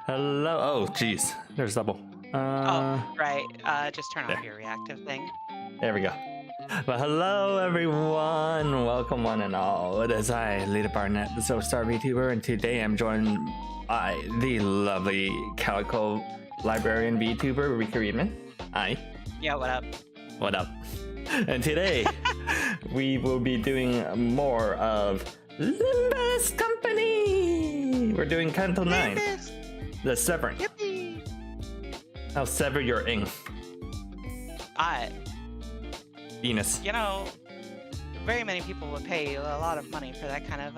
Hello. Oh, jeez. There's double. Oh, right. Just turn there. off your reactive thing. There we go. But hello, everyone. Welcome, one and all. It is I, Lita Barnett, the Star VTuber, and today I'm joined by the lovely Calico Librarian VTuber, Rika Reedman. Hi. Yeah, what up? What up? And today we will be doing more of Limbus Company. We're doing Canto 9, Limbus! the Severing. Yippee! I'll sever your ing. Venus. You know, very many people would pay a lot of money for that kind of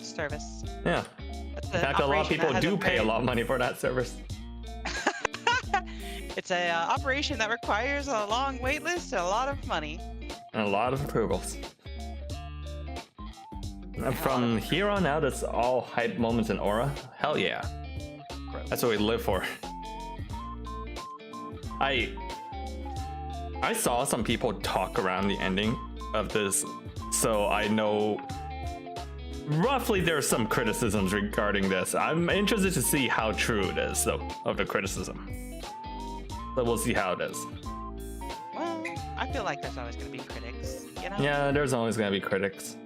service. Yeah. That's In fact, a lot of people do pay a lot of money for that service. It's a operation that requires a long wait list and a lot of money. And a lot of approvals. And from here on out, it's all hype moments and aura. Hell yeah. Gross. That's what we live for. I saw some people talk around the ending of this, so I know roughly there's some criticisms regarding this. I'm interested to see how true it is, though, of the criticism. But we'll see how it is. Well, I feel like there's always going to be critics, you know? Yeah, there's always gonna be critics.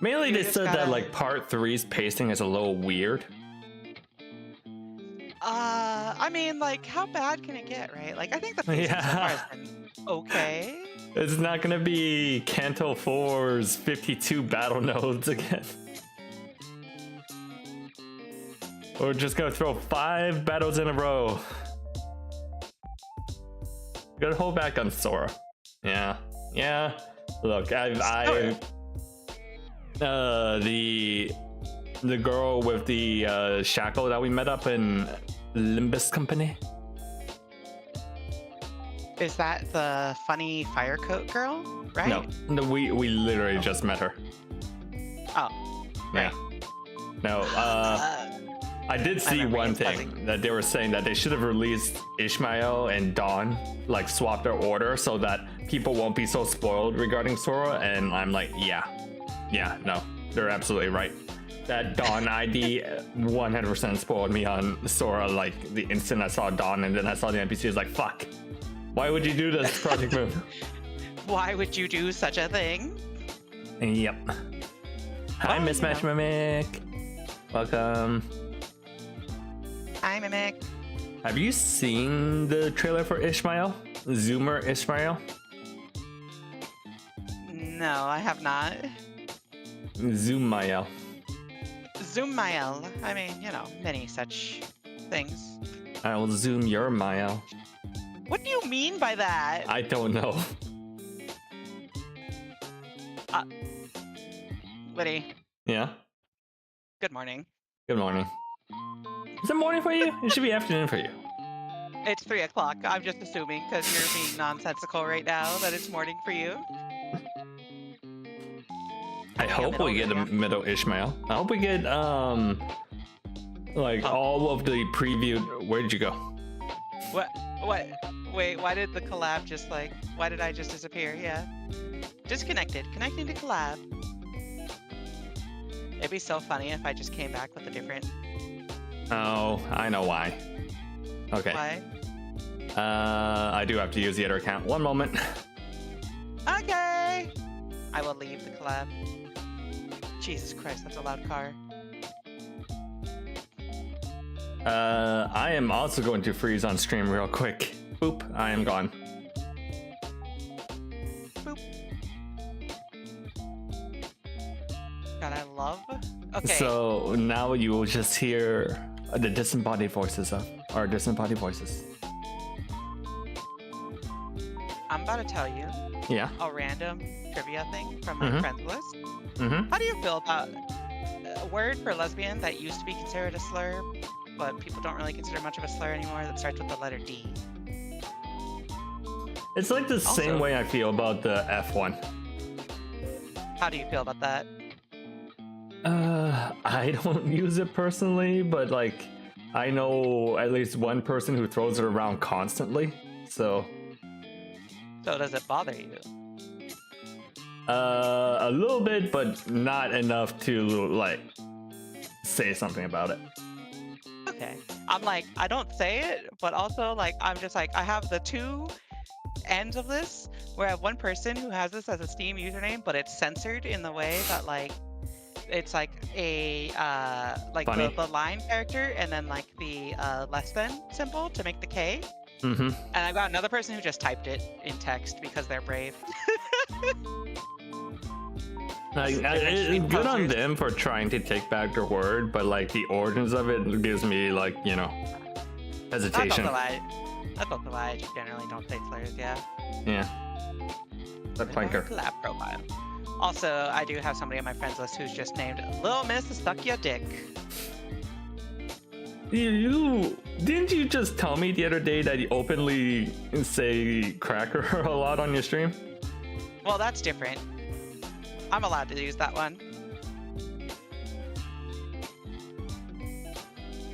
Mainly, they said that like part 3's pacing is a little weird. I mean, like, how bad can it get, right? Like, I think the pacing so far has been okay. It's not gonna be Canto 4's 52 battle nodes again. We're just gonna throw 5 battles in a row. Gotta hold back on Sora. Yeah. Look, the girl with the shackle that we met up in Limbus Company. Is that the funny fire coat girl, right? No, we literally just met her. Oh, yeah. No, I did see one thing that they were saying that they should have released Ishmael and Dawn, like swap their order so that people won't be so spoiled regarding Sora. And I'm like, yeah, no, they're absolutely right. That Dawn ID 100% spoiled me on Sora. Like the instant I saw Dawn and then I saw the NPC, I was like, fuck. Why would you do this, Project Move? Why would you do such a thing? Yep. Hi, Mismatch Mimic. Welcome. Hi, Mimic. Have you seen the trailer for Ishmael? Zoomer Ishmael? No, I have not. Zoomael. Zoomael. I mean, you know, many such things. I will zoom your Mael. What do you mean by that? I don't know. Liddy. Yeah? Good morning. Good morning. Is it morning for you? It should be afternoon for you. It's 3 o'clock. I'm just assuming because you're being nonsensical right now that it's morning for you. I hope we get a middle Ishmael. I hope we get like all of the preview. Where did you go? What? Wait, why did the collab just like? Why did I just disappear? Yeah. Disconnected. Connecting to collab. It'd be so funny if I just came back with a different. Oh, I know why. Okay. Why? I do have to use the other account. One moment. Okay. I will leave the collab. Jesus Christ, that's a loud car. I am also going to freeze on stream real quick. Boop, I am gone. Boop. God, I love. Okay. So now you will just hear the disembodied voices of our disembodied voices. I'm about to tell you. Yeah. A random trivia thing from my friends list. How do you feel about a word for lesbian that used to be considered a slur, but people don't really consider much of a slur anymore, that starts with the letter D? It's like the same way I feel about the F1. How do you feel about that? I don't use it personally, but like I know at least one person who throws it around constantly. So does it bother you? A little bit, but not enough to like say something about it. okay. I'm like, I don't say it, but also like I'm just like I have the two ends of this where I have one person who has this as a Steam username, but it's censored in the way that like it's like a like the line character and then like the less than symbol to make the K. Mm-hmm. And I've got another person who just typed it in text because they're brave. Good on them for trying to take back their word, but like the origins of it gives me like, you know, hesitation. That's also why I just generally don't say slurs, yeah. Yeah. That planker. Collab profile. Also, I do have somebody on my friends list who's just named Lil Miss Suck Ya Dick. Didn't you just tell me the other day that you openly say cracker a lot on your stream? Well, that's different. I'm allowed to use that one.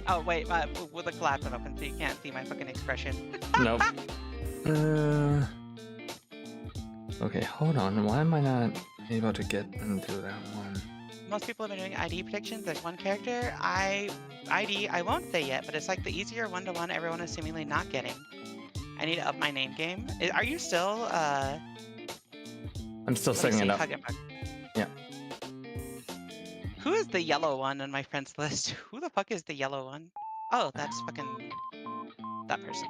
Oh wait, with the collab not open, so you can't see my fucking expression. Nope. Okay, hold on. Why am I not able to get into that one? Most people have been doing ID predictions. There's one character I won't say yet, but it's like the easier one-to-one everyone is seemingly not getting. I need to up my name game. Are you still I'm still setting it up. Yeah. Who is the yellow one on my friends list? Who the fuck is the yellow one? Oh, that's fucking that person.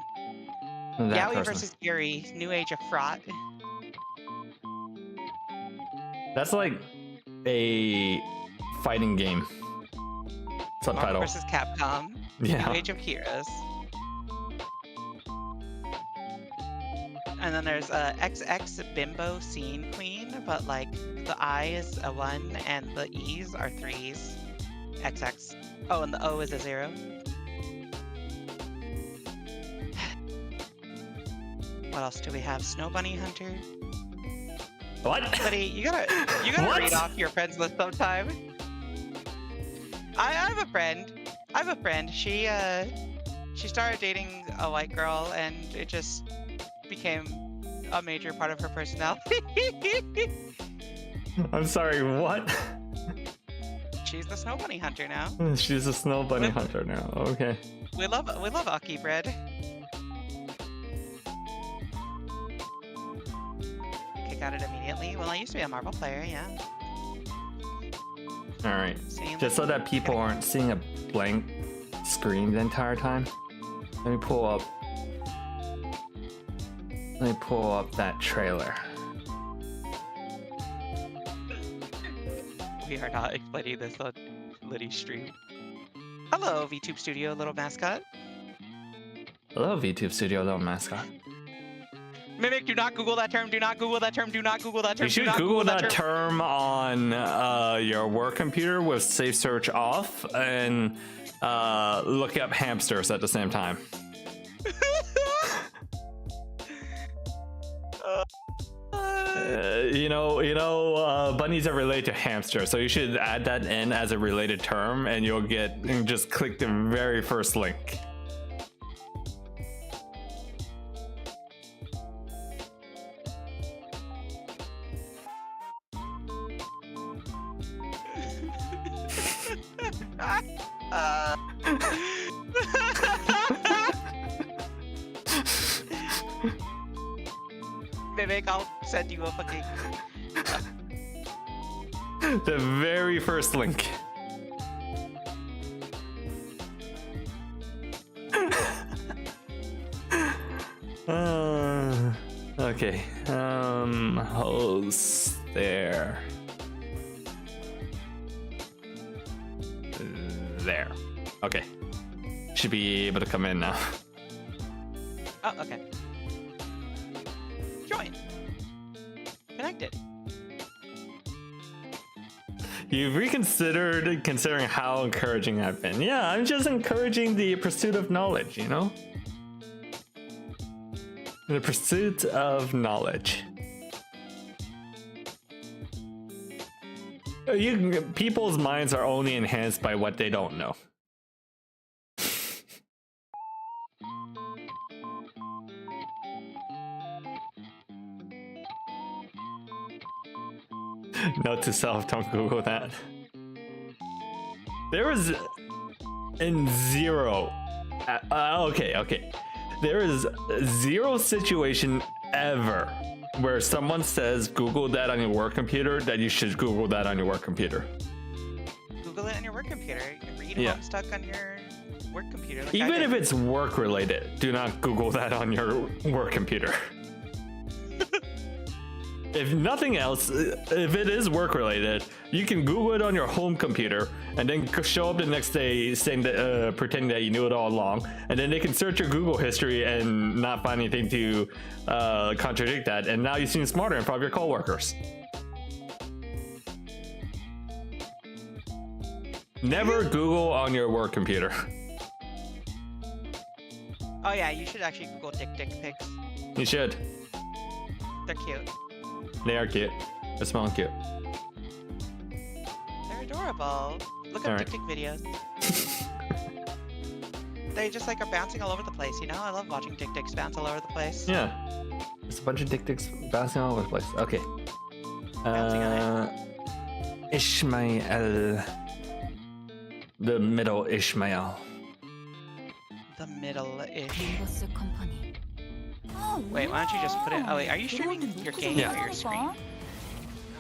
Yowie versus Yuri, New Age of Fraud. That's like a fighting game. Subtitle. Marvel versus Capcom. Yeah. New Age of Heroes. And then there's XX Bimbo Scene Queen, but like the I is a 1 and the E's are 3s. XX. Oh, and the O is a 0. What else do we have? Snow Bunny Hunter. What? Buddy, you gotta read off your friends list sometime. I have a friend. She started dating a white girl, and it just became a major part of her personality. I'm sorry, what? She's the Snow Bunny Hunter now. She's a Snow Bunny Hunter now. Okay. We love Aki bread. Kick out it immediately. Well, I used to be a Marvel player, yeah. All right. Just so that people aren't seeing a blank screen the entire time, let me pull up that trailer. We are not explaining this on Liddy's stream. Hello, VTube Studio, little mascot. Hello, VTube Studio, little mascot. Mimic, do not Google that term. Do not Google that term. Do not Google that term. You should Google that term on your work computer with safe search off and look up hamsters at the same time. Bunnies are related to hamsters, so you should add that in as a related term, and you'll just click the very first link. Mimic, I'll send you a fucking... The very first link. Okay. Host there. There. Okay. Should be able to come in now. Oh, okay. Join. Connected. You've reconsidered considering how encouraging I've been. Yeah, I'm just encouraging the pursuit of knowledge, you know? The pursuit of knowledge. People's minds are only enhanced by what they don't know. Note to self, don't Google that. There was in zero. Okay. There is zero situation ever where someone says Google that on your work computer that you should Google that on your work computer. Google it on your work computer. Read Yeah. Homestuck on your work computer. Like I Even did. if it's work related, do not Google that on your work computer. If nothing else, if it is work related, you can Google it on your home computer and then show up the next day saying that, pretending that you knew it all along, and then they can search your Google history and not find anything to contradict that, and now you seem smarter in front of your coworkers. Never Google on your work computer. Oh yeah, you should actually Google dick pics. You should. They're cute. They are cute. They're smelling cute. They're adorable. Look up Alright. dick videos. They just like are bouncing all over the place, you know? I love watching dicks bounce all over the place. Yeah. There's a bunch of dicks bouncing all over the place. Okay. Bouncing on Ishmael. The middle Ishmael. The middle-ish. Limbus Company. Wait, why don't you just put it? Oh wait, are you streaming your game Yeah. or your screen?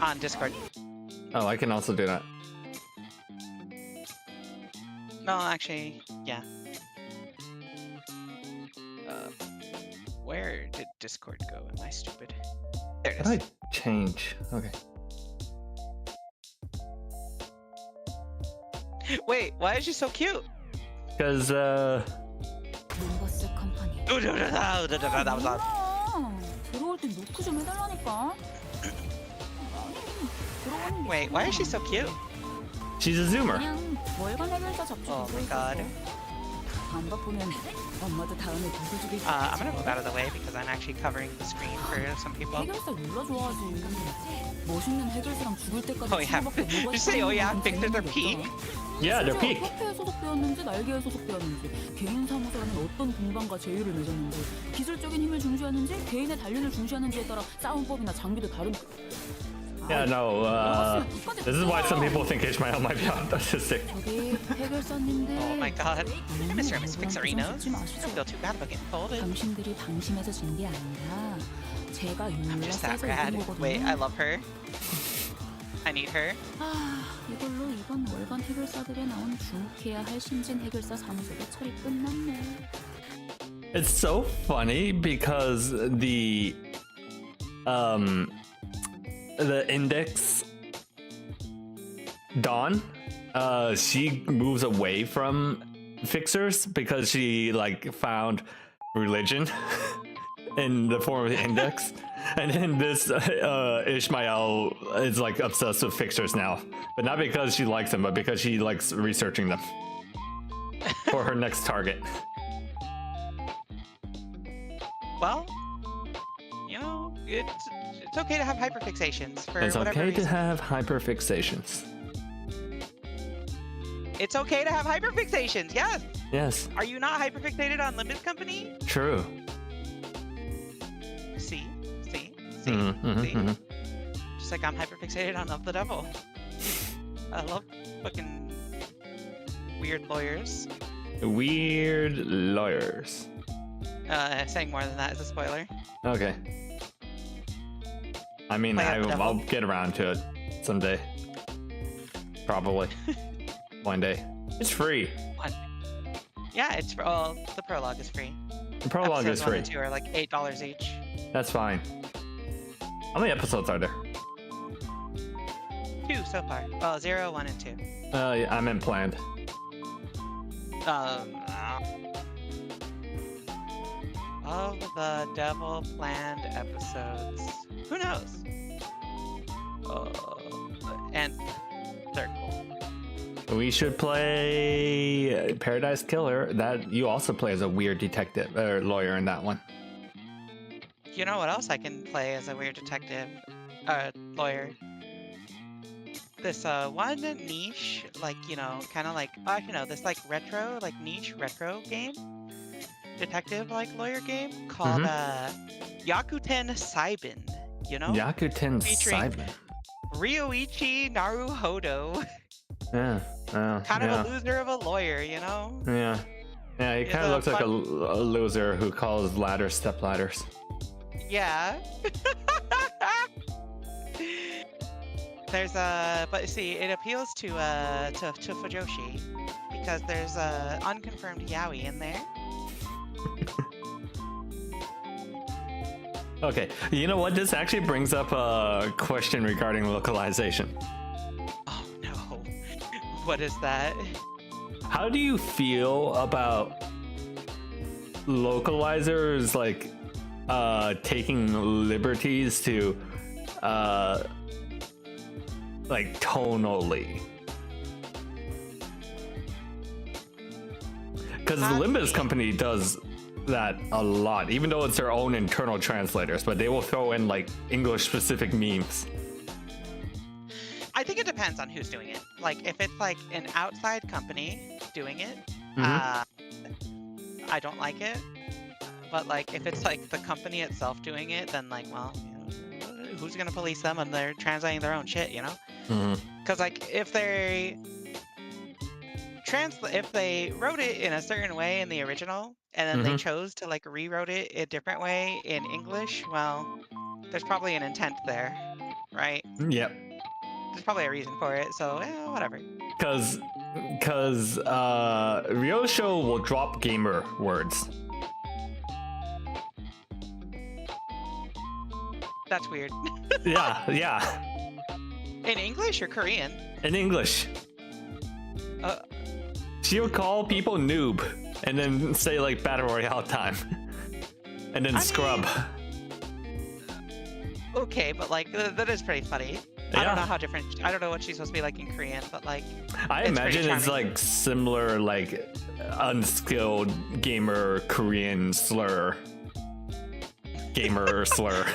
On Discord. Oh, I can also do that. No, actually, yeah. Where did Discord go? Am I stupid? There it How is. do I change? Okay. Wait, why is she so cute? Because, Limbus Company. That was odd. 들어올 땐 노크 좀 해달라니까. 들어오는 게 Wait, why is she so cute? she's a zoomer. 그냥 월간 해결사 잡지 Oh 보고 my god. 있었어. 안 바쁘면 엄마도 다음에 누구 주길 I'm gonna move out of the way because I'm actually covering the screen for some people. 해결사 몰라 좋아하지. 멋있는 해결사랑 죽을 때까지 Oh yeah. 친구밖에 Did 뭐가 you say, oh yeah, 있다는 Victor, they're 건 peak? Yeah, they're peak. 협회에 소속되었는지 날개에 소속되었는지 개인 사무소라는 어떤 공간과 제휴를 맺었는지 기술적인 힘을 중시하는지 개인의 단련을 중시하는지에 따라 싸움법이나 장비도 다른. Yeah, no, this is why some people think Ishmael might be autistic. 저기 해결사님들. Oh my god. Hey, Mr. and Miss Fixerinos. Don't feel too bad about getting folded. 당신들이 방심해서 진 게 아니라 제가 I'm just that 율라스에서 rad. 이긴 거거든요. Wait, I love her. I need her. 아, 이걸로 이번 월간 해결사들에 나온 주목해야 할 신진 해결사 사무소가 처리 끝났네. It's so funny because the index Dawn, she moves away from fixers because she like found religion in the form of the index. And then this Ishmael is like obsessed with fixers now, but not because she likes them, but because she likes researching them for her next target. Well, you know, it's okay to have hyperfixations for It's whatever okay to reason. have hyperfixations. It's okay to have hyperfixations. Yes. Yes, Are you not hyperfixated on Limbus Company? true. See. Mhm. Just like I'm hyperfixated on Of the Devil. I love fucking weird lawyers. Weird lawyers. Saying more than that is a spoiler. Okay. I mean, Play Up the Devil. I'll get around to it someday. Probably. One day. It's free. Yeah, it's well, the prologue is free. The prologue is Episodes 1 free. and 2 are like $8 each. That's fine. How many episodes are there? 2 so far. Well, 0, 1, and 2. Yeah, I meant planned. Of the Devil planned episodes. Who knows? And they're cool. We should play Paradise Killer. That you also play as a weird detective or lawyer in that one. You know what else I can play as a weird detective? Lawyer. This one niche, like, you know, kind of like, you know, this like retro, like niche retro game, detective like lawyer game called Yakuten Saiban. You know, Yakuten Featuring- Saiban. Ryoichi Naruhodo. Yeah. Kind yeah. of a loser of a lawyer, you know? Yeah. Yeah, he He's kind of a looks like a fun- loser who calls ladders step ladders. Yeah. There's a, but see, it appeals to Fujoshi because there's a unconfirmed yaoi in there. Okay, you know what? This actually brings up a question regarding localization. Oh no, what is that? How do you feel about localizers like taking liberties to like tonally? Because the Limbus Company does that a lot, even though it's their own internal translators, but they will throw in like English specific memes. I think it depends on who's doing it. Like if it's like an outside company doing it, Mhm. I don't like it. But like if it's like the company itself doing it, then like, well, you know, who's gonna police them and they're translating their own shit, you know? Mhm. Because like if they if they wrote it in a certain way in the original and then they chose to like rewrote it a different way in English, well, there's probably an intent there, right? Yep. There's probably a reason for it, so whatever. Because Ryosho will drop gamer words. That's weird. Yeah. In English or Korean? In English. Uh, She'll call people noob and then say like battle royale time. And then scrub. Okay, but like that is pretty funny. Yeah. I don't know how different. I don't know what she's supposed to be like in Korean, but like. I imagine it's like similar, like unskilled gamer Korean slur. Gamer slur.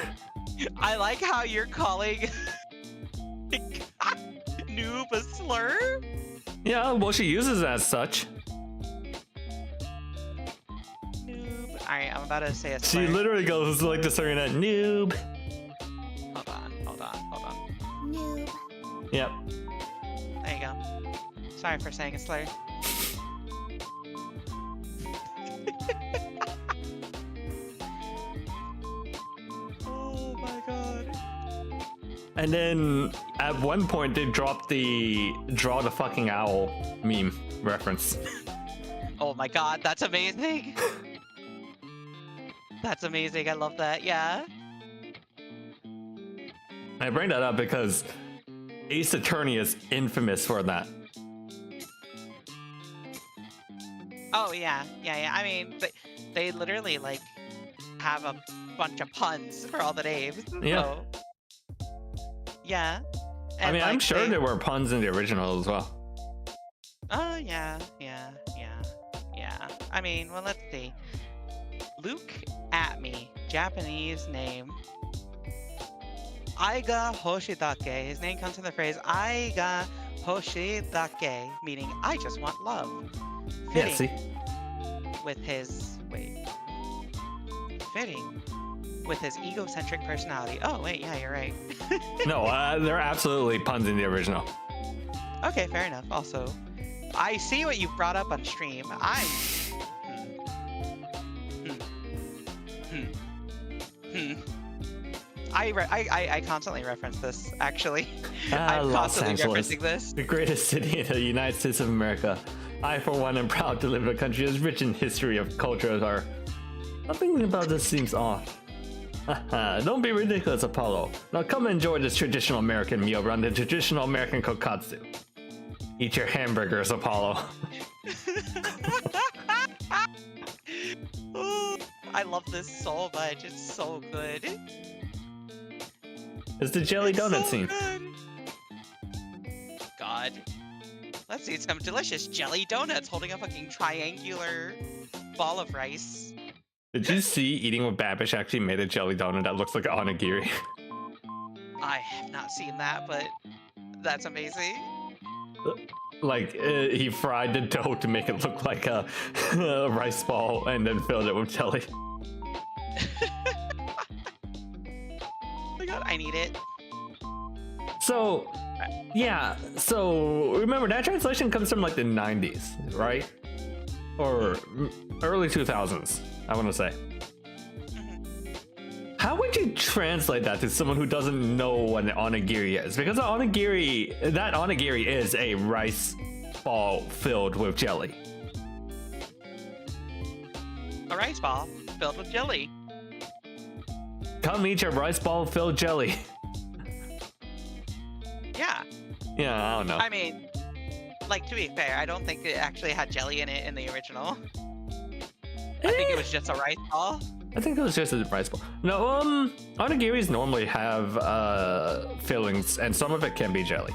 I like how you're calling noob a slur. Yeah, well, she uses it as such. Noob. Alright, I'm about to say a slur. She literally goes like the slurring at noob. Hold on. Noob. Yep. There you go. Sorry for saying a slur. Oh my god. And then at one point they dropped the draw the fucking owl meme reference. Oh my god, that's amazing. That's amazing. I love that. Yeah. I bring that up because Ace Attorney is infamous for that. Oh yeah. I mean, they literally like have a bunch of puns for all the names. Yeah. So, yeah. I mean, like, I'm sure there were puns in the original as well. Oh yeah. I mean, well, let's see. Luke at me, Japanese name. Aiga Hoshidake. His name comes from the phrase Aiga Hoshidake, meaning I just want love. Yeah, see? With his fitting with his egocentric personality. Oh wait, yeah, you're right. No, there are absolutely puns in the original. Okay, fair enough. Also, I see what you brought up on stream. I constantly reference this, actually. I'm Los constantly Angeles, referencing this. the greatest city in the United States of America. I, for one, am proud to live in a country as rich in history of culture as our... Something about this seems off. Don't be ridiculous, Apollo. Now come enjoy this traditional American meal run the traditional American kokatsu. Eat your hamburgers, Apollo. Ooh, I love this so much. It's so good. It's the jelly donut so scene. Good. God. Let's eat some delicious jelly donuts holding a fucking triangular ball of rice. Did you see Eating with Babish actually made a jelly donut that looks like an onigiri? I have not seen that, but that's amazing. Like, he fried the dough to make it look like a rice ball and then filled it with jelly. Oh my god, I need it. So, Yeah, so remember that translation comes from like the 90s, right? Or early 2000s, I want to say. How would you translate that to someone who doesn't know what an onigiri is? Because that onigiri is a rice ball filled with jelly. A rice ball filled with jelly. Come eat your rice ball filled jelly. Yeah. Yeah, I don't know. I mean, like, to be fair, I don't think it actually had jelly in it in the original. I think it was just a rice ball. I think it was just a rice ball. No, onigiris normally have fillings, and some of it can be jelly.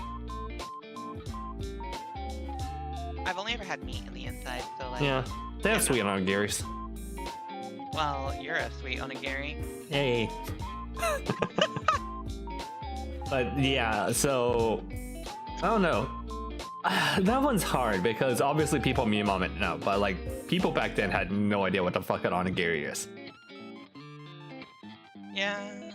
I've only ever had meat in the inside, so like. Yeah, they have sweet onigiris. Well, you're a sweet onigiri. Hey. But yeah, so I don't know. That one's hard because obviously people meme on it now, but like people back then had no idea what the fuck an onigiri is. Yeah.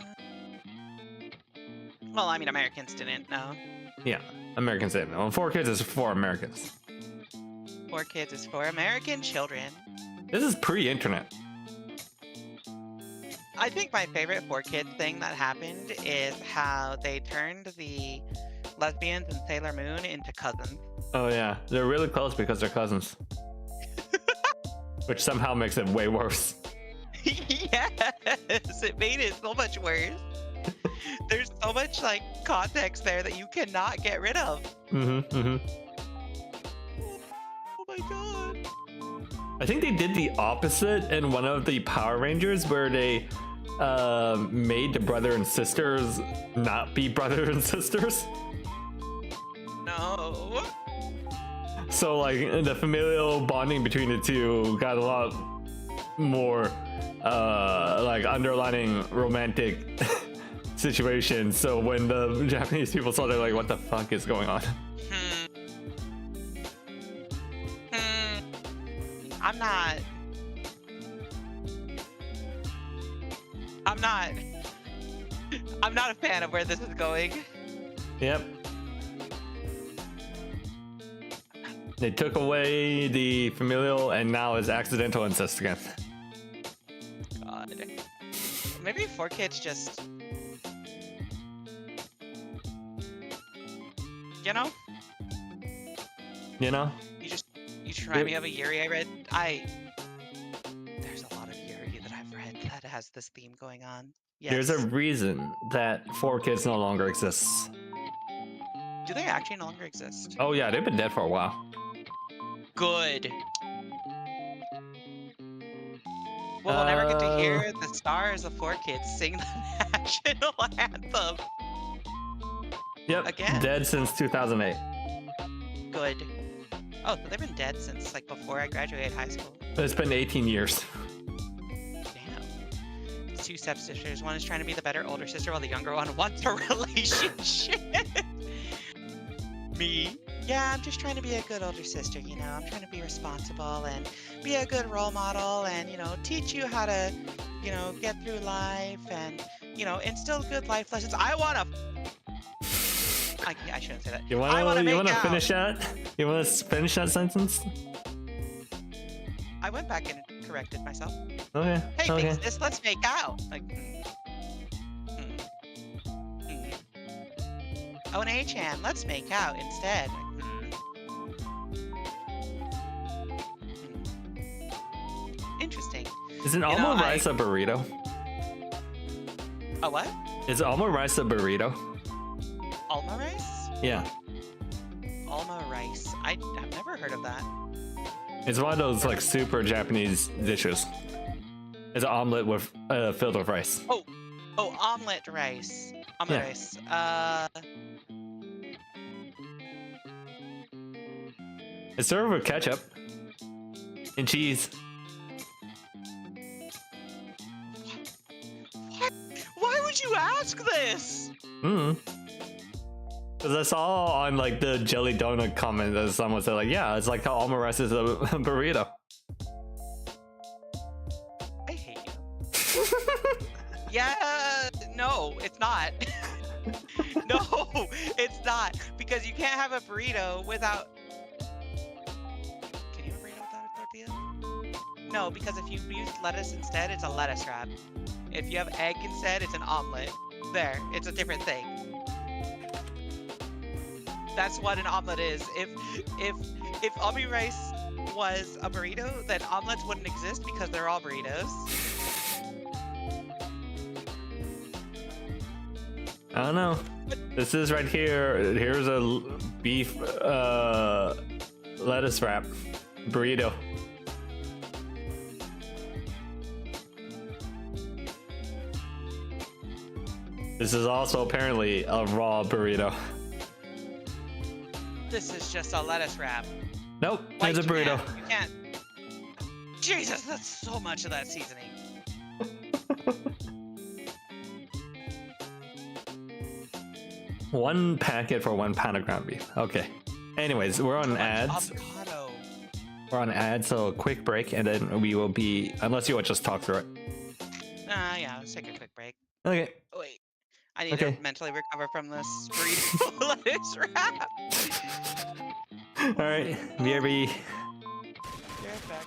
Well, I mean, Americans didn't know. Yeah, Americans didn't know. 4 Kids is for Americans. 4 Kids is for American children. This is pre-internet. I think my favorite 4 Kids thing that happened is how they turned the lesbians in Sailor Moon into cousins. Oh yeah, they're really close because they're cousins. Which somehow makes it way worse. Yes, it made it so much worse. There's so much like context there that you cannot get rid of. Oh my god. I think they did the opposite in one of the Power Rangers where they made the brother and sisters not be brother and sisters. No. So like the familial bonding between the two got a lot more like underlining romantic situations. So when the Japanese people saw, they're like, what the fuck is going on? I'm not a fan of where this is going. Yep. They took away the familial and now it's accidental incest again. God. Maybe 4 Kids just... You know? You know? You just remind me of a Yuri I read. There's a lot of Yuri that I've read that has this theme going on. Yes. There's a reason that 4 Kids no longer exists. Do they actually no longer exist? Oh yeah, they've been dead for a while. Good. Well, we'll never get to hear the stars of 4 Kids sing the national anthem. Yep, again. Dead since 2008. Good. Oh, so they've been dead since like before I graduated high school. It's been 18 years. Damn. It's 2 stepsisters. One is trying to be the better older sister while the younger one wants a relationship. Me. Yeah, I'm just trying to be a good older sister, you know. I'm trying to be responsible and be a good role model and, you know, teach you how to, you know, get through life and, you know, instill good life lessons. I want to... I shouldn't say that. You want to finish that? You want to finish that sentence? I went back and corrected myself. Okay. Hey, okay. fix this. Let's make out. Like, Oh, and A-chan, let's make out instead. Interesting. Is an almo rice a burrito? A what? Is almo rice a burrito? Alma rice? Yeah. Alma rice. I've never heard of that. It's one of those like super Japanese dishes. It's an omelet with filled with rice. Oh, omelet rice. Omelet rice. It's served with ketchup and cheese. What? Why would you ask this? Because I saw on like the jelly donut comment that someone said like, yeah, it's like how almo rice is a burrito. I hate you. Yeah, no, it's not. No, it's not. Because you can't have a burrito without... Can you have a burrito without a tortilla? No, because if you use lettuce instead, it's a lettuce wrap. If you have egg instead, it's an omelet. There, it's a different thing. That's what an omelet is. If omni rice was a burrito, then omelets wouldn't exist because they're all burritos. I don't know. This is right here. Here's a beef lettuce wrap burrito. This is also apparently a raw burrito. This is just a lettuce wrap. Nope, Like, it's a burrito. You can't. Jesus, that's so much of that seasoning. One packet for 1 pound of ground beef. Okay. Anyways, we're on ads. Avocado. We're on ads, so a quick break, and then we will be. Unless you want to just talk through it. Yeah, let's take a quick break. Okay. Oh, wait. I need Okay. to mentally recover from this burrito lettuce wrap. All right. BRB. Be right back.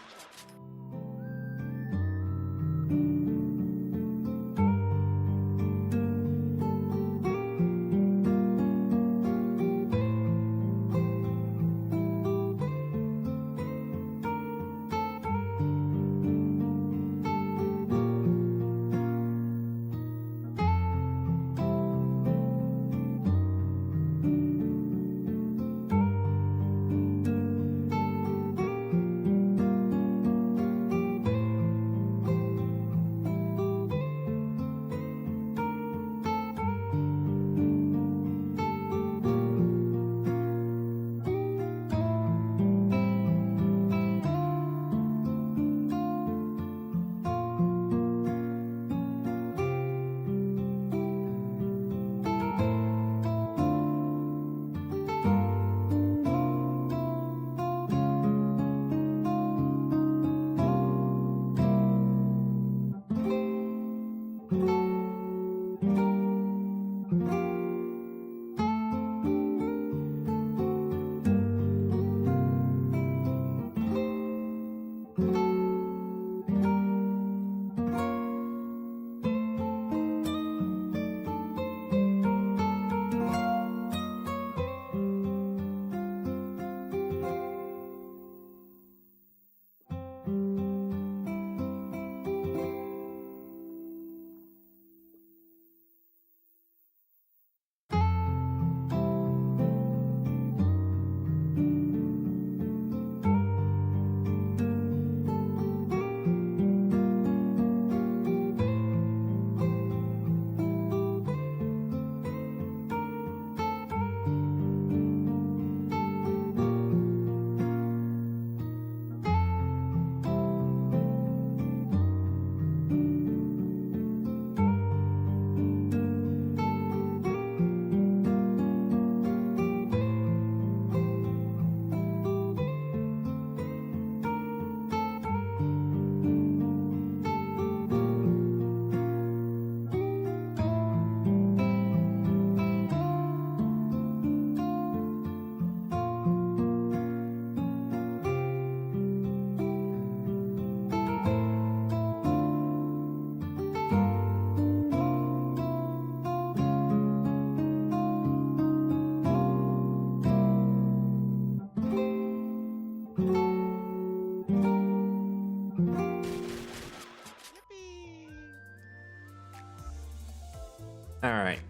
All right.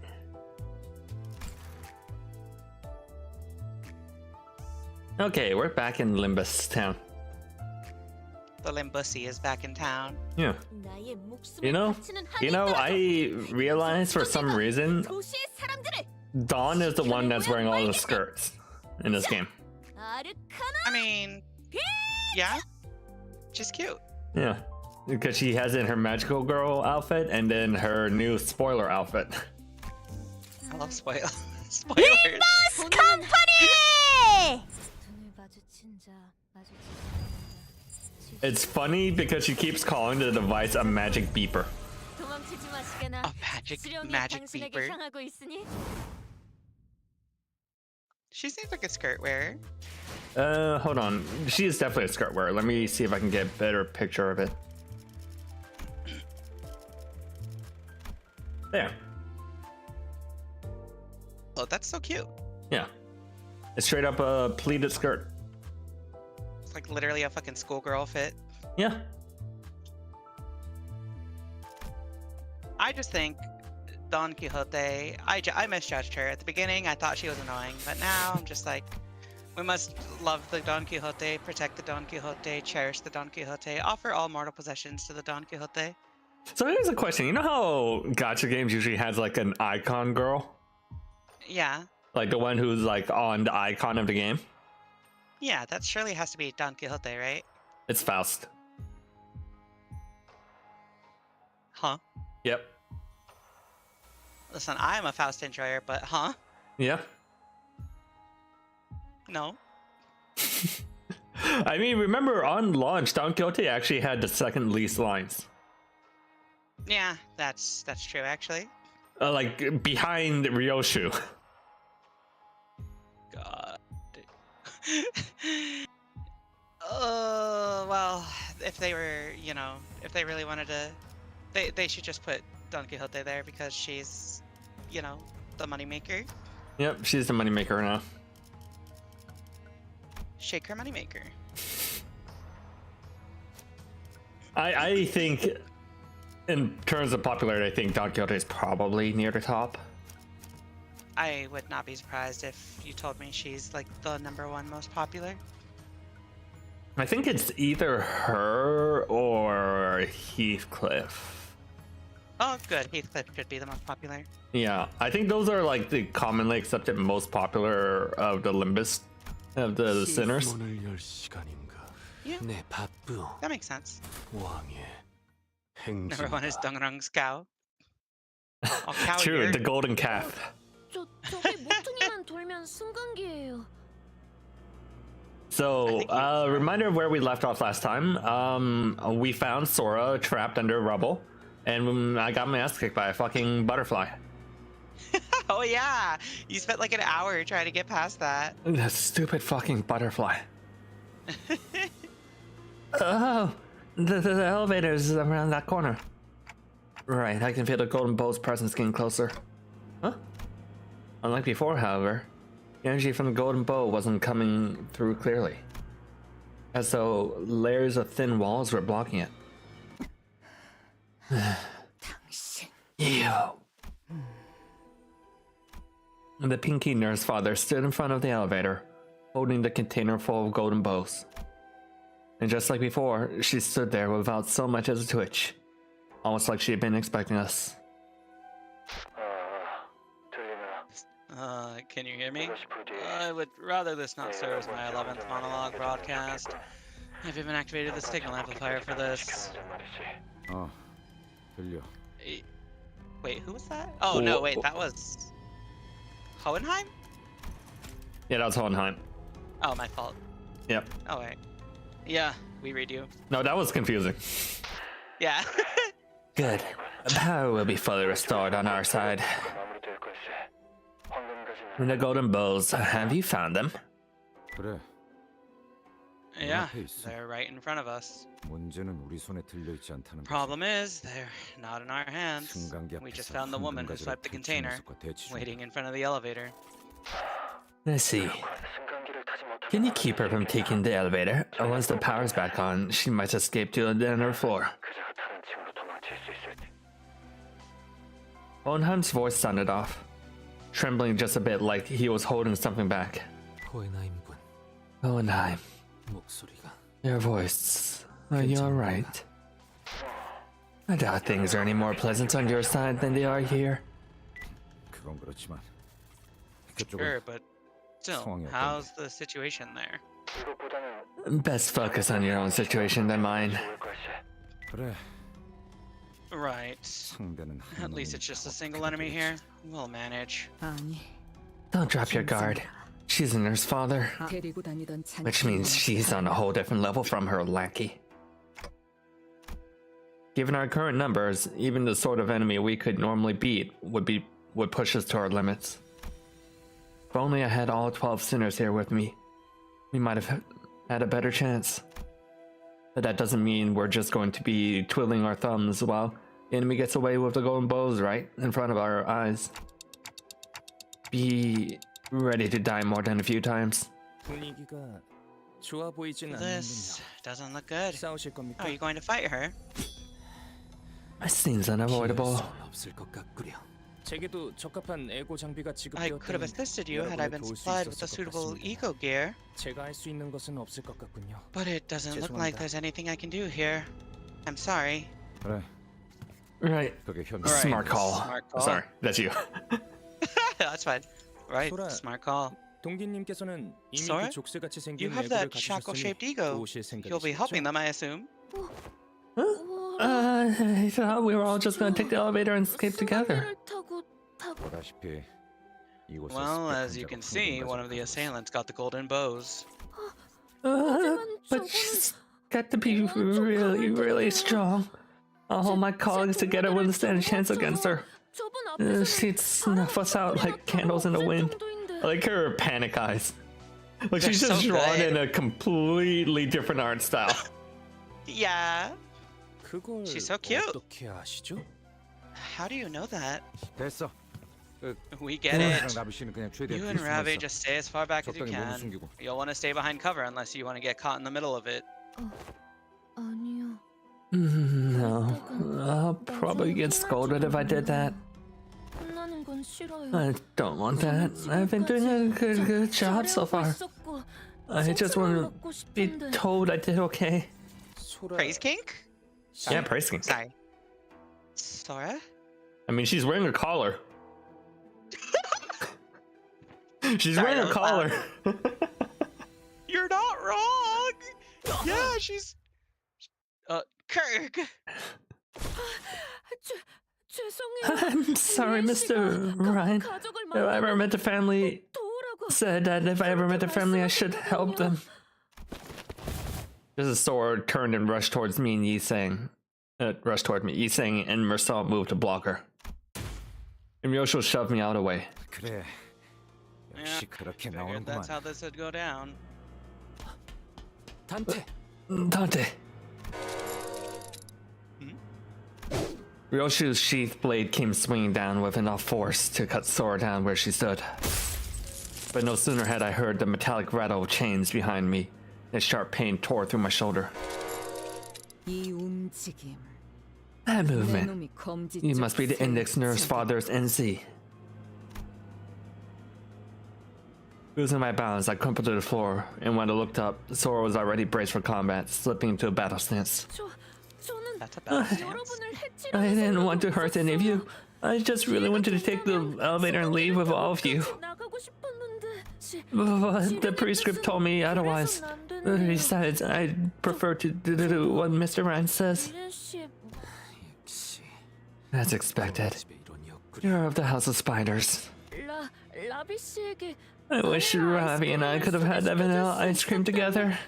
Okay, we're back in Limbus town. The Limbussy is back in town. Yeah. You know, I realized for some reason Dawn is the one that's wearing all the skirts in this game. I mean, yeah, she's cute. Yeah, because she has in her magical girl outfit and then her new spoiler outfit. I love spoilers. Limbus Company! It's funny because she keeps calling the device a magic beeper. 조심하시게나. A magic 수령이 magic 당신에게 beeper. 향하고 있으니 She seems like a skirt wearer. Hold on. She is definitely a skirt wearer. Let me see if I can get a better picture of it. There. Oh, that's so cute. Yeah. It's straight up a pleated skirt. It's like literally a fucking schoolgirl fit. Yeah. I just think Don Quixote, I misjudged her. At the beginning, I thought she was annoying, but now I'm just like, we must love the Don Quixote, protect the Don Quixote, cherish the Don Quixote, offer all mortal possessions to the Don Quixote. So here's a question. You know how gacha games usually has like an icon girl? Yeah. Like the one who's like on the icon of the game? Yeah, that surely has to be Don Quixote, right? It's Faust. Huh? Yep. Listen, I am a Faust enjoyer, but huh? Yeah. No. I mean, remember on launch, Don Quixote actually had the second least lines. Yeah, that's true, actually. Like behind Ryoshu. God. Well, if they were, you know, if they really wanted to, they should just put Don Quixote there because she's, you know, the moneymaker. Yep, she's the moneymaker now. Shake her moneymaker. I think, in terms of popularity, I think Don Quixote is probably near the top. I would not be surprised if you told me she's like the #1 most popular. I think it's either her or Heathcliff. Oh, good. Heathcliff should be the most popular. Yeah, I think those are like the commonly accepted most popular of the Limbus, of the sinners. Yeah, that makes sense. #1 is Dongrang's cow. Oh, cow True, here. the golden calf. 저기 모퉁이만 돌면 승강기예요. So, reminder of where we left off last time. We found Sora trapped under rubble, and I got my ass kicked by a fucking butterfly. Oh yeah, you spent like an hour trying to get past that. That stupid fucking butterfly. Oh, the elevator's around that corner. Right, I can feel the golden bow's presence getting closer. Huh? Unlike before, however, the energy from the golden bow wasn't coming through clearly, as though layers of thin walls were blocking it. 당신. Ew. The Pinky Nurse Father stood in front of the elevator, holding the container full of golden bows. And just like before, she stood there without so much as a twitch, almost like she had been expecting us. Can you hear me? I would rather this not serve as my 11th monologue broadcast. I've even activated the signal amplifier for this. 들려. Wait, who was that? Oh no, wait, that was Hohenheim? Yeah, that was Hohenheim. Oh, my fault. Yep. Oh wait. Yeah, we read you. No, that was confusing. Yeah. Good. Power will be fully restored on our side. The golden bowls, have you found them? 그래. Yeah, 앞에 있어. they're right in front of us. 문제는 우리 손에 들려 있지 않다는 거지. Problem is, they're not in our hands. 승강기 We just 앞에서 found the woman who 황금가지를 swiped the 펼친 container, 녀석과 대치 중이다. waiting in front of the elevator. Let's see. Can you keep her from taking the elevator? Once the power's back on, she might escape to the inner floor. Hohenheim's voice sounded off, trembling just a bit like he was holding something back. 호에나임군 Hohenheim, 목소리가 your voice. Are you alright? I doubt things are any more pleasant on your side than they are here. 그건 그렇지만 Sure, 그쪽은 but still, 상황이 how's the situation there? Best focus on your own situation than mine. 그래. Right. 상대는 한 At least 놈이니까 it's just a 어떻게 single enemy 되겠지. here. We'll manage. 아니, Don't drop your guard. She's a nurse father, 데리고 다니던 which means she's on a whole different level from her lackey. Given our current numbers, even the sort of enemy we could normally beat would push us to our limits. If only I had all 12 sinners here with me, we might have had a better chance. But that doesn't mean we're just going to be twiddling our thumbs while the enemy gets away with the golden bows right in front of our eyes. Be ready to die more than a few times. 분위기가 좋아 보이진 This 않는군요. doesn't look good. 싸우실 겁니까? Are you going to fight her? It seems unavoidable. 수는 없을 것 같구려. 제게도 적합한 에고 장비가 I could have 지급되었다면 assisted you had I been 여러분을 도울 수 supplied with the 있었을 것 suitable 같습니다. eco gear, 제가 할 수 있는 것은 없을 것 같군요. but it doesn't look like 죄송합니다. there's anything I can do here. I'm sorry. 그래, Right. 그게 현실. Alright. Smart call. Smart call. Sorry, that's you. That's fine. Right, 소라, smart call. 동기님께서는 이미 Sora? 그 족쇄같이 You 생긴 have 에고를 that shackle-shaped 가지셨으니 ego. 도우실 You'll be helping 생각이시죠? them, I assume. I thought we were all just gonna take the elevator and escape together. 보다시피 이곳에 Well, as you 스펙 can 환자가 see, 풍부한 one of the 가족이 assailants got the golden bows. But she's got to be really, really strong. All my colleagues together wouldn't stand a chance against her. She'd snuff us out like candles in the wind. I like her panic eyes. Like she's They're just so drawn good. in a completely different art style. Yeah. 그걸 She's so cute. 어떻게 아시죠? How do you know that? 됐어. We get 너랑 it. 라비 씨는 그냥 최대한 You and 뒤에 Ravi 숨어 있어. just stay as far back as you 적당히 몸을 can. 숨기고. You'll want to stay behind cover unless you want to get caught in the middle of it. 아니요. No, I'll probably get scolded if I did that. 혼나는 건 싫어요. I don't want that. I've been doing a good job so far. I just want to be told I did okay. 소라, Praise kink? Yeah, praise kink. Sorry. Sora? I mean, she's wearing a collar. She's Sorry, wearing a that was collar. You're not wrong! Yeah, she's... Kirk! 죄송해요. I'm sorry, Mr. Ryan. If I ever met the family, said that if I ever met the family, I should help them. This is Sora turned and rushed towards me and Yi saying, rushed toward me. Yi saying and Marcel moved to block her. And Yoshio shoved me out of the way. 그래. 역시 그렇게 Figured 나오는구만. that's how this would go down. 단테. Dante. Ryoshio's sheath blade came swinging down with enough force to cut Sora down where she stood. But no sooner had I heard the metallic rattle of chains behind me, a sharp pain tore through my shoulder. 이 움직임. That 내 movement. 놈이 검지 You 쪽 must be the index nerve's father's NC. Losing my balance, I crumpled to the floor, and when I looked up, Sora was already braced for combat, slipping into a battle stance. 저는 That's a bad stance. 여러분을 해치려고 I didn't want to hurt any of 생각은 you. I just really wanted to take the elevator and leave with all of you. 나가고 싶었는데 But the prescript told me otherwise. Besides, I prefer to do what Mr. Ryan says. 미래 씨 역시. As expected. 집에 이런 옆구리. You're of the House of Spiders. 라비 씨에게 I wish Ravi and I could have had that vanilla ice cream together.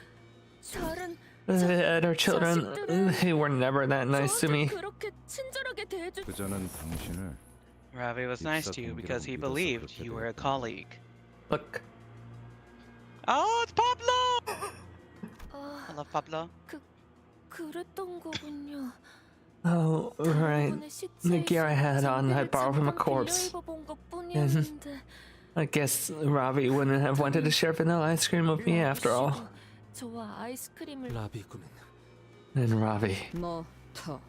잘은 At our children, they were never that nice to me. 그렇게 친절하게 대해주. 그저는 당신을 Ravi was nice to you because he believed you were a colleague. Look, Oh, it's Pablo! I 아, love Pablo. 그랬던 거군요. oh, right. 다음번에 The gear I had on, I 장비를 borrowed from a 잠깐 corpse. 빌려입어본 것뿐이었는데. I guess Ravi wouldn't have wanted to share vanilla ice cream with me after all. 저와 아이스크림을 라비군은 And Ravi. 뭐더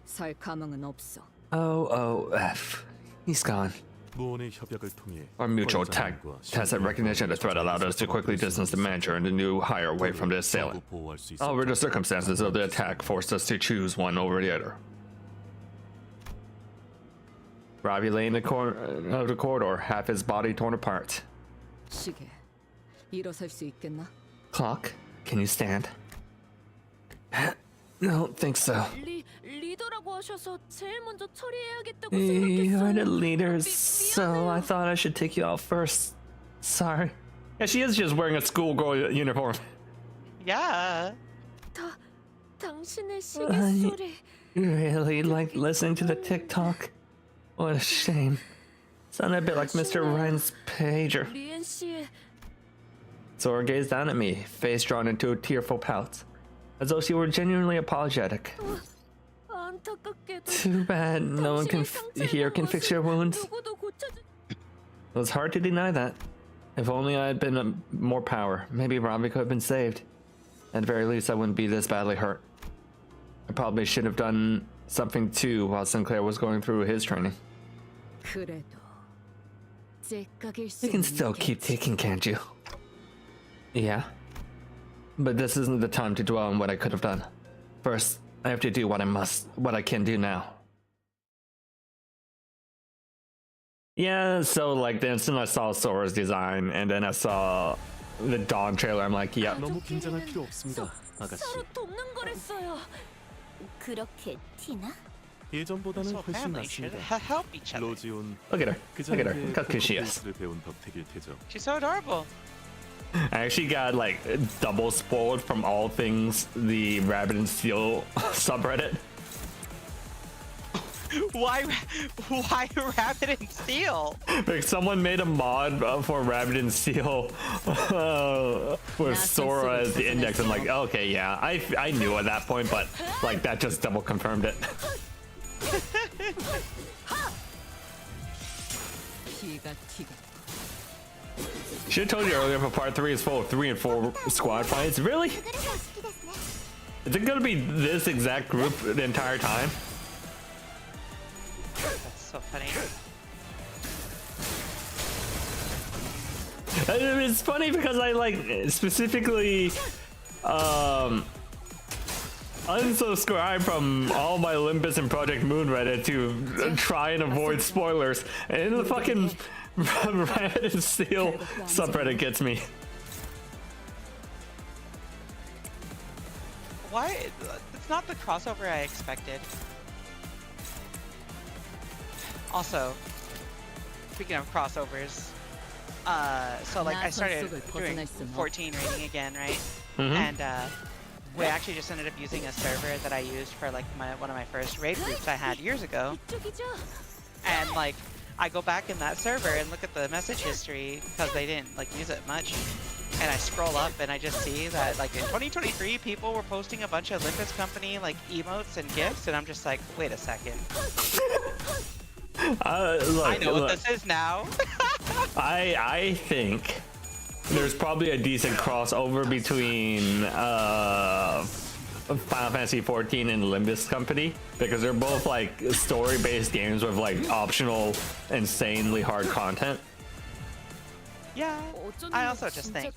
살 가망은 없어. F. He's gone. 무언의 협약을 통해 Our mutual tacit recognition of the threat allowed us to quickly distance the manager and the new hire away from the assailant. 보호할 수 However, 있었다. the circumstances of the attack forced us to choose one over the other. Ravi lay in the corner of the corridor, half his body torn apart. 시계. 일어설 수 있겠나? Clock, can you stand? Don't think so. 리더라고 하셔서 제일 먼저 처리해야겠다고 You're the 생각했어요. leaders, so I thought I should take you out first. Sorry. Yeah, she is just wearing a schoolgirl uniform. Yeah. 당신의 시계 소리. Really like listening to the TikTok? What a shame. Sounded a bit like Mr. Ryan's pager. 리엔 씨의 Sora gazed down at me, face drawn into a tearful pout, as though she were genuinely apologetic. 안타깝게도 Too bad no one here can fix your wounds. 누구도 고쳐주. It was hard to deny that. If only I had been more power, maybe Robbie could have been saved. At the very least, I wouldn't be this badly hurt. I probably should have done something too while Sinclair was going through his training. 그래도 째깍일 You can still keep taking, can't you? Yeah. But this isn't the time to dwell on what I could have done. First, I have to do what I can do now. Yeah, so like the instant I saw Sora's design and then I saw the Dawn trailer, I'm like, yeah. 너무 긴장할 필요 없습니다, 아가씨. 서로 돕는 거랬어요. 그렇게 티나? 예전보다는 So 훨씬 family should 낫습니다. help each other. 로지온 Look at her. Look at her. Look how cute she is. 를 배운 덕택일 테죠. She's so adorable. I actually got like double spoiled from all things the Rabbit and Steel subreddit. Why Rabbit and Steel? Like someone made a mod for Rabbit and Steel with Sora as the index. I'm like, okay, yeah, I knew at that point, but like that just double confirmed it. Should have told you earlier, but part 3 is full of 3 and 4 squad fights. Really? Is it gonna be this exact group the entire time? That's so funny. It's funny because I like specifically unsubscribe from all my Limbus and Project Moon Reddit to try and avoid spoilers, and the fucking Rabbit and Steel subreddit gets me. Why? It's not the crossover I expected. Also, speaking of crossovers, so like I started doing 14 rating again, right? And we actually just ended up using a server that I used for like one of my first raid groups I had years ago. And like I go back in that server and look at the message history because they didn't like use it much. And I scroll up and I just see that like in 2023 people were posting a bunch of Limbus Company like emotes and gifs, and I'm just like, wait a second. I know what this is now. I think there's probably a decent crossover between Final Fantasy XIV and Limbus Company, because they're both like story-based games with like optional, insanely hard content. Yeah, I also think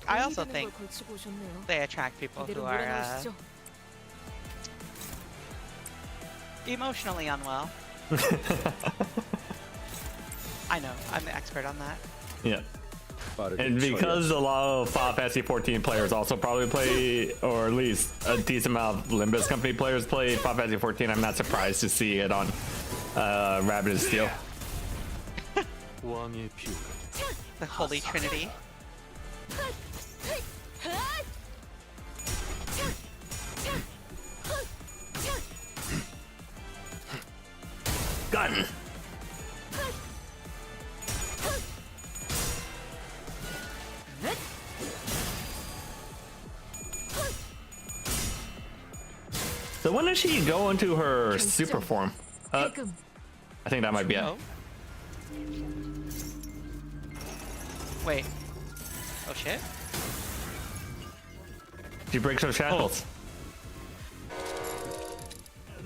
they attract people who are emotionally unwell. I know, I'm the expert on that. Yeah. And because a lot of Final Fantasy XIV players also probably play, or at least a decent amount of Limbus Company players play Final Fantasy XIV, I'm not surprised to see it on Rabbit and Steel. 왕의 뷰. The Holy Trinity. Gun! So when does she go into her super form? I think that might be it. Oh. Wait. Oh shit. She breaks her shackles.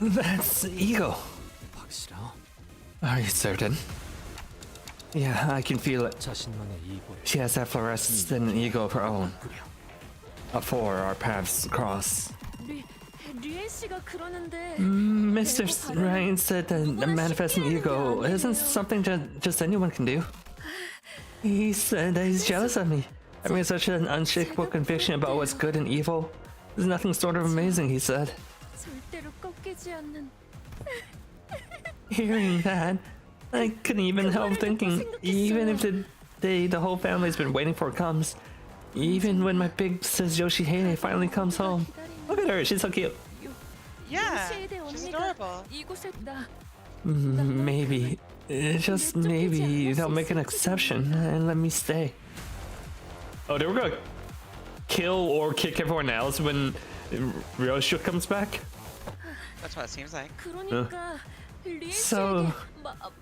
That's ego. 확실하? Are you certain? Yeah, I can feel it. 자신만의 이골. She has that fluorescent ego of her own. Before our paths cross. 리엔 씨가 그러는데 Mr. Ryan said that manifesting ego isn't something just anyone can do. He said that he's jealous of me. Having such an unshakable conviction about what's good and evil is nothing sort of amazing, he said. 절대로 꺾이지 않는. Hearing that, I couldn't even help thinking, even if the whole family's been waiting for it comes, even when my big sis Yoshihide finally comes home. Look at her, she's so cute. Yeah, 루시에 대해 she's 언니가 adorable. 이곳에 나 Maybe, just maybe they'll make an exception and let me stay. Oh, they were gonna kill or kick everyone else when Ryoshu comes back? That's what it seems like. 그러니까 So,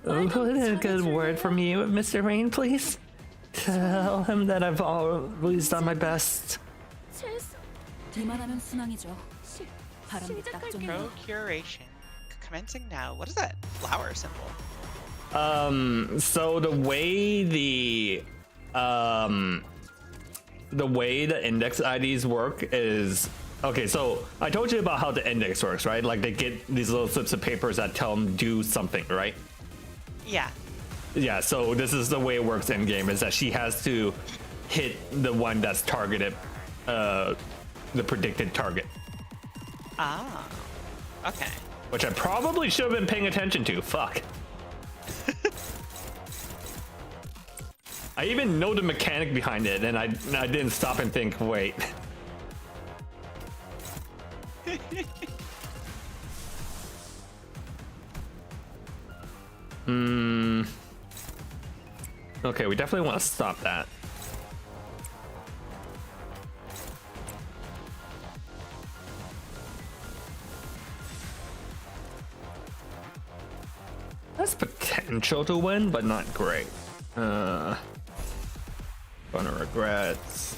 put in a good word for me, Mr. Rain, please. Tell him that I've always done my best. 뒤만 순항이죠. 바람이 딱 시작할게요. 좋네요. Procuration. Commencing now. What is that flower symbol? So the way the index IDs work is okay. So I told you about how the index works, right? Like they get these little slips of papers that tell them do something, right? Yeah. Yeah. So this is the way it works in game: is that she has to hit the one that's targeted, the predicted target, Ah. Okay. which I probably should have been paying attention to. Fuck. I even know the mechanic behind it, and I didn't stop and think, wait. Okay, we definitely want to stop that. That's potential to win, but not great. Gonna regrets.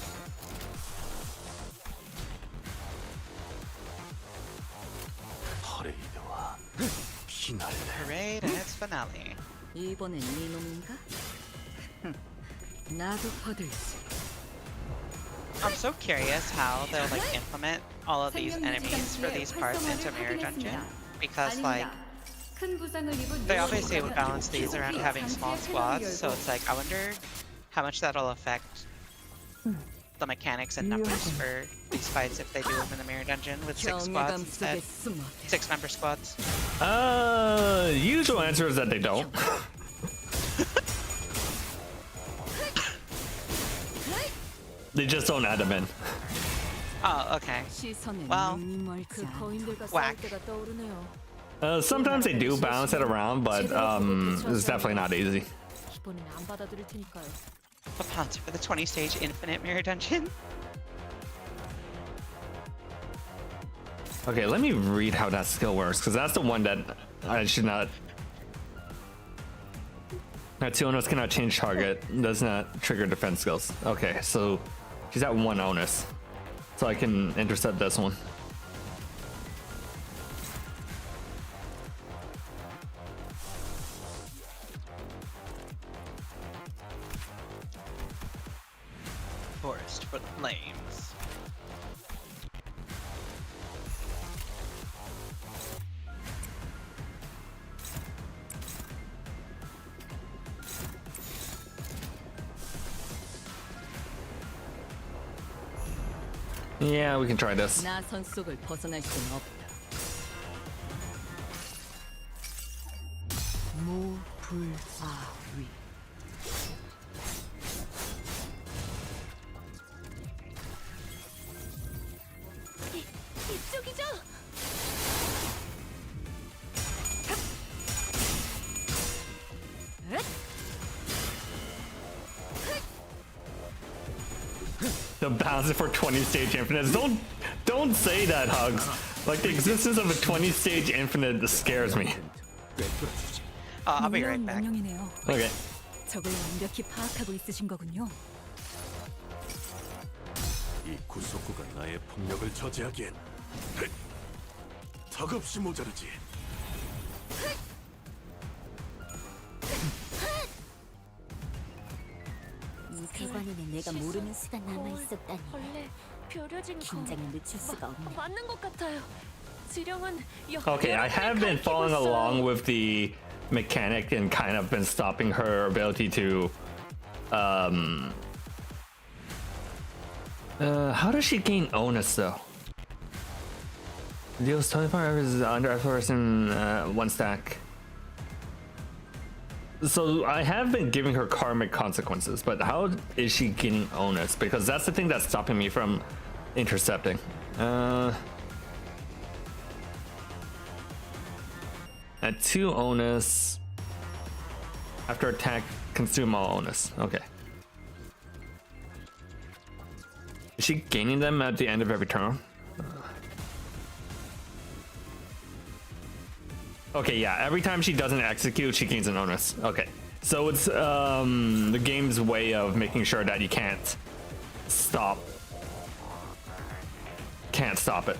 퍼레이드와 피날레. Parade and its finale. 이번엔 네 놈인가? 나도 퍼들지. I'm so curious how they'll like implement all of these enemies for these parts into Mirror Dungeon, because like they obviously would balance these around having small squads, so it's like I wonder how much that'll affect the mechanics and numbers for these fights if they do them in the Mirror Dungeon with 6 squads instead. 6-member squads. Usual answer is that they don't. They just don't add them in. Oh, okay. 시선에 Well, 눈이 멀지 않아. 거인들과 Whack. 싸울 때가 떠오르네요. Sometimes they do balance it around, but it's definitely not easy. 이번엔 안 받아들일 테니까요. The pounce for the 20-stage infinite Mirror Dungeon. Okay, let me read how that skill works, because that's the one that I should not. Natsuonos cannot change target, does not trigger defense skills. Okay, so she's at 1 onus. So I can intercept this one. Forest for the flames. Yeah, we can try this. 나선 속을 벗어날 수는 없다. 모불아위. 이쪽이죠? The balance for 20-stage infinites. Don't say that, Hugs. Like the existence of a 20-stage infinite scares me. I'll be right 놀라운 back. 명령이네요. Okay. 적을 완벽히 파악하고 있으신 거군요. 이 구속구가 나의 폭력을 저지하기엔 턱없이 모자르지. 이 대관에는 내가 모르는 수가 남아 있었다니. 원래 벼려진 긴장을 늦출 수가 없네. 맞는 것 같아요. 지령은 Okay, I have been following along with the mechanic and kind of been stopping her ability to how does she gain onus though? Deals 25 hours under a person 1 stack. So I have been giving her karmic consequences, but how is she getting onus? Because that's the thing that's stopping me from intercepting. At 2 onus. After attack, consume all onus. Okay. Is she gaining them at the end of every turn? Okay, yeah. Every time she doesn't execute, she gains an onus. Okay. So it's the game's way of making sure that you can't stop. Can't stop it.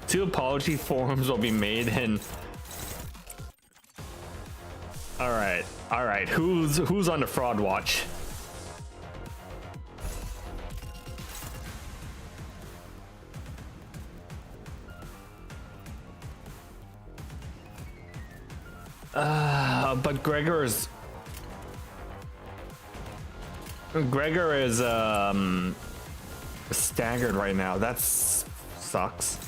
Two apology forms will be made in. All right. Who's on the fraud watch? But Gregor is staggered right now. That sucks.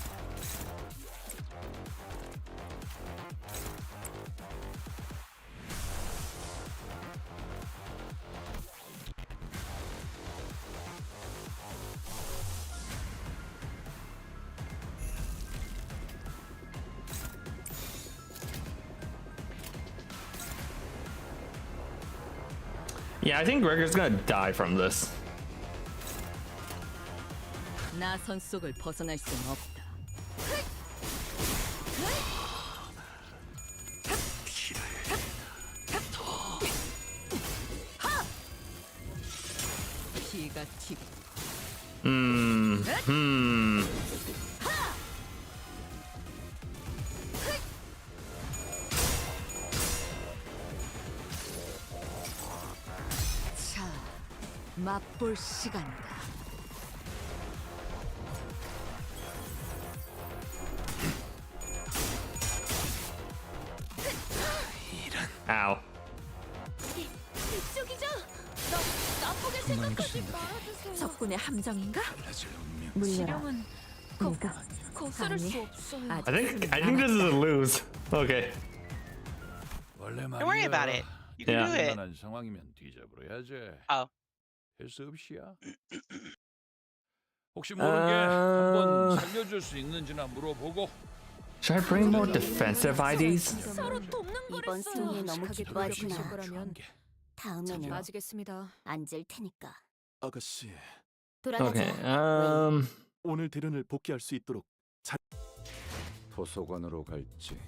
Yeah, I think Gregor's gonna die from this. 나선 속을 벗어날 수는 없다. 피가 튀고. 자, 맛볼 시간이다. Ow. 이쪽이죠? 나쁘게 생각하지 말아주세요. 적군의 함정인가? 실형은 거스를 수 없어요. I think this is a lose. Okay. Don't worry about it. You can do it. 상황이면 뒤져버려야지. Oh. 할수 없이야. 혹시 모르게 한번 살려줄 수 있는지나 물어보고. Should I bring more defensive IDs? 서로 돕는 이번 거랬어요. 승리에 너무 기뻐하지마. 거라면 다음에는 맞으겠습니다. 앉을 테니까. 아가씨, 돌아가자. Okay. 오늘 대련을 복귀할 수 있도록 도서관으로 갈지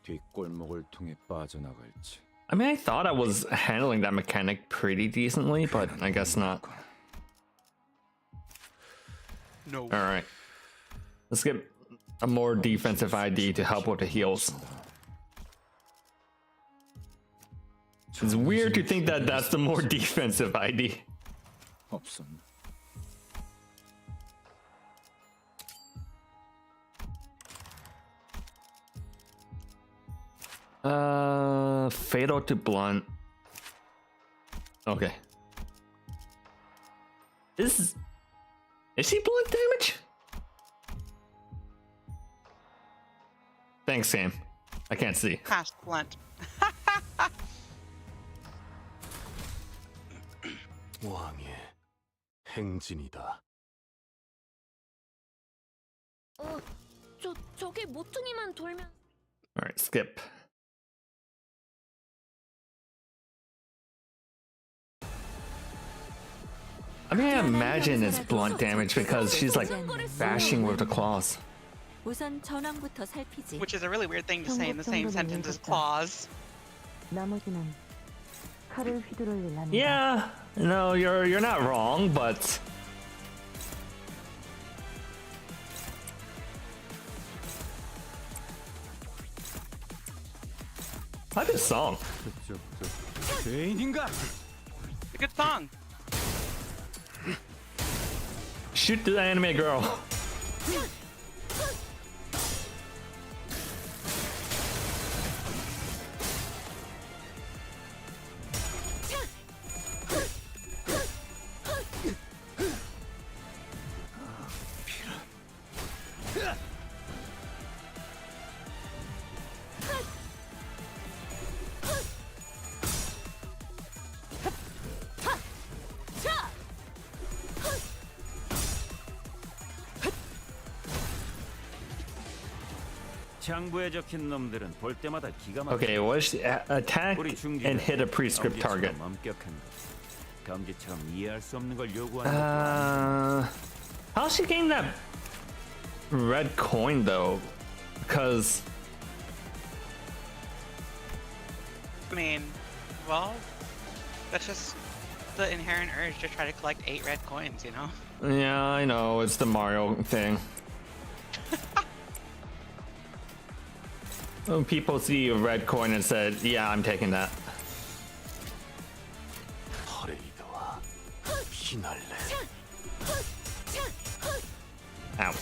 뒷골목을 통해 빠져나갈지. I mean, I thought I was handling that mechanic pretty decently, but I guess not. No. All right. Let's get a more defensive ID to help with the heals. It's weird to think that that's the more defensive ID. 없었나? Fatal to blunt. Okay. Is she blunt damage? Thanks, Sam. I can't see. Past blunt. 왕의 행진이다. 저게 모퉁이만 돌면. All right, skip. I mean, I imagine it's blunt damage because she's like bashing with the claws. 우선 전황부터 살피지. Which is a really weird thing to say in the same sentence as claws. 나머지는 칼을 휘두를 일 아니다. Yeah, no, you're not wrong, but I like this song. 죄인인가? It's a good song. Shoot the anime girl. 장부에 적힌 놈들은 볼 때마다 기가 막혀. Okay, was attack and hit a prescript target. 감지처럼 이해할 수 없는 걸 요구하는 How's she getting that red coin though? Because I mean, well, that's just the inherent urge to try to collect 8 red coins, you know? yeah, I know it's the Mario thing. When people see a red coin and said, "Yeah, I'm taking that." 퍼레이드와 피날레. Ow.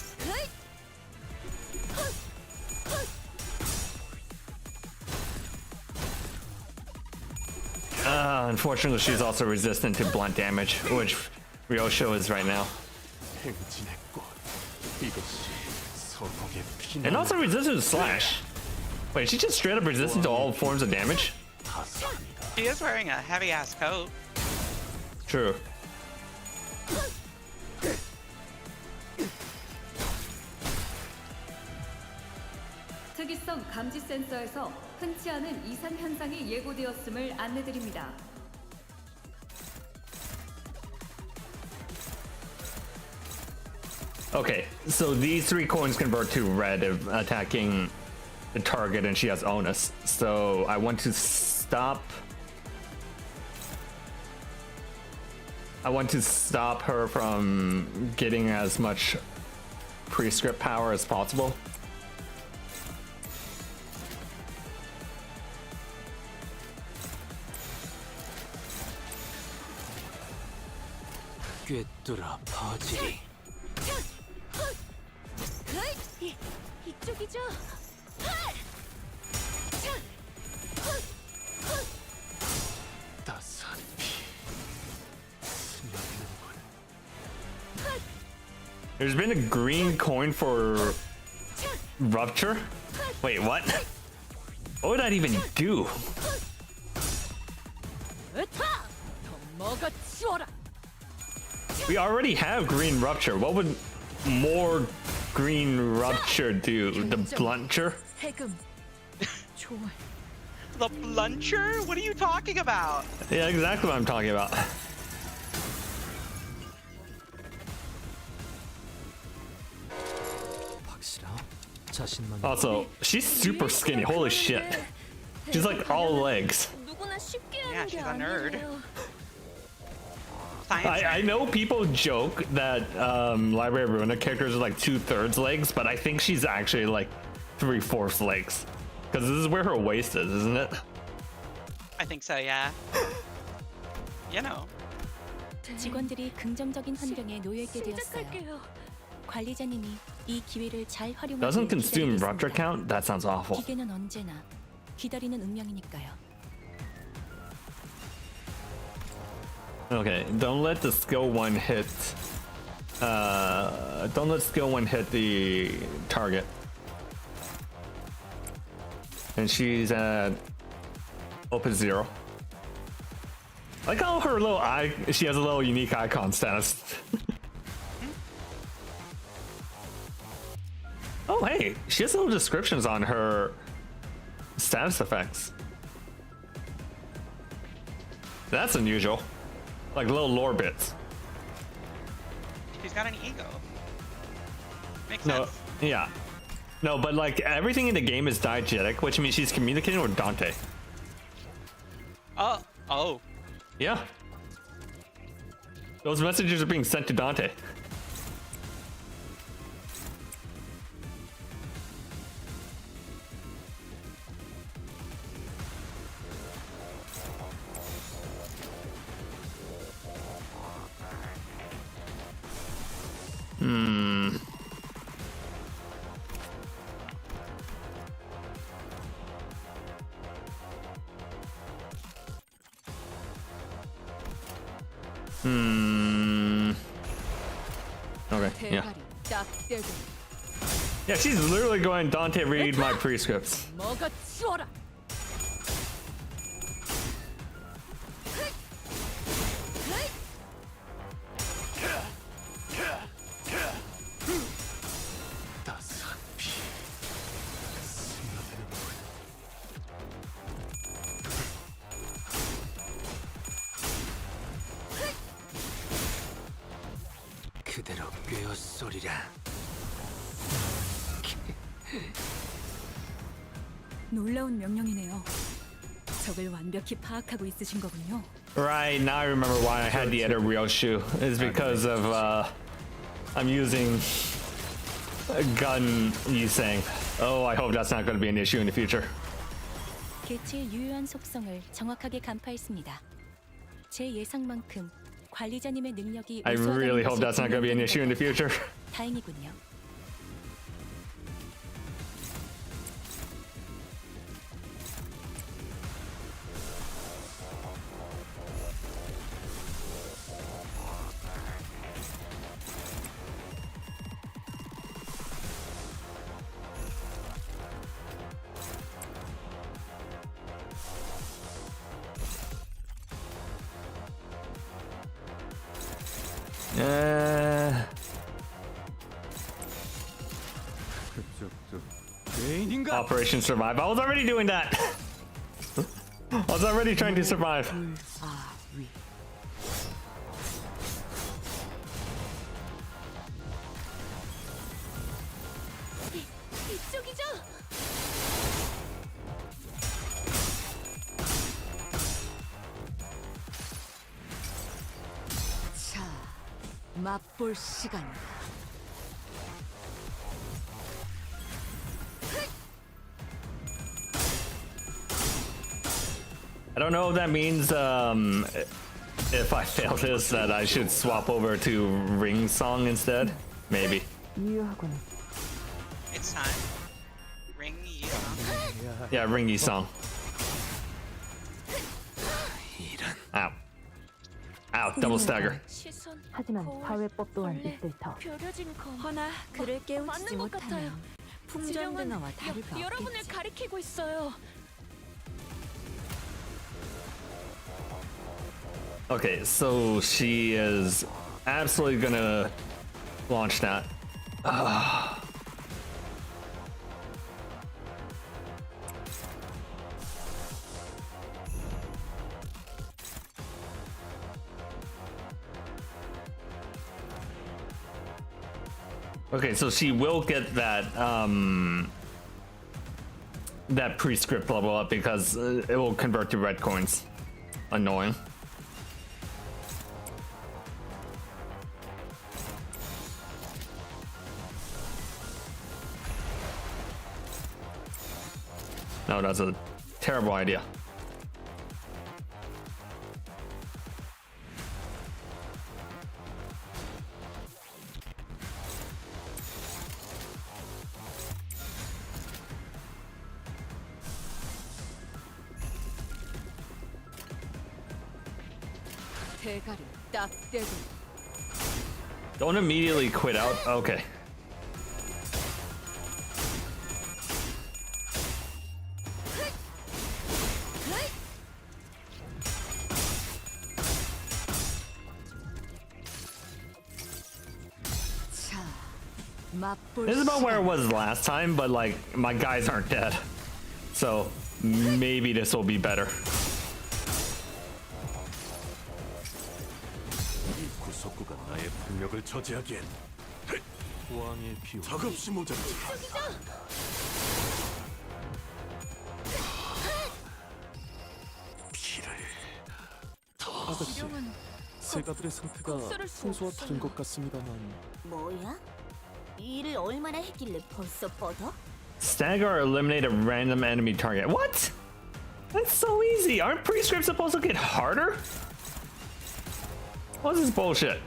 Unfortunately, she's also resistant to blunt damage, which Ryosho is right now. 행진의 꽃. 이것이 서곡의 피날레. And also resistant to slash. Wait, she just straight up resistant to all forms of damage? She is wearing a heavy ass coat. True. 특이성 감지 센서에서 흔치 않은 이상 현상이 예고되었음을 안내드립니다. Okay, so these 3 coins convert to red if attacking the target and she has onus. So I want to stop. I want to stop her from getting as much prescript power as possible. 꿰뚫어 퍼지리. 이쪽이죠. 따스한 피. 스며드는군. There's been a green coin for rupture? Wait, what? What would that even do? We already have green rupture. What would more green rupture do? The bluncher? The bluncher? What are you talking about? Yeah, exactly what I'm talking about. 확실하? 자신만. Also, she's super skinny. Holy shit. She's like all legs. 누구나 쉽게 Yeah, 하는 게 she's a nerd. 아니에요. Science. I know people joke that Library of Ruina characters are like 2/3 legs, but I think she's actually like 3/4 legs. Because this is where her waist is, isn't it? I think so, yeah. You know. 직원들이 긍정적인 환경에 놓여 있게 되었어요. 시작할게요. 관리자님이 이 기회를 잘 활용하길 Doesn't consume 기다리겠습니다. rupture count? That sounds awful. 기계는 언제나 기다리는 운명이니까요. Okay, don't let the skill one hit. Don't let skill one hit the target. And she's at open 0. I like how her little eye. She has a little unique icon status. Oh hey, she has little descriptions on her status effects. That's unusual. Like little lore bits. She's got an ego. Makes No, sense. yeah. No, but like everything in the game is diegetic, which means she's communicating with Dante. Oh. Yeah. Those messages are being sent to Dante. Okay, yeah. Yeah, she's literally going, Dante, read my prescripts. 따스한 피. 그대로 꿰어쏘리라. 놀라운 명령이네요. 적을 완벽히 파악하고 있으신 거군요. Right, now I remember why I had the other Ryoshu. It's because of I'm using a gun Yusang. Oh, I hope that's not going to be an issue in the future. 개체의 유효한 속성을 정확하게 간파했습니다. 제 예상만큼 관리자님의 능력이 I really hope that's not going to be an issue in the future. 다행이군요. Operation Survive. I was already doing that. I was already trying to survive. 이쪽이죠? 자, 맛볼 시간이다. I don't know if that means if I fail this that I should swap over to Ring Song instead. Maybe. 유효하군. It's time. Ring you. Yeah, Ring Song. Ow. Ow, double stagger. 시선, 하지만 거울, 사회법 또한 벌레, 있을 터. 벼려진 건 허나 그를 깨우치지 맞는 것 같아요. 못하면 풍전등어와 다를 바 여러분을 없겠지. 가리키고 있어요. Okay, so she is absolutely gonna launch that. Okay, so she will get that that prescript level up because it will convert to red coins. Annoying. No, that's a terrible idea. 대가리 딱 떼고. Don't immediately quit out. Okay. 자, 맛볼 This is about where it 시간. was last time, but like my guys aren't dead. So maybe this will be better. 이 구속구가 나의 폭력을 저지하기엔 왕의 비호. 덕없이 모자르지. 피를 아가씨, 세가들의 상태가 흡수를 수 평소와 없어요. 다른 것 같습니다만 뭐야? 일을 얼마나 했길래 벌써 뻗어? Stagger or eliminate a random enemy target. What? That's so easy. Aren't prescripts supposed to get harder? What's this bullshit?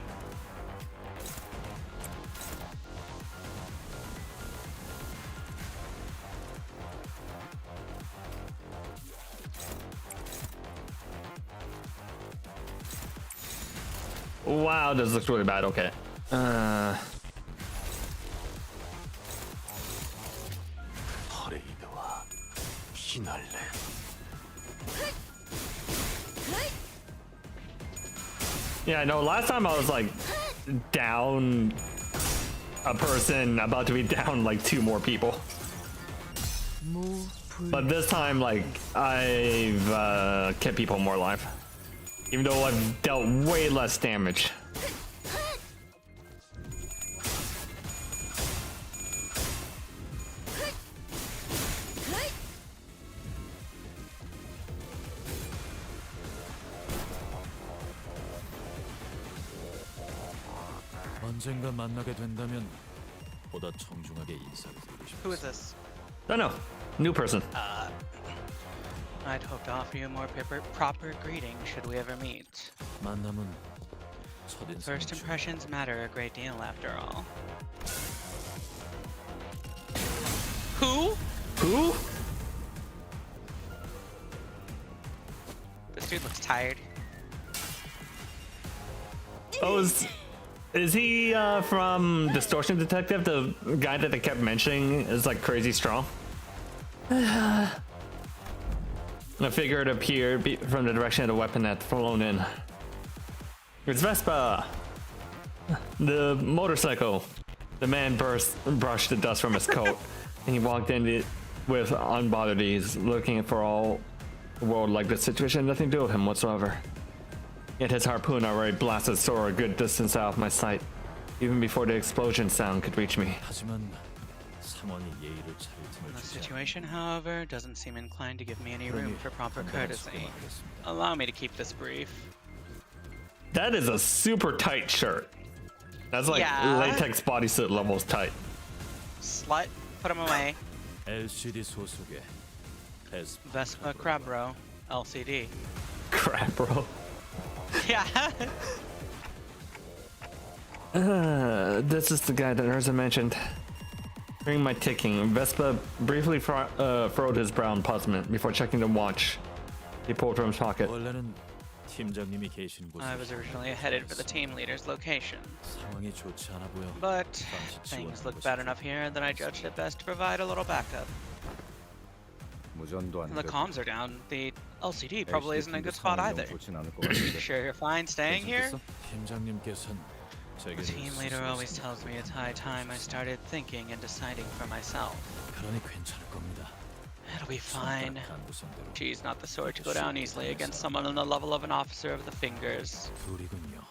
Wow, this looks really bad. Okay. 퍼레이드와 피날레. Yeah, no, last time I was like down a person, about to be down like 2 more people. But this time, like, I've kept people more alive. Even though I've dealt way less damage. 언젠가 만나게 된다면 보다 정중하게 인사를 드리고 싶어. Who is this? No, no. New person. I'd hope to offer you a more proper greeting should we ever meet. 만남은 첫인상. First impressions matter a great deal after all. Who? Who? This dude looks tired. Oh, is he from Distortion Detective? The guy that they kept mentioning is like crazy strong. I figured it appeared from the direction of the weapon that flown in. It's Vespa, the motorcycle. The man brushed the dust from his coat, and he walked in with unbothered ease, looking for all the world like the situation had nothing to do with him whatsoever. Yet his harpoon already blasted Sora a good distance out of my sight, even before the explosion sound could reach me. 하지만 상원이 예의를 차릴 틈을 The 주지 situation, however, doesn't seem inclined to give me any room for proper courtesy. Allow me to keep this brief. That is a super tight shirt. That's like latex bodysuit levels tight. Slut, put him away. LCD 소속의 Vespa Crabro, LCD. Crap, bro. Yeah. This is the guy that Urza mentioned. Hearing my ticking, Vespa briefly furrowed his brow in puzzlement before checking the watch he pulled from his pocket. 원래는 팀장님이 계신 곳에 I was originally headed for the team leader's location, 상황이 좋지 않아 보여. but things look bad enough here that I judged it best to provide a little backup. The comms are down. The LCD probably isn't in a good spot either. Sure you're fine staying here? 팀장님께서는 The team leader always tells me it's high time I started thinking and deciding for myself. 그러니 괜찮을 겁니다. It'll be fine. 간부성대로 She's not the sort to go down easily against someone on the level of an officer of the fingers. 둘이군요.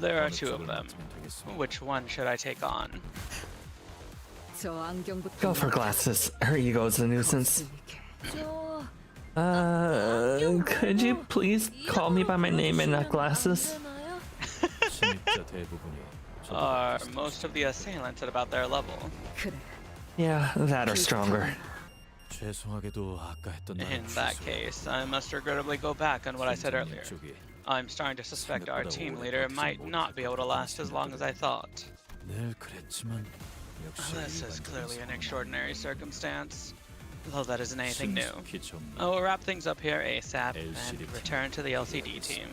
There are two of them. Which one should I take on? 저 안경부터 Go for glasses. Her ego's a nuisance. 저 Could you please call me by my name and not glasses? 신입자 대부분이 Are most of the assailants at about their level? 그래. Yeah, that or stronger. 죄송하게도 아까 했던 In that case, I must regrettably go back on what I said earlier. 쪽이 I'm starting to suspect our team leader might not be able to last as long as I thought. 늘 그랬지만 역시 This is clearly an extraordinary circumstance, though that isn't anything new. 신속히 좀 I'll wrap things up here ASAP and return to the LCD team.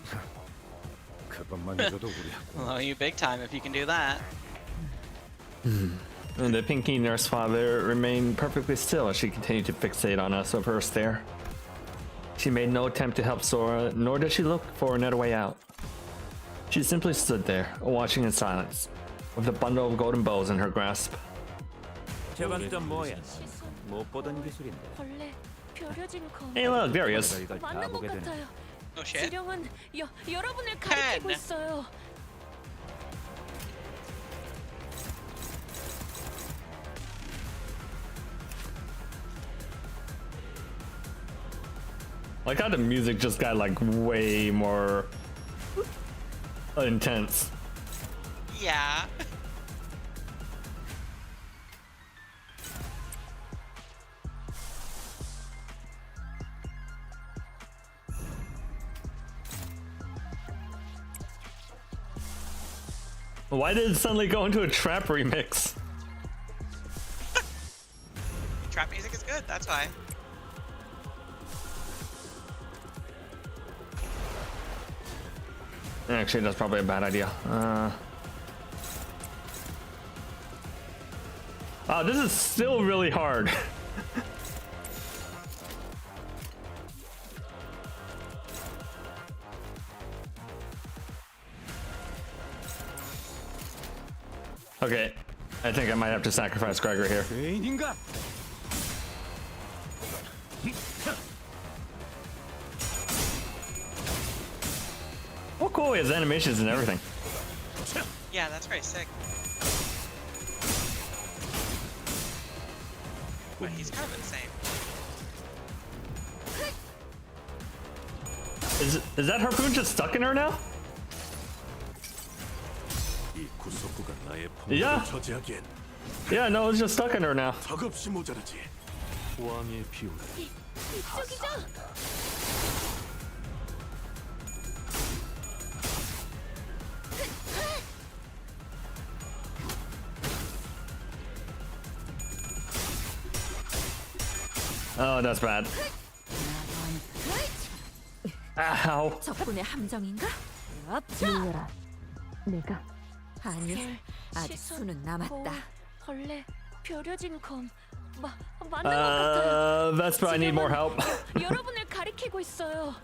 그것만 해줘도 우리 I'll owe you big time if you can do that. And the pinky nurse father remained perfectly still as she continued to fixate on us with her stare. She made no attempt to help Sora, nor did she look for another way out. She simply stood there, watching in silence, with a bundle of golden bows in her grasp. 저건 또 뭐야? 못 보던 기술인데. 벌레 벼려진 검. Hey look, there he is. 이걸 다 맞는 것 보게 되네. 같아요. Oh shit. 지령은 여러분을 가리키고 있어요. Like how the music just got like way more intense. Yeah. Why did it suddenly go into a trap remix? Trap music is good, that's why. Actually, that's probably a bad idea. Oh, this is still really hard. Okay, I think I might have to sacrifice Gregor here. 죄인인가? Oh, cool, he has animations and everything. Yeah, that's very sick. But he's kind of insane. Is that harpoon just stuck in her now? 이 구속구가 나의 폭력을 Yeah. 저지하기엔 Yeah, no, it's just stuck in her now. 턱없이 모자라지. 왕의 비율. 이쪽이죠. Oh, that's bad. Ow. 적군의 함정인가? 밀려라. 내가 아니, 아직 시선, 수는 남았다. 거울, 벌레, 벼려진 검. 맞는 것 같아요. Vespa, I need more help. 여러분을 가리키고 있어요.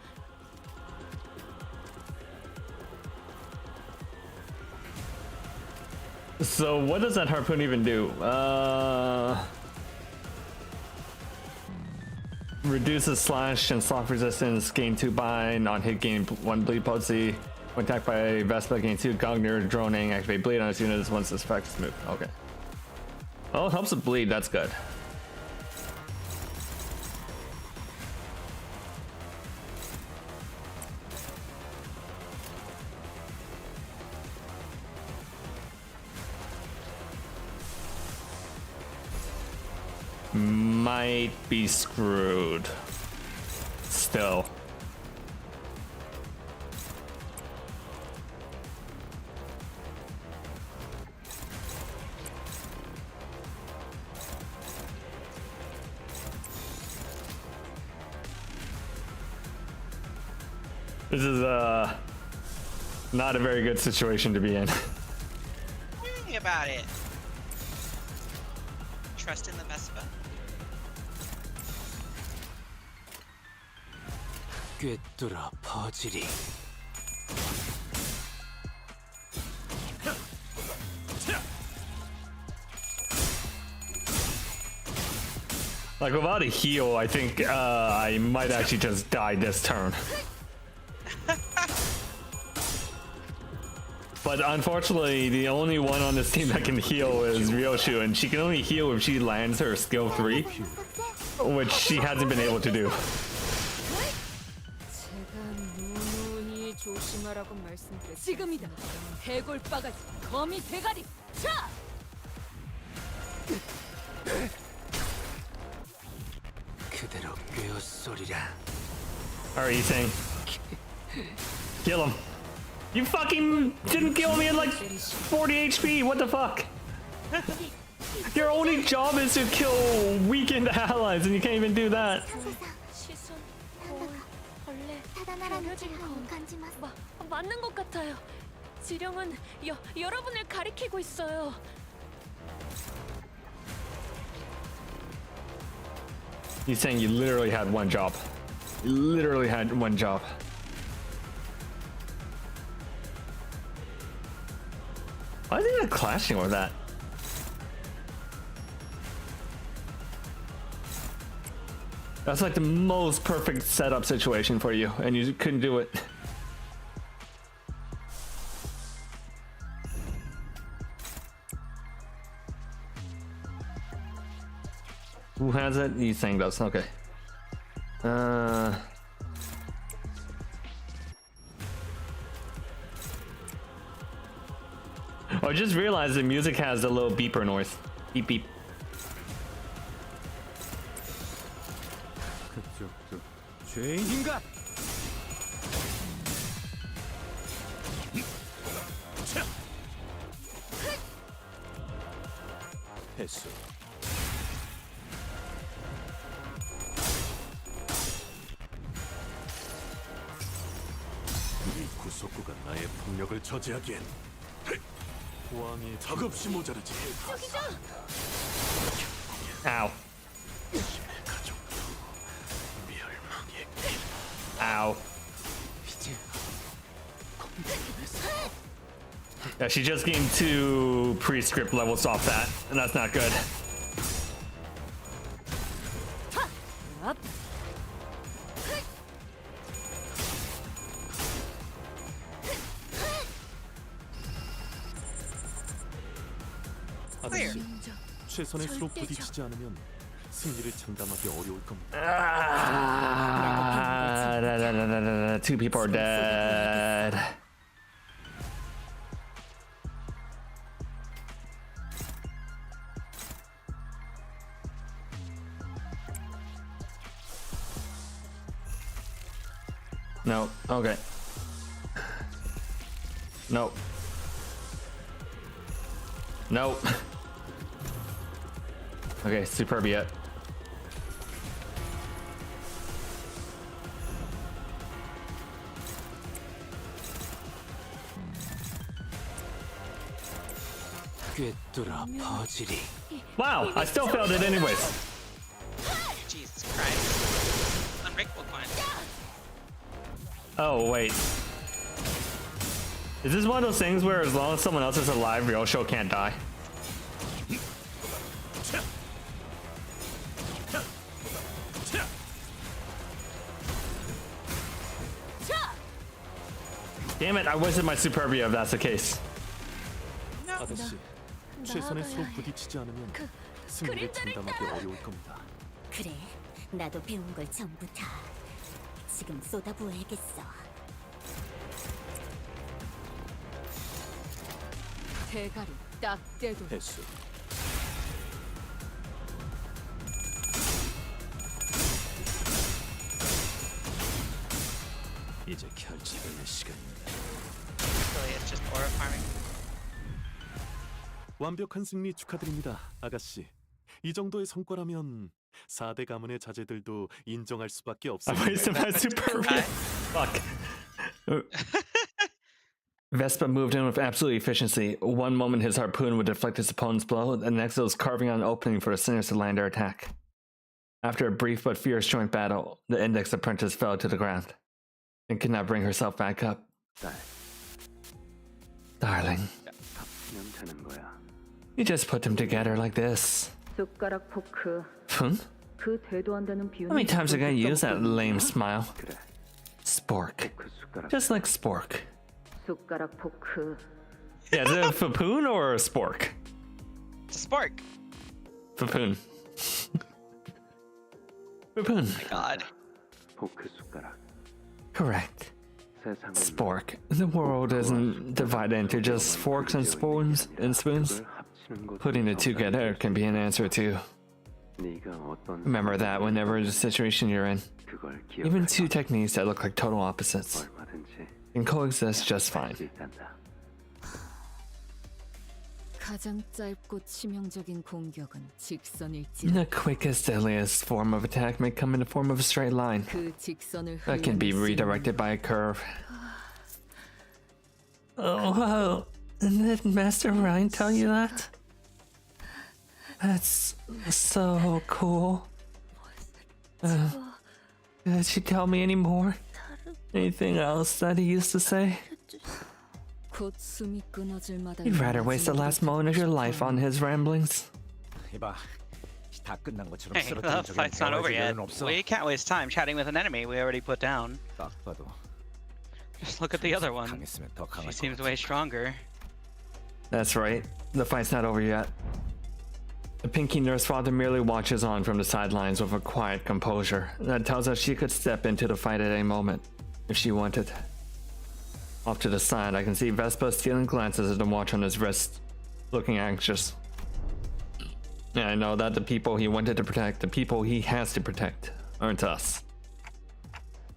So what does that harpoon even do? Reduces slash and slot resistance, gain 2 bind, on hit gain 1 bleed potency. When attacked by Vespa, gain 2 Gogner, droning, activate bleed on its units once this effect is moved. Okay. Oh, it helps with bleed, that's good. Might be screwed. Still. This is not a very good situation to be in. Tell me about it. Trust in the Vespa. 꿰뚫어 퍼지리. Like without a heal, I think I might actually just die this turn. But unfortunately, the only one on this team that can heal is Ryoshu, and she can only heal if she lands her skill 3, which she hasn't been able to do. 제가 누누이 조심하라고 말씀드렸. 지금이다. 해골바가지, 거미 대가리. 자! 그대로 꿰어소리라. Alright, you saying? Kill him. You fucking didn't kill me at like 40 HP, what the fuck? Your only job is to kill weakened allies and you can't even do that. 시선, 거울, 벌레, 벼려진 검. 맞는 것 같아요. 지령은 여러분을 가리키고 있어요. He's saying you literally had one job. You literally had one job. Why is he even clashing with that? That's like the most perfect setup situation for you, and you couldn't do it. Who has it? You saying does. Okay. I just realized the music has a little beeper noise. Beep beep. 그쪽도 죄인인가? 했어. 이 구속구가 나의 폭력을 저지하기엔 왕의 턱없이 모자라지. Ow. Ow. Yeah, she just gained 2 pre-script levels off that, and that's not good. up. Clear. 최선의 수로 부딪히지 않으면 승리를 장담하기 어려울 겁니다. Two people are dead. No. Okay. Nope. Nope. Okay, Superbia. Wow, I still failed it anyways. Jesus Christ. Unbreakable coin. Oh, wait. Is this one of those things where as long as someone else is alive, Ryosho can't die? Damn it, I wasted my Superbia if that's the case. 아저씨, 최선의 수로 부딪히지 않으면 승리를 장담하기 어려울 겁니다. 그래, 나도 배운 걸 전부 다 지금 쏟아부어야겠어. 대가리 딱 떼도 회수. 이제 결집을 낼 시간입니다. Really, it's just aura farming. 완벽한 승리 축하드립니다, 아가씨. 이 정도의 성과라면 4대 가문의 자제들도 인정할 수밖에 I 없습니다. wasted my Superbia. Fuck. Vespa moved in with absolute efficiency. One moment his harpoon would deflect his opponent's blow, the next it was carving out an opening for the sinners to land their attack. After a brief but fierce joint battle, the index apprentice fell to the ground and could not bring herself back up. Darling, you just put them together like this. 숟가락 포크. Huh? 그 대도 안 되는 비유는 How many times are I gonna use that lame smile? Spork. Just like Spork. 숟가락 포크. Yeah, is it a Fapoon or a Spork? It's a spork. Fapoon. Fapoon. My God. Correct. Spork. The world isn't divided into just forks and spoons. Putting it together can be an answer too. Remember that whenever the situation you're in. Even two techniques that look like total opposites can coexist just fine. 가장 짧고 치명적인 공격은 직선일지. The quickest, deadliest form of attack may come in the form of a straight line 그 직선을 that can be redirected by a curve. Oh, wow. Did Master Ryan tell you that? That's so cool. Did she tell me any more? Anything else that he used to say? 곧 숨이 끊어질 마다. You'd rather waste the last moment of your life on his ramblings. 이봐, 다 끝난 것처럼 Hey, the 쓰러뜨린 적에 fight's not over yet. 대화할 필요는 없어. We can't waste time chatting with an enemy we already put down. 딱 봐도 Just look at the other one. 강했으면 더 She 강할 것 seems 같아. way stronger. That's right. The fight's not over yet. The Pinky Nurse Father merely watches on from the sidelines with a quiet composure that tells us she could step into the fight at any moment if she wanted. Off to the side, I can see Vespa stealing glances at the watch on his wrist, looking anxious. Yeah, I know that the people he wanted to protect, the people he has to protect, aren't us.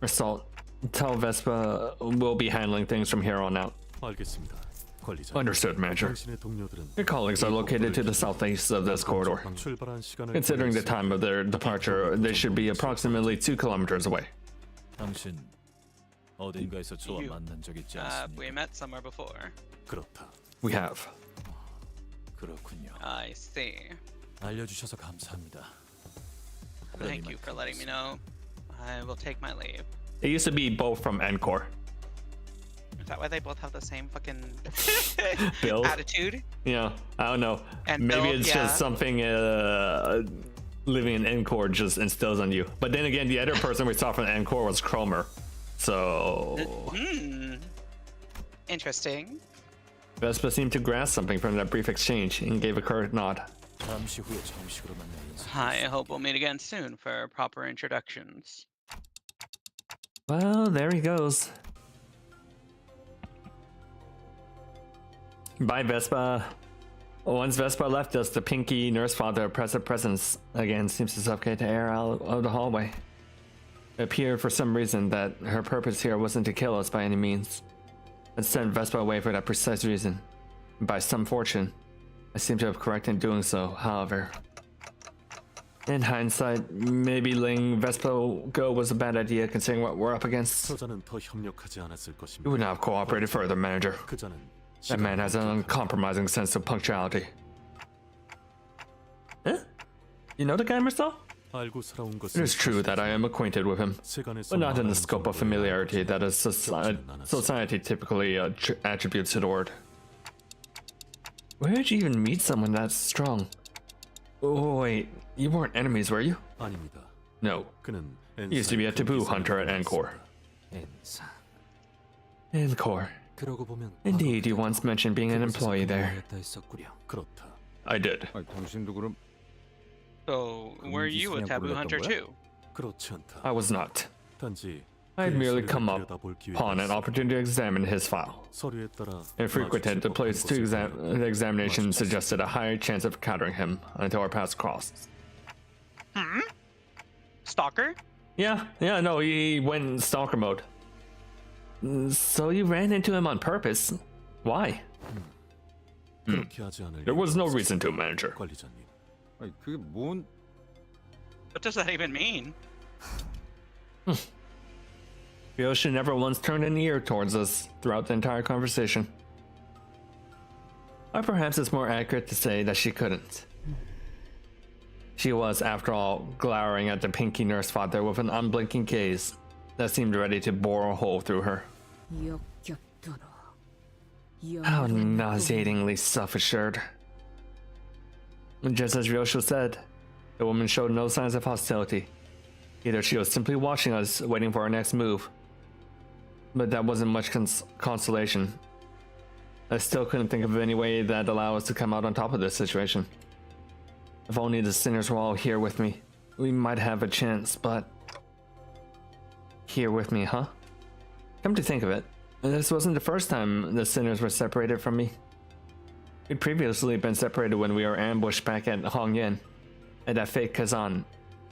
Assault, tell Vespa we'll be handling things from here on out. 알겠습니다, 관리자. Understood, Major. 당신의 동료들은 Your colleagues are located to the southeast of this corridor. 출발한 시간을 Considering the time of their departure, they should be approximately 2 kilometers away. 당신 어딘가에서 저와 You, 만난 적 있지 we 않습니까? met somewhere before. 그렇다. We have. 그렇군요. I see. 알려주셔서 감사합니다. 그럼 Thank you 이만 for letting me know. I will take my leave. They used to be both from Encore. Is that why they both have the same fucking Build. attitude? Yeah, I don't know. And Maybe build, it's yeah. just something living in Encore just instills on you. But then again, the other person we saw from Encore was Cromer. So Interesting. Vespa seemed to grasp something from that brief exchange and gave a curt nod. 잠시 후에 정식으로 만나 인사. I hope we'll meet again soon for proper introductions. Well, there he goes. Bye, Vespa. Once Vespa left us, the Pinky Nurse Father oppressive presence again seems to suffocate the air out of the hallway. It appeared for some reason that her purpose here wasn't to kill us by any means. It sent Vespa away for that precise reason. And by some fortune, I seem to have correct in doing so, however. In hindsight, maybe letting Vespa go was a bad idea considering what we're up against. 저자는 더 협력하지 않았을 You 것입니다. would not have cooperated further, manager. 그자는 That man has an uncompromising sense of punctuality. Huh? You know the guy, Marcel? 알고 살아온 It is true that I am acquainted with him, but not in the scope of familiarity that a society typically attributes to the word. Where did you even meet someone that strong? Oh wait, you weren't enemies, were you? 아닙니다. No. 그는 He used to be a taboo hunter at Encore. Encore. 그러고 보면 Indeed, you once mentioned being an employee there. 그렇다. I did. 당신도 그럼 So, were you a taboo hunter too? 그렇지 않다. I was not. 단지 I had 그의 merely 서류를 come up 들여다볼 기회가 upon an 있었다. opportunity to examine his file. 서류에 따라 And frequented the place to 마주칠 the examination suggested a higher chance of encountering him until our paths crossed. Stalker? Yeah, no, he went in stalker mode. So you ran into him on purpose? Why? 그렇게 하지 않을 There was no 이유가 reason to, 있었습니다, manager. 관리자님. 아니 그게 뭔 What does that even mean? Ryoshi never once turned an ear towards us throughout the entire conversation. Or perhaps it's more accurate to say that she couldn't. She was, after all, glowering at the pinky nurse father with an unblinking gaze that seemed ready to bore a hole through her. 역겹도록 How 영원히 nauseatingly self-assured. Just as Ryoshi said, the woman showed no signs of hostility. Either she was simply watching us, waiting for our next move. But that wasn't much consolation. I still couldn't think of any way that'd allow us to come out on top of this situation. If only the sinners were all here with me, we might have a chance, but... Here with me, huh? Come to think of it, this wasn't the first time the sinners were separated from me. We'd previously been separated when we were ambushed back at Hongyan, at that fake Kazan,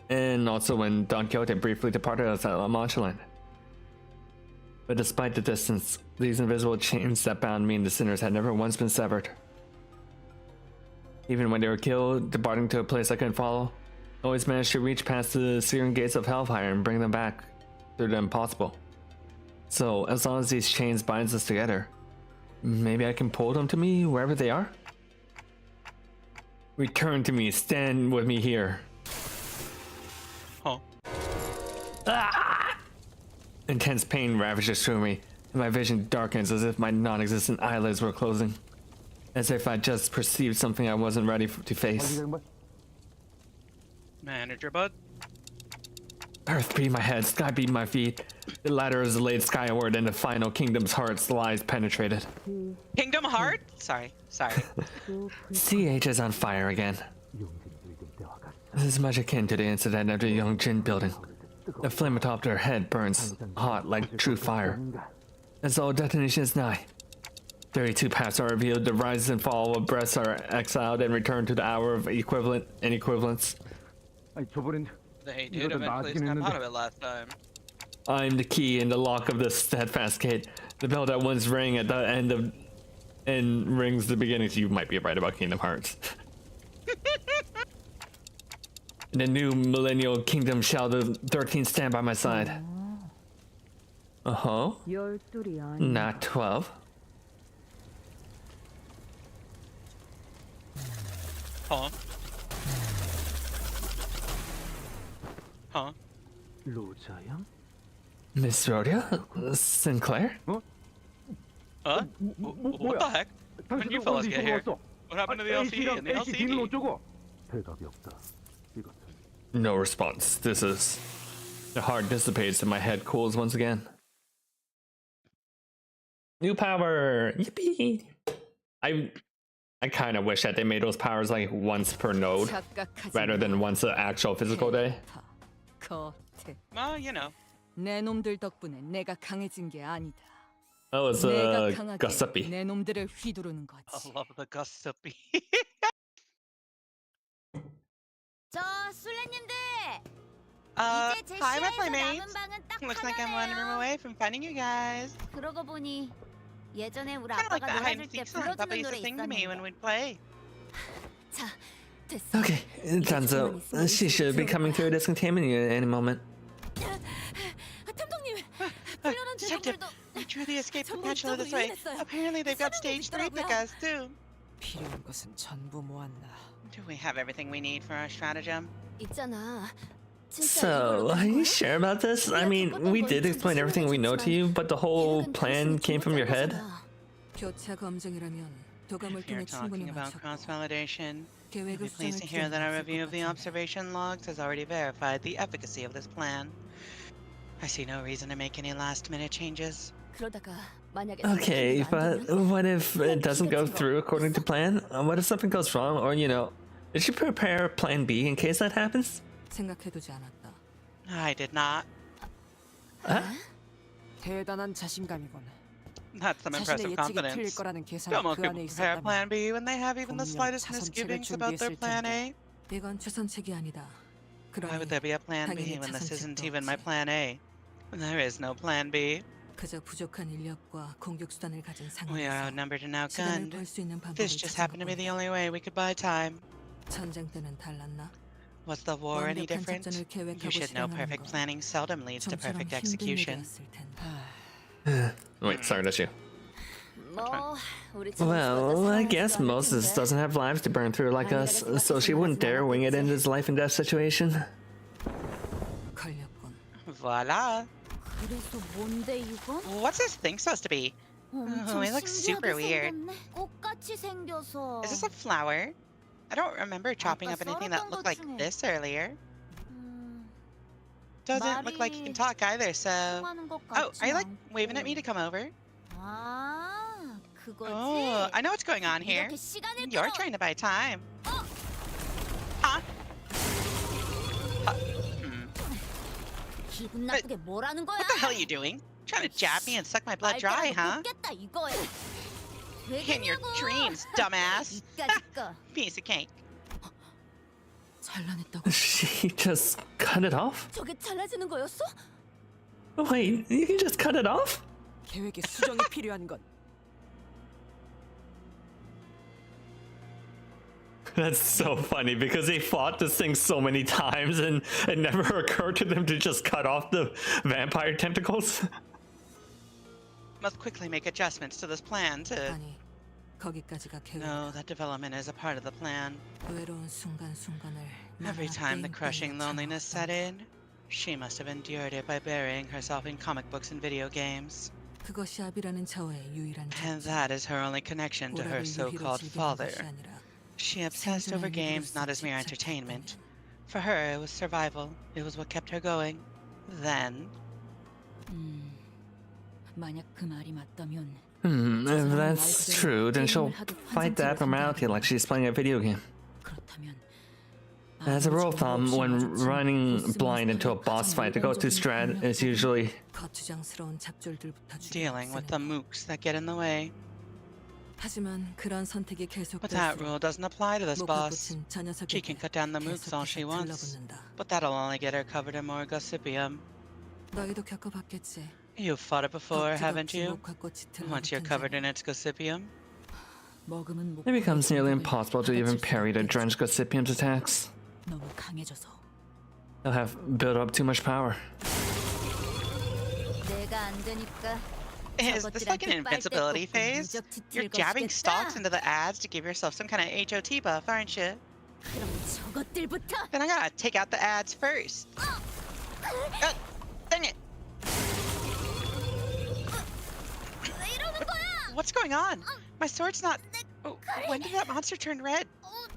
and also when Don Quixote briefly departed us at La Mancha Land. But despite the distance, these invisible chains that bound me and the sinners had never once been severed. Even when they were killed, departing to a place I couldn't follow, I always managed to reach past the searing gates of Hellfire and bring them back through the impossible. So, as long as these chains binds us together, maybe I can pull them to me wherever they are? Return to me, stand with me here. Huh. Ah! Intense pain ravages through me, and my vision darkens as if my non-existent eyelids were closing. As if I just perceived something I wasn't ready to face. Manager bud? Earth beat my head, sky beat my feet. The ladder is laid skyward, and the final kingdom's heart's lies penetrated. Kingdom Heart? Sorry. CH is on fire again. This is much akin to the incident at the Yongjin building. The flame atop their head burns hot like true fire. As all detonations nigh. 32 paths are revealed, the rise and fall of breaths are exiled and returned to the hour of inequivalence. They did eventually snap out of it last time. I'm the key in the lock of this steadfast gate. The bell that once rang at the end of and rings the beginnings. You might be right about Kingdom Hearts. In the new millennial kingdom shall the 13 stand by my side. Uh-huh. Not 12. Huh? Huh? Miss Rhodia? Sinclair? Huh? What the heck? When did you fellas get here? What happened to the LCD and the LCD? No response. This is... The heart dissipates and my head cools once again. New power! Yippee! I kind of wish that they made those powers like once per node, rather than once an actual physical day. 겉에 Well, you know. 내 놈들 덕분에 내가 강해진 게 아니다. Oh, it's 내가 강하게 Gusapi. 내 놈들을 휘두르는 I 거지. love the Gusapi. 저 술래님들 Hi, my playmates. Looks like I'm 1 room away from finding you guys. 그러고 보니 예전에 우리 Kind of like 아빠가 that hide 놀아줄 and 때 seek song Papa 불러주는 used to 노래 sing to me when 있었는데. we'd play. 자, 됐어. Okay, it turns out she should be coming through this containment unit any moment. 탐정님, Detective, we truly escaped from Peninsula this way. Apparently they've got stage 3 pickers too. 필요한 것은 전부 모았나. Do we have everything we need for our stratagem? 있잖아. So, are you sure about this? I mean, we did explain everything we know to you, but the whole plan came from your head? 교차 검증이라면 도감을 If you're 통해 충분히 talking about 맞췄고 cross-validation, I'll 계획을 be pleased to hear that our review of the observation logs has already verified the efficacy of this plan. I see no reason to make any last-minute changes. 그러다가 만약에 Okay, but what if it doesn't go through according to plan? What if something goes wrong? Or, you know, did you prepare plan B in case that happens? 생각해두지 않았다. I did not. 대단한 자신감이군. That's some impressive 자신의 예측이 틀릴 confidence. 거라는 계산이 Don't most 그 people 안에 prepare 있었다면 plan B when they have even the 분명 slightest 차선책을 misgivings about their 준비했을 plan 텐데. A. 이건 최선책이 아니다. Why would 그러니 there be a plan B 당연히 when this isn't 차선책도 even my 없지. plan A? There is no plan B. 그저 부족한 인력과 공격 수단을 가진 We are 상황에서 outnumbered and 시간을 outgunned. 벌 수 있는 방법을 This just 찾은 happened to be the 것뿐이다. only way we could buy time. 전쟁 때는 달랐나? Was the war any 완벽한 different? 작전을 You 계획하고 should know 실행하는 perfect 건 planning seldom leads to 좀처럼 perfect 힘든 execution. 일이었을 텐데. Wait, sorry, that's you. 뭐 우리 Well, I guess Moses doesn't have lives to burn through like us, so she wouldn't dare wing it into this life and death situation. 걸렸군. Voila! 그래서 뭔데 이건? What's this thing supposed to be? 엄청 it looks super 신기하게 weird. 생겼네. 꽃같이 생겨서. Is this a flower? I don't remember chopping up anything that looked like this earlier. Doesn't look like you can talk either, so... 통하는 것 Oh, are you like 같진 waving at me to 않고. come over? 아, 그거지. Oh, I know what's going on here. 이렇게 시간을 You're 끌어. trying to buy time. Huh? 기분 나쁘게 뭐라는 거야? What the hell are you doing? Trying to jab me and suck my blood dry, huh? 겠다 이거야. In your 되겠냐고. dreams, dumbass. 이까짓 거. Piece of cake. 잘라냈다고. She just cut it off? 저게 잘라지는 거였어? Wait, you can just cut it off? 계획에 수정이 필요한 건 That's so funny because they fought this thing so many times and it never occurred to them to just cut off the vampire tentacles. Must quickly make adjustments to this plan to... 아니, 거기까지가 No, 계획이다. that development is a part of the plan. 외로운 순간순간을 Every 나나 time the 땡땡이 crushing loneliness set 참아왔던 in, she must have endured it by burying herself in comic books and video games. 그것이 아비라는 자와의 유일한 And 접점. that is her only connection to her 오락을 유희로 so-called 즐기는 father. 것이 아니라 She obsessed over games not as mere entertainment. For her, it was survival. It was what kept her going. Then, 만약 그 말이 맞다면 If that's true, then she'll fight the abnormality like she's playing a video game. 그렇다면 As a rule of thumb, when running blind into a boss fight, the go-to strat is usually 거추장스러운 잡졸들부터 dealing with the mooks that get in the way. 하지만 그런 선택이 But that 계속될수록 rule doesn't apply to this boss. 목화꽃은 저 She can 녀석에게 cut down the mooks all she 계속해서 wants. 들러붙는다. But that'll only get her covered in more gossipium. 너희도 겪어봤겠지. You've fought it before, haven't 겁지겁지 you? 목화꽃이 Once you're 들러붙은 covered 자는 in its gossipium? 먹으면 못 it becomes nearly 먹을 impossible to even 받아칠 수 parry the 없겠지. drenched Gossipium's attacks. 너무 강해져서 They'll have built up too much power. 내가 안 되니까. Is this like an invincibility phase? You're jabbing stalks into the ads to give yourself some kind of HOT buff, aren't you? 그럼 저것들부터. Then I gotta take out the ads first. Dang it! 왜 이러는 거야? What's going on? My sword's not... Oh, when did that monster turn red?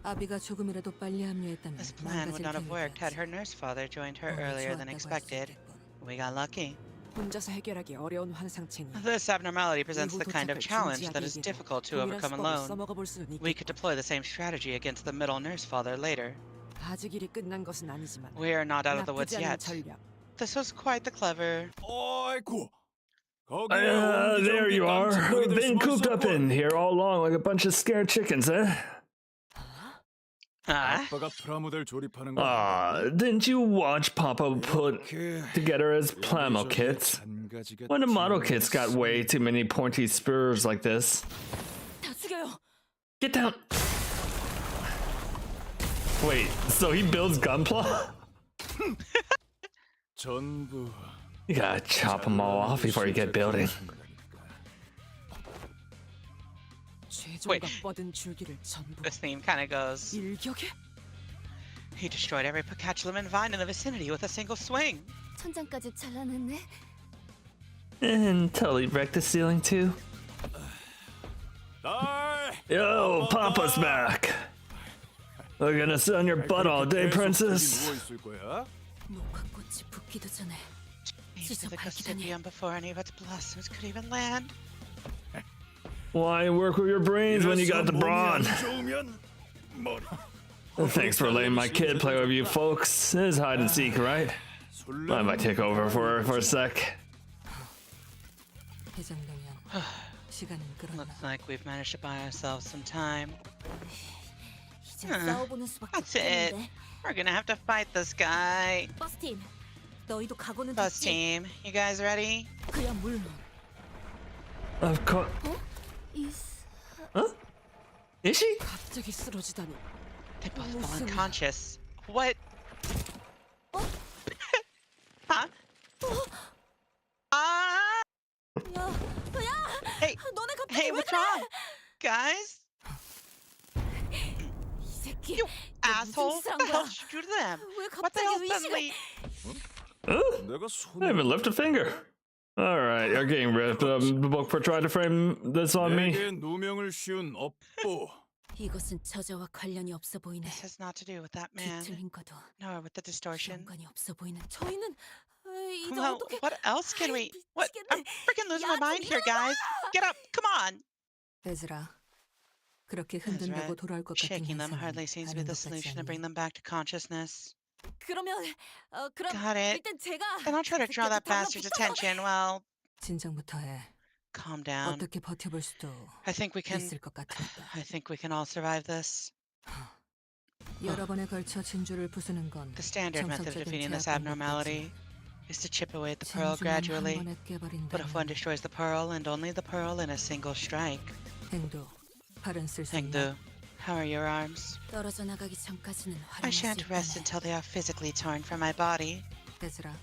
아비가 조금이라도 빨리 합류했다면 This plan would 망가질 not have worked had 계획이었지. her nurse father joined her 몸이 earlier than 좋았다고 할수 expected. 있겠군. We got lucky. 혼자서 해결하기 어려운 환상체니 This abnormality presents 일부 the kind of 도착을 challenge that is 중지하기 difficult to 동일한 overcome 수법을 alone. 써먹어 볼 수는 We could 있겠군. deploy the same strategy against the middle nurse father later. 아직 일이 끝난 것은 아니지만 We are not out of the woods 나쁘지 않은 yet. 전략. This was quite the clever... 아이고. There you are. Been cooped up in here all along like a bunch of scared chickens, eh? 아빠가 프라모델 조립하는 거 Didn't you watch Papa put together his plamo kits? When the model kits got way too many pointy spurs like this. 다 죽여요. Get down. Wait, so he builds gunpla? 전부 You gotta chop them all off before you get building. 죄종과 뻗은 줄기를 전부 This theme kind of goes. 일격에 He destroyed every pocatulum and vine in the vicinity with a single swing. 천장까지 잘라냈네. And totally wrecked the ceiling too. Yo, Papa's back. We're gonna sit on your butt all day, princess. 녹화꽃이 붙기도 전에 Into the Gossipium before any of its blossoms could even land. Why work with your brains when you got the brawn? Thanks for letting my kid play with you folks. It is hide and seek, right? I might take over for a sec. 해장되면 시간은 끌었나. Looks like we've managed to buy ourselves some time. 이제 싸워보는 수밖에 That's it. 없겠는데. We're gonna have to fight this guy. 버스팀, 너희도 각오는 Bus 됐지? team, you guys ready? 그야 물론. Of course. Huh? Is she? 갑자기 쓰러지다니. They both fell unconscious. What? Huh? Ah! Hey, 너네 갑자기 hey, 왜 what's 그래? wrong? Guys? 이 새끼. You 무슨 asshole! 짓을 한 What the 거야? hell did you do to them? 왜 What the hell 갑자기 suddenly? Huh? 내가 I 손을 haven't lifted a finger. Alright, you're getting ripped the book for trying to frame this on me. 내게 누명을 씌운 업보. 이것은 저자와 관련이 없어 보이네. This has not to do with that man, 비틀림과도 nor with the distortion. 연관이 없어 보이는. 저희는 이제 Well, 어떻게? what else can we? What? I'm freaking losing my 야, mind 좀 here, guys. Get up! Come on! 에즈라, 그렇게 흔든다고 돌아올 것 같은 Shaking them 현상은 hardly seems to be 아닌 the 것 같지 solution to 않니? bring them back to consciousness. 그러면 그럼 Got it. 일단 제가. Then I'll try to draw that bastard's attention. Well, 진정부터 해. calm down. 어떻게 버텨볼 수도 I think we can. 있을 것 같으니까. I think we can all survive this. 여러 번에 걸쳐 진주를 부수는 건 The standard method of 정석적인 defeating this 제압 abnormality is to chip away at the pearl 진주만 한 gradually. 번에 But if one 깨버린다면 destroys the pearl and only the pearl in a single strike, 행도 팔은 쓸 수 있나? Hengdu, how are your arms? 떨어져 나가기 전까지는 I 활용할 수 shan't rest 있다네. until they are physically torn from my body. 에즈라,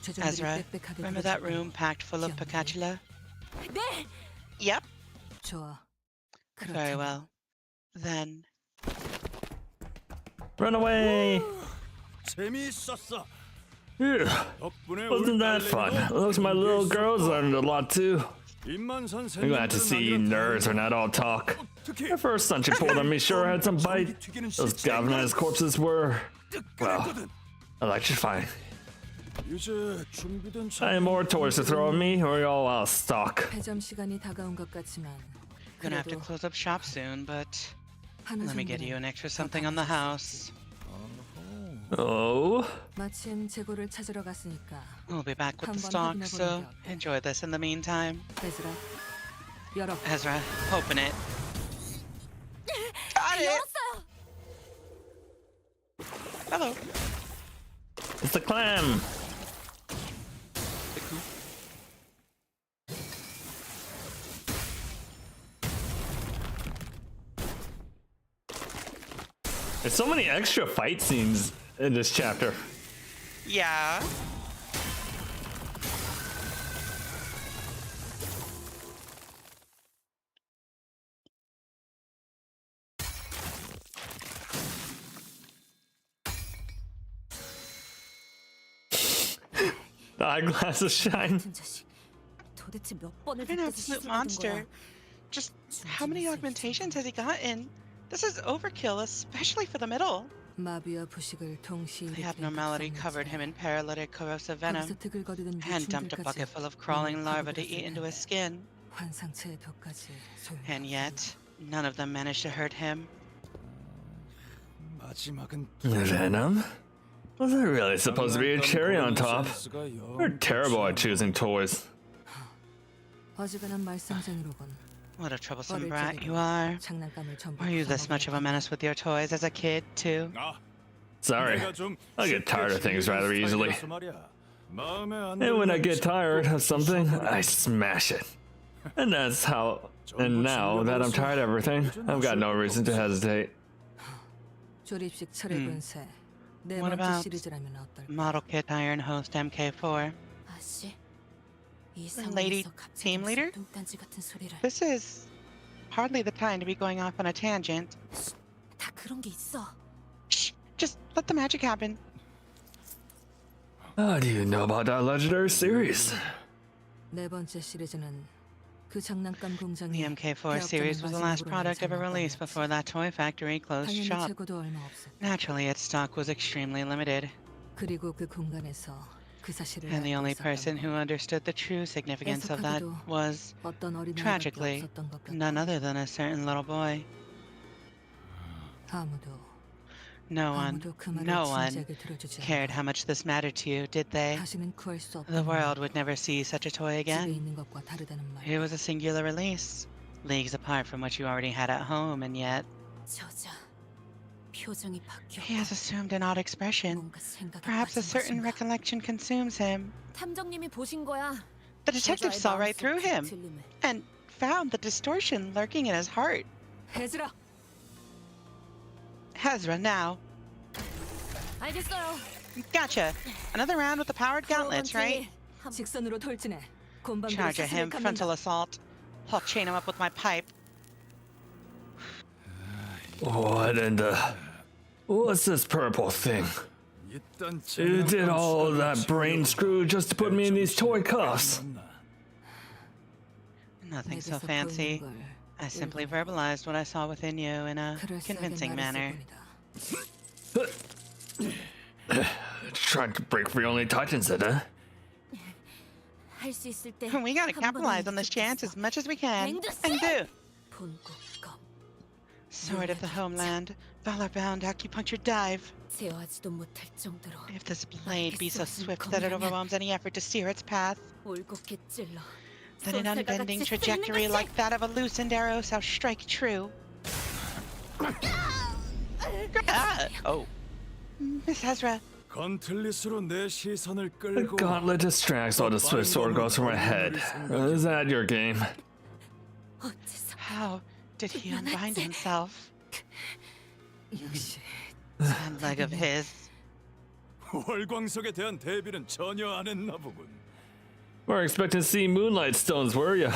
죄종들이 Ezra, 빽빽하게 remember that 굴러다니고 room packed full of 기억나니? pocatula? 네. Yep. 좋아. Very 그렇다면 well. Then, Run away! 재미있었어. Phew. 덕분에 Wasn't that fun? Looks like my little girls learned a lot too. 입만산 I'm gonna have to see nerds or not all talk. The first stunt she pulled on me sure had some bite. Those galvanized corpses were, well, electrifying. 이제 준비된 I have more toys to throw at me, or y'all out of stock. 폐점 시간이 다가온 것 같지만 gonna have to 그래도 close up shop soon, but 하나 let me get you 정도는 an extra something on the house. Oh? 마침 재고를 찾으러 갔으니까 We'll be back with the 한번 stock, so 확인해보는 게 어때? enjoy this in the meantime. 에즈라, 열어. Ezra, open it. Got it! Hello. It's the clam! There's so many extra fight scenes in this chapter. Yeah. The eyeglasses shine. 같은 자식. 도대체 몇 번을 You're an 그때서 absolute 시술받은 monster. 거야? Just how many augmentations has he gotten? This is overkill, especially for the middle. 마비와 부식을 동시에 The 일으키는 abnormality 극성문제. covered him in paralytic corrosive venom 거기서 드글거리던 and dumped a 유충들까지 bucket full of crawling larvae to eat into his skin. 환상체의 독까지 소용. And yet, none of them managed to hurt him. 마지막은 Venom? Was that really supposed to be a cherry on top? 센스가 영 We're terrible at choosing toys. 어지간한 말썽쟁이로군. What a troublesome 어릴 brat you 적에도 are. 장난감을 전부 Were you this much of a menace with your toys as a kid, too? Sorry, I get tired of things rather easily. And when I get tired of something, I smash it. And that's how. And now that I'm tired of everything, I've got no reason to hesitate. 조립식 철의 분쇄. 네 What 번째 about 시리즈라면 어떨까? Model Kit Iron Host MK4? 아씨, 이 Lady 상황에서 갑자기 team 무슨 leader? 뚱딴지 같은 소리를. This is hardly the time to be going off on a tangent. 다 그런 게 있어. Shh, just let the magic happen. How do you know about that legendary series? 네 번째 시리즈는 그 장난감 공장이 The MK4 series was the last product ever released before that toy factory closed 당연히 shop. 재고도 얼마 없었다. Naturally, its stock was extremely limited, 그리고 그 공간에서 그 사실을 and the 알고 only 있었던 person who 건 understood the true significance of that 애석하게도 was, 어떤 어린아이밖에 tragically, 없었던 것 none 같다. other than a certain little boy. 아무도 No one, 아무도 그 말을 no one 진지하게 들어주지 cared 않아. how much this mattered to you, did they? 다시는 구할 수 The 없던 world would never see such a toy 집에 again. 있는 것과 다르다는 말. It was a singular release, leagues apart from what you already had at home, and yet 저자 표정이 바뀌어. he has assumed an odd expression. 뭔가 생각에 Perhaps a 빠진 certain 것인가. recollection consumes him. 탐정님이 보신 거야. The detective 저자의 saw right 마음속 through him 뒤틀림을. and found the distortion lurking in his heart. 해즈라. Hezra now. 알겠어요. Gotcha. Another round with the powered gauntlets, right? 직선으로 돌진해. 곤방으로 Charge at him, 사슬을 frontal 감는다. assault. I'll chain him up with my pipe. What in the. What's this purple thing? You did all that brain screw just to put me in these toy cuffs. Nothing so 내게서 fancy. 보이는 걸 I simply verbalized what I saw within you in a 그럴싸하게 convincing manner. 말했을 뿐이다. Trying to break free only Titans did, huh? 할 수 있을 때 We gotta 한 capitalize 번은 on this chance as much as we can. 맹두씨! And do. 본국검 Sword of the homeland, valor-bound acupuncture dive. 제어하지도 못할 정도로 If this blade be so swift that it overwhelms any effort to steer its path, 올곧게 찔러 then an 쏜살과 unbending 같이 trajectory 쓰이는 like that of a loosened arrow shall strike true. Oh. Miss Hezra, 건틀릿으로 내 시선을 The 끌고 gauntlet distracts while the swift sword goes through my head. Is that your game? 어째서 how did he unbind himself? 역시 That leg of his. 월광석에 대한 대비는 전혀 안 했나 보군. We're expecting to see moonlight stones, were ya?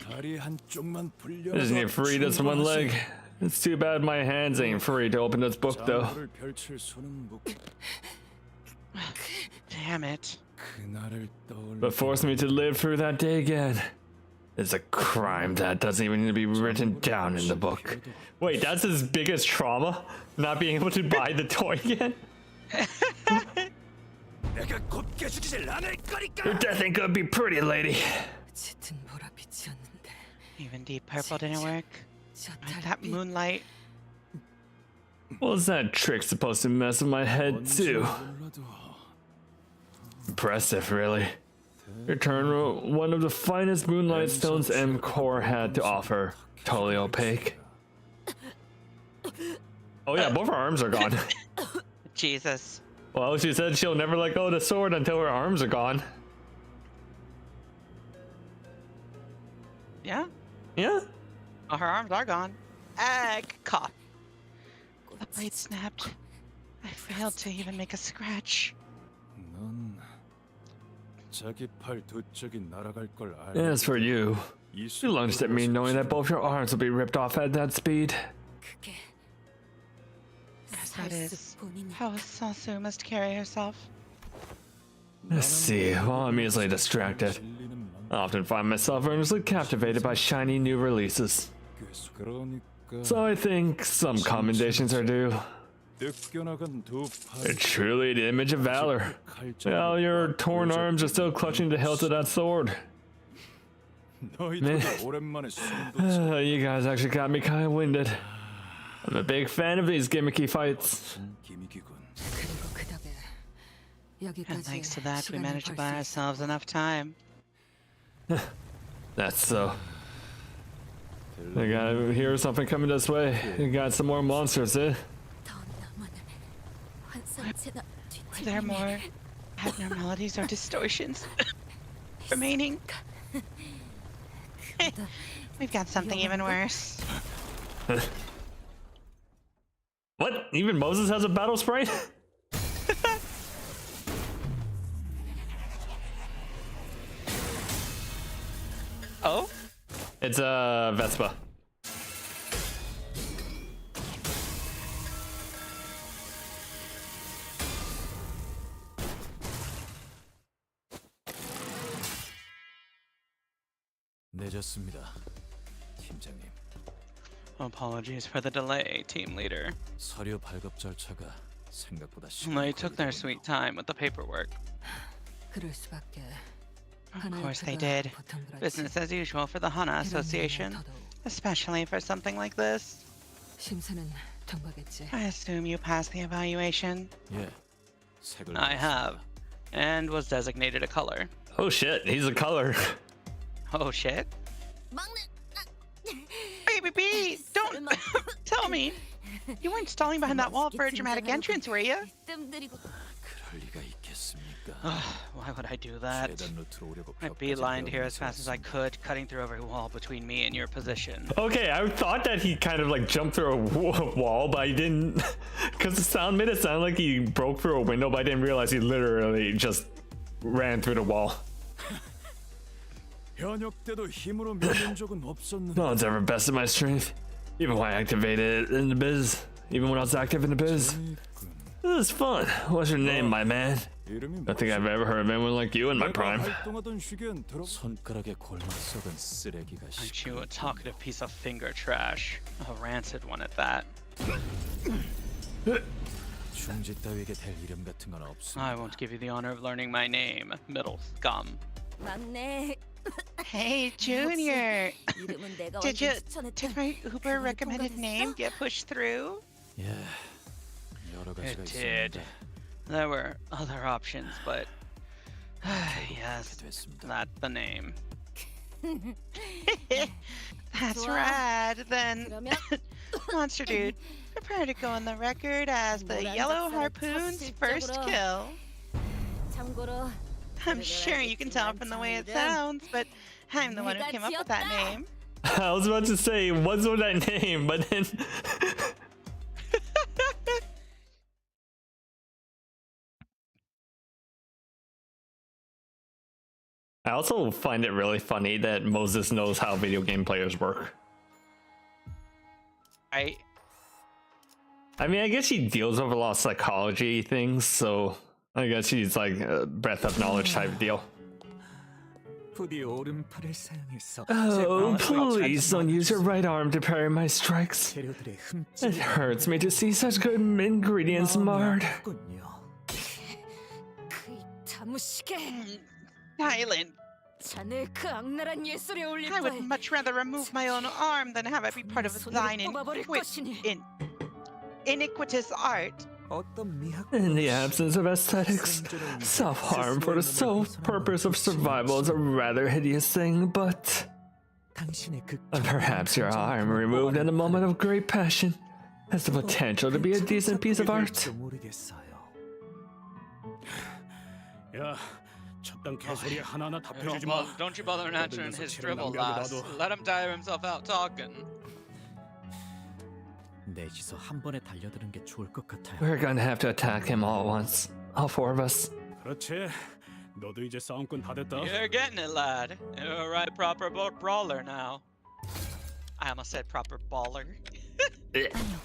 다리 한쪽만 I just need 불려서 free this one leg. 충분하지. It's too bad my hands ain't free to open this book, though. 장부를 펼칠 수는 못. Damn it. 그날을 떠올려. But force me to live through that day again. It's a crime that doesn't even need to be written down in the book. Wait, that's his biggest trauma? Not being able to buy the toy again? 내가 곱게 죽이질 않을 거니까. Your death ain't gonna be pretty, lady. 짙은 보랏빛이었는데 Even deep purple didn't work. 저 Like that 달빛 moonlight. Was that trick supposed to mess with my head, too? 몰라도 Impressive, really. Return one of the finest moonlight stones M-Core had to offer. Totally opaque. Oh yeah, both her arms are gone. Jesus. Well, she said she'll never let go of the sword until her arms are gone. Yeah? Yeah? Oh, her arms are gone. Egg cough. The blade snapped. I failed to even make a scratch. 넌 자기 팔 두 쪽이 날아갈 걸 알고. As for you, 이 you lunged at me knowing that both your arms will be ripped off at that speed. 그게 Yes, that is 본인이 how a Sasu must carry herself. Let's see, while I'm easily distracted, I often find myself earnestly captivated by shiny new releases. 그러니까 So I think some commendations are due. 뜯겨나간 두 팔. They're truly the image of valor. Well, your torn arms are still clutching the hilt of that sword. 너희들도 오랜만에 숨도 You guys actually got me kind of winded. I'm a big fan of these gimmicky fights. 기믹이군. 그리고 그 덕에 And 여기까지 thanks to that, we 시간을 managed to 벌 buy 수 있어. ourselves enough time. That's so. I gotta hear something coming this way. You got some more monsters, eh? Are there more abnormalities or distortions remaining? We've got something even worse. What? Even Moses has a battle sprite? Oh? It's a Vespa. 늦었습니다, 팀장님. Apologies for the delay, team leader. 서류 발급 절차가 생각보다 They took their sweet time with the paperwork. 그럴 수밖에. Of course they did. Business as usual for the Hana Association, especially for something like this. 심사는 통과겠지. I assume you passed the evaluation. 예, 색을 I have, and was designated a color. Oh shit, he's a color. Oh shit. Baby B, don't tell me. You weren't stalling behind that wall for a dramatic entrance, were you? 그럴 리가 있겠습니까? Why would I do that? 계단 루트로 오려고 I 벽까지 beelined here as fast as I 배우면서 could, cutting through every wall between me and your position. Okay, I thought that he kind of like jumped through a wall, but I didn't. Because the sound made it sound like he broke through a window, but I didn't realize he literally just ran through the wall. 현역 때도 힘으로 밀린 적은 없었는데. No one's ever bested my strength, even when I activated it in the biz. Even when I was active in the biz. This is fun. What's your name, my man? I think I've ever heard of anyone like you in my prime. 활동하던 시기엔 손가락에 골마 썩은 쓰레기가 Aren't you a talkative piece of finger trash? A rancid one at that. 중지 따위에게 될 이름 같은 건 없습니다. I won't give you the honor of learning my name, middle scum. 맞네. Hey, Junior. 이름은 내가 Did 완전 추천했던 my Uber recommended name get pushed through? 예, 여러 가지가 It did. 있었는데 There were other options, but yes, 됐습니다. that's the name. That's rad. Then, 그러면 Monster Dude, prepare to go on the record as the Yellow Harpoon's first kill. 참고로 I'm sure you can tell from the way it sounds, but I'm the one who came up with that name. I was about to say, what's with that name, but then. I also find it really funny that Moses knows how video game players work. I mean, I guess he deals with a lot of psychology things, so I guess he's like a breadth of knowledge type deal. 부디 오른팔을 사용해서 Oh, please don't use your right arm to parry my strikes. 재료들의 It hurts me to see such good ingredients marred. 그 자무시게 silent. 자네 그 악랄한 예술에 올릴 I would 바에 much rather remove my own arm than have it be part of thine iniquitous art. In the absence of aesthetics, self-harm for the sole purpose of survival is a rather hideous thing, but perhaps your arm removed in a moment of great passion has the potential to be a decent piece of art. 야, 첫단 개소리 하나하나 답해주지 마. Don't you bother answering his dribble, lass. Let him tire himself out talking. 넷이서 한 번에 달려드는 게 좋을 것 같아요. We're gonna have to attack him all at once. All four of us. 그렇지. 너도 이제 싸움꾼 다 됐다. You're getting it, lad. You're a right proper brawler now. I almost said proper baller. 아니요.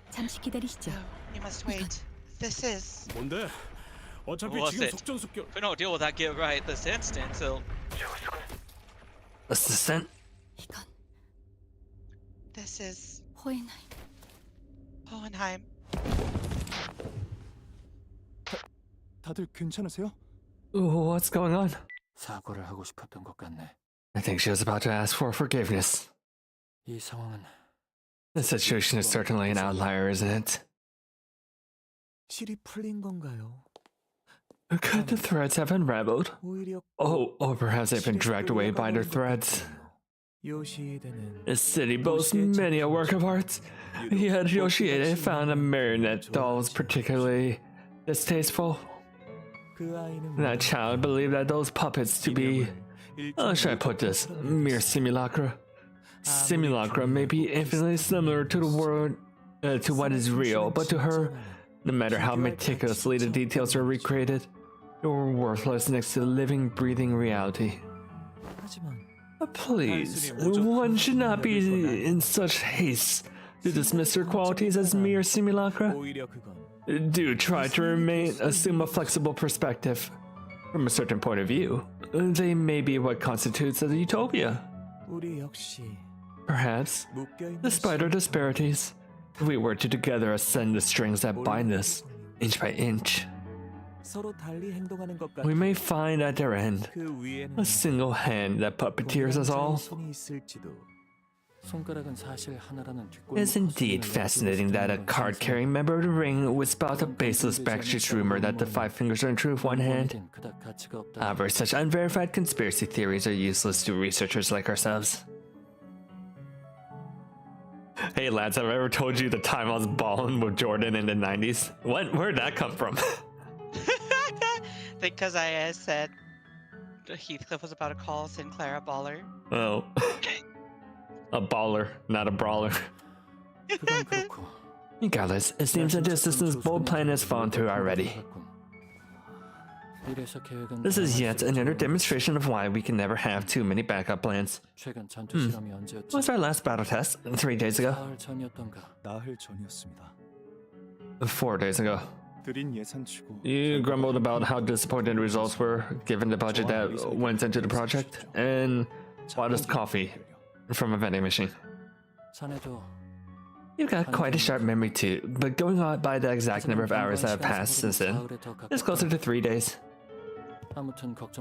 잠시 기다리시죠. You must wait. This is... 뭔데? 어차피 What's 지금 it? 속전속결. If we don't deal with that kid right this instant, so... Assistant? 이건 This is... 호엔하임. Hohenheim. 다들 괜찮으세요? What's going on? 사과를 하고 싶었던 것 같네. I think she was about to ask for forgiveness. 이 상황은 The situation is certainly an outlier, isn't it? 실이 풀린 건가요? Could the threads have unraveled? 오히려 Oh, or perhaps they've been dragged away by their threads. The city boasts many a work of art, yet Yoshiede found a marionette doll was particularly distasteful. That child believed that those puppets to be, how should I put this, mere simulacra. Simulacra may be infinitely similar to the world, to what is real, but to her, no matter how meticulously the details are recreated, they were worthless next to the living, breathing reality. Please, one should not be in such haste to dismiss their qualities as mere simulacra. Do try to assume a flexible perspective. From a certain point of view, they may be what constitutes a utopia. Perhaps, despite our disparities, if we were to together ascend the strings that bind us, inch by inch, we may find at their end a single hand that puppeteers us all. It is indeed fascinating that a card-carrying member of the ring would spout a baseless backstreet rumor that the five fingers are in truth one hand. However, such unverified conspiracy theories are useless to researchers like ourselves. Hey lads, have I ever told you the time I was balling with Jordan in the 90s? Where'd that come from? Because I said Heathcliff was about to call Sinclair a baller. Oh. A baller, not a brawler. Regardless, it seems that the assistant's bold plan has fallen through already. This is yet another demonstration of why we can never have too many backup plans. What was our last battle test? 3 days ago? 4 days ago. You grumbled about how disappointed the results were, given the budget that went into the project, and bought us coffee from a vending machine. You've got quite a sharp memory too, but going on by the exact number of hours that have passed since then, it's closer to 3 days.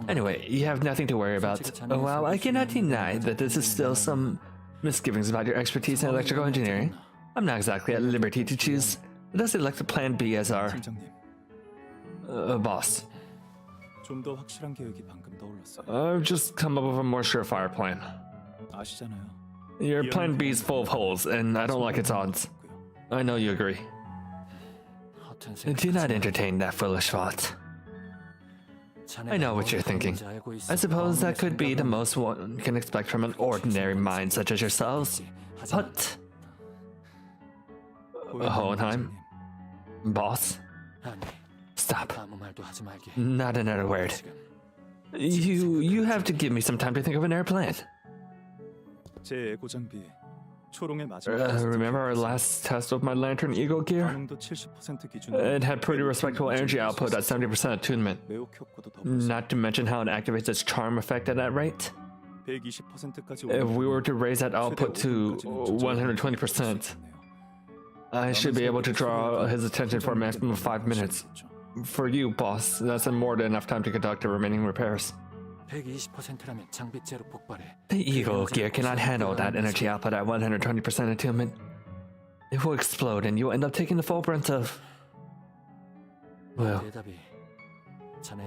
Anyway, you have nothing to worry about. While I cannot deny that this is still some misgivings about your expertise in electrical engineering, I'm not exactly at liberty to choose. Let's select Plan B as our boss. I've just come up with a more surefire plan. Your Plan B is full of holes, and I don't like its odds. I know you agree. Do not entertain that foolish thought. I know what you're thinking. I suppose that could be the most one can expect from an ordinary mind such as yourselves. But... Hohenheim? Boss? Stop. Not another word. You have to give me some time to think of an air plan. Remember our last test of my Lantern Eagle gear? It had pretty respectable energy output at 70% attunement. Not to mention how it activates its charm effect at that rate. If we were to raise that output to 120%, I should be able to draw his attention for a maximum of 5 minutes. For you, boss, that's more than enough time to conduct the remaining repairs. The Eagle gear cannot handle that energy output at 120% attunement. It will explode and you'll end up taking the full brunt of... Well...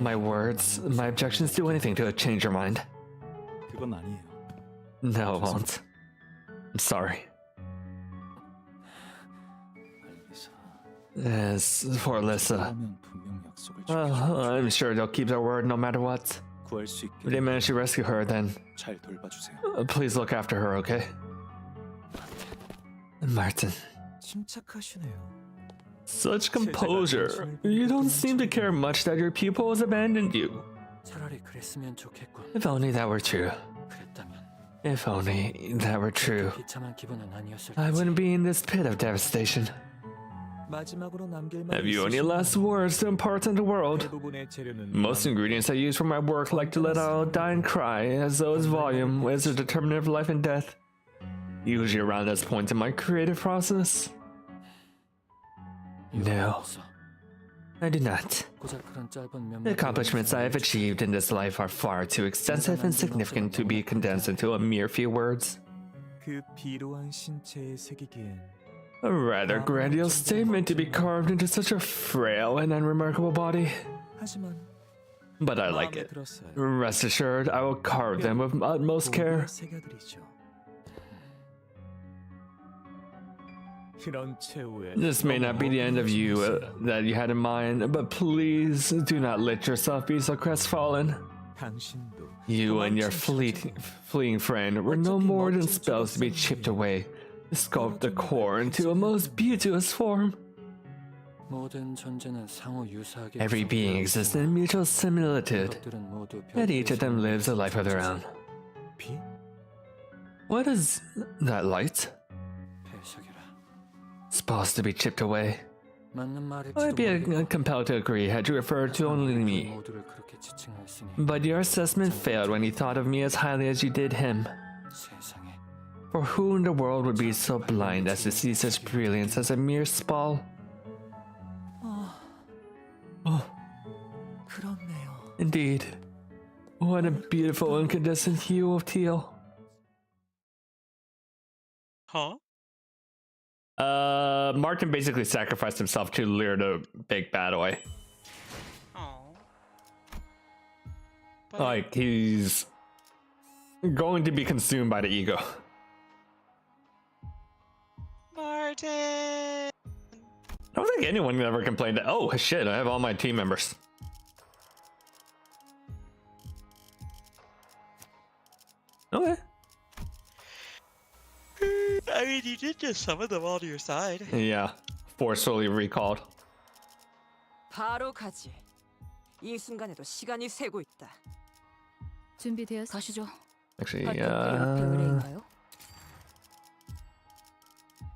my words, my objections do anything to change your mind. No, it won't. I'm sorry. As for Alyssa, I'm sure they'll keep their word no matter what. If they manage to rescue her, then please look after her, okay? Martin. Such composure. You don't seem to care much that your pupil has abandoned you. If only that were true. If only that were true. I wouldn't be in this pit of devastation. Have you any last words to impart on the world? Most ingredients I use for my work like to let out a dying cry, as though its volume is a determinant of life and death. Usually around this point in my creative process. No, I do not. The accomplishments I have achieved in this life are far too extensive and significant to be condensed into a mere few words. A rather grandiose statement to be carved into such a frail and unremarkable body. But I like it. Rest assured, I will carve them with utmost care. 이런 최후의 This may not be the end of you that you had in mind, but please do not let yourself be so crestfallen. 당신도 You and your fleeing friend were no more than spells to be chipped away, to sculpt the core into a most beauteous form. 모든 존재는 상호 유사하게 Every being exists in mutual similitude, 것들은 모두 yet each of them lives a life of their own. 비 What is that light? 배석이라. Supposed to be chipped away. 맞는 말일지도 I'd be 모르겠고 compelled to agree had you referred to only me. 모두를 그렇게 지칭하였으니 But your assessment failed when you thought of me as highly as you did him. 세상에 For who in the world would be so blind as to see such brilliance as a mere spall? 그렇네요. Indeed. What a beautiful incandescent hue of teal. Huh? Martin basically sacrificed himself to lure the big bad away. Oh. Like, he's going to be consumed by the ego. Martin. I don't think anyone ever complained that, oh shit, I have all my team members. Okay. I mean, you did just summon them all to your side. Yeah, forcefully recalled. 바로 가지. 이 순간에도 시간이 새고 있다. 준비되었. 가시죠. Actually, 의뢰인가요?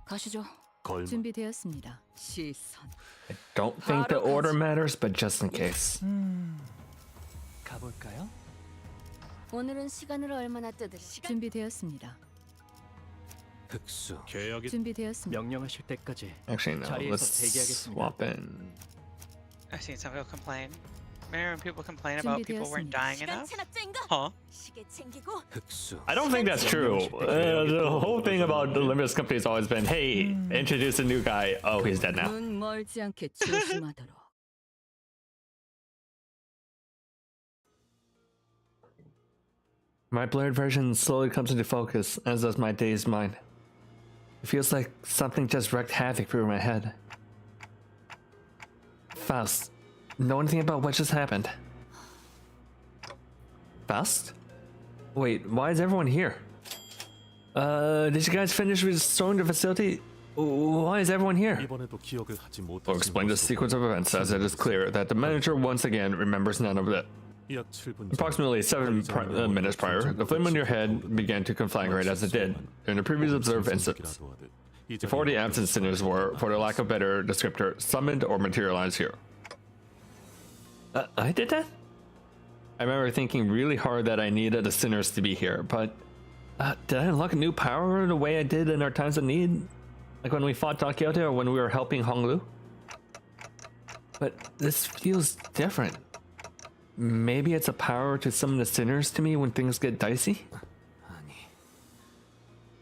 가시죠. 걸마. 준비되었습니다. 시선. I don't think the order matters, but just in case. 가볼까요? 오늘은 시간을 얼마나 뜯으시? 준비되었습니다. 흑수 계약이 준비되었습니다. 명령하실 때까지 Actually, no, 자리에서 let's 대기하겠습니다. swap in. I've seen some people complain. Remember when people complain about people weren't dying enough? Huh? 시계 챙기고 흑수 I don't think that's true. The whole thing about the Limbus Company has always been, hey, introduce a new guy. Oh, he's dead now. 눈 멀지 않게 조심하도록. My blurred version slowly comes into focus, as does my dazed mind. It feels like something just wreaked havoc through my head. Faust, know anything about what just happened? Faust? Wait, why is everyone here? Did you guys finish restoring the facility? Why is everyone here? 이번에도 기억을 하지 We'll 못하시는 explain the 것으로 sequence of events as it is clear that the manager once again remembers none of it. 약 7분 전 Approximately 7 minutes prior, the flame on your head began to conflagrate as it did in the previous observed instance. 지속이라도 하듯 이 Before the absent sinners were, for the lack of better descriptor, summoned or materialized here. I did that? I remember thinking really hard that I needed the sinners to be here, but did I unlock a new power the way I did in our times of need? Like when we fought Don Quixote or when we were helping Honglu? But this feels different. Maybe it's a power to summon the sinners to me when things get dicey? 아니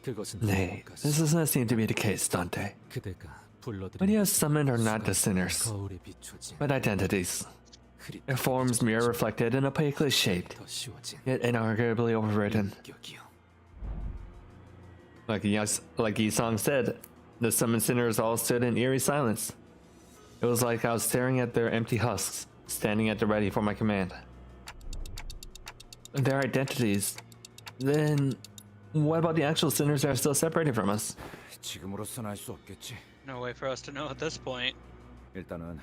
그것은 Nay, this does not seem to be the case, Dante. 그대가 불러들인 What he has summoned are not the sinners, 거울에 비춰진 but identities. 흐릿 Their forms mirror reflected and opaquely shaped, 더 씌워진 yet inarguably overwritten. 인격이요. Like Yisong said, the summoned sinners all stood in eerie silence. It was like I was staring at their empty husks, standing at the ready for my command. Their identities. Then, what about the actual sinners that are still separated from us? 지금으로선 알 수 없겠지. No way for us to know at this point. 일단은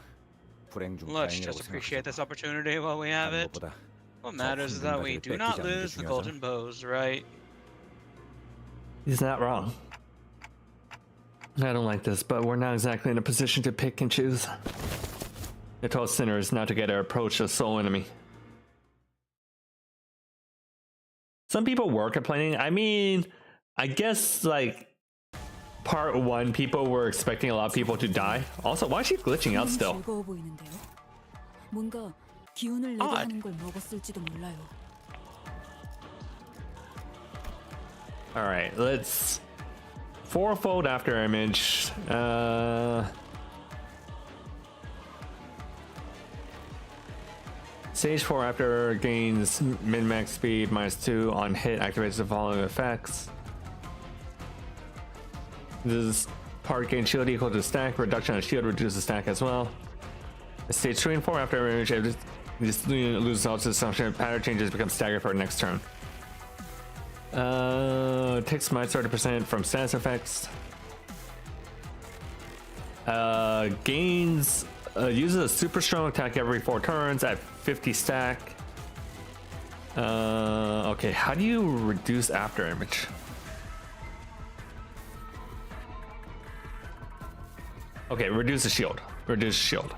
불행 중 Let's 다행이라고 just appreciate 생각하자. this opportunity while we have it. 무엇보다 What matters is that we do not lose the golden bows, right? He's not wrong. I don't like this, but we're not exactly in a position to pick and choose. It told sinners not to get our approach a soul enemy. Some people were complaining. I mean, I guess like part 1, people were expecting a lot of people to die. Also, why is she glitching out still? 즐거워 보이는데요. 뭔가 기운을 내게 하는 걸 먹었을지도 몰라요. All right, let's fourfold after image. Stage 4 after gains min-max speed -2 on hit, activates the following effects. This is part gain shield equal to stack. Reduction of shield reduces stack as well. It stays true in form after image. This loses all to assumption. Pattern changes become staggered for next turn. Takes minus 30% from status effects. Gains uses a super strong attack every 4 turns at 50 stack. Okay, how do you reduce after image? Okay, reduce the shield. Reduce shield.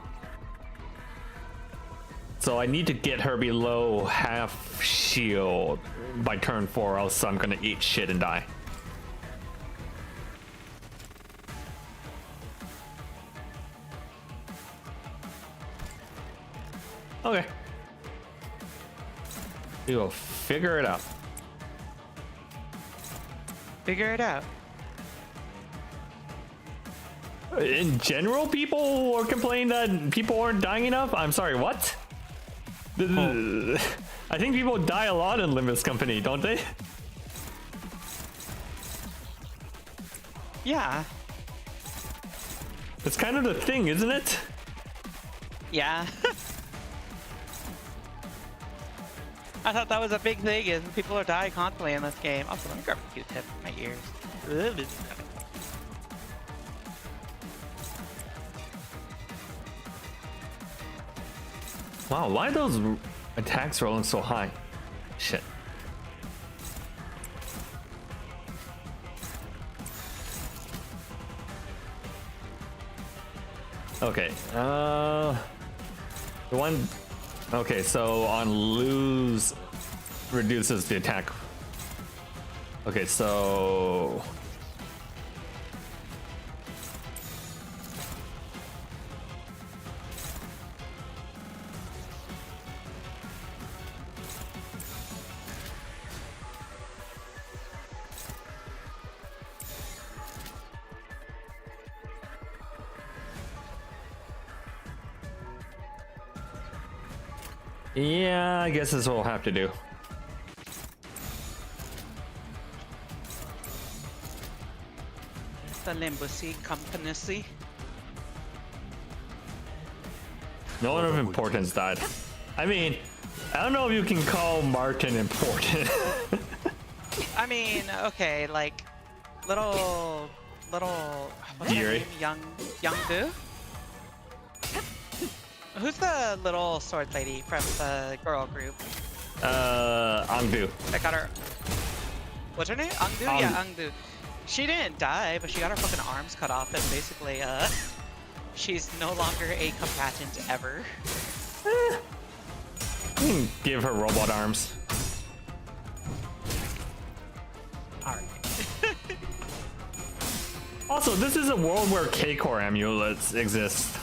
So I need to get her below half shield by turn 4, else I'm gonna eat shit and die. Okay. We will figure it out. Figure it out. In general, people are complaining that people aren't dying enough. I'm sorry, what? I think people die a lot in Limbus Company, don't they? Yeah. It's kind of the thing, isn't it? Yeah. I thought that was a big thing, is people are dying constantly in this game. Also, let me grab a Q-tip in my ears. Wow, why are those attacks rolling so high? Shit. Okay, the one... Okay, so on lose reduces the attack. Okay, so... Yeah, I guess this will have to do. The Limbus Company. No one of importance died. I mean, I don't know if you can call Martin important. I mean, okay, like little what's her Yuri. name? Young Do? Who's the little sword lady from the girl group? Angdu. I got her. What's her name? Angdu? Yeah, Angdu. She didn't die, but she got her fucking arms cut off, and basically, she's no longer a combatant ever. Give her robot arms. Alright. Also, this is a world where K-Core amulets exist.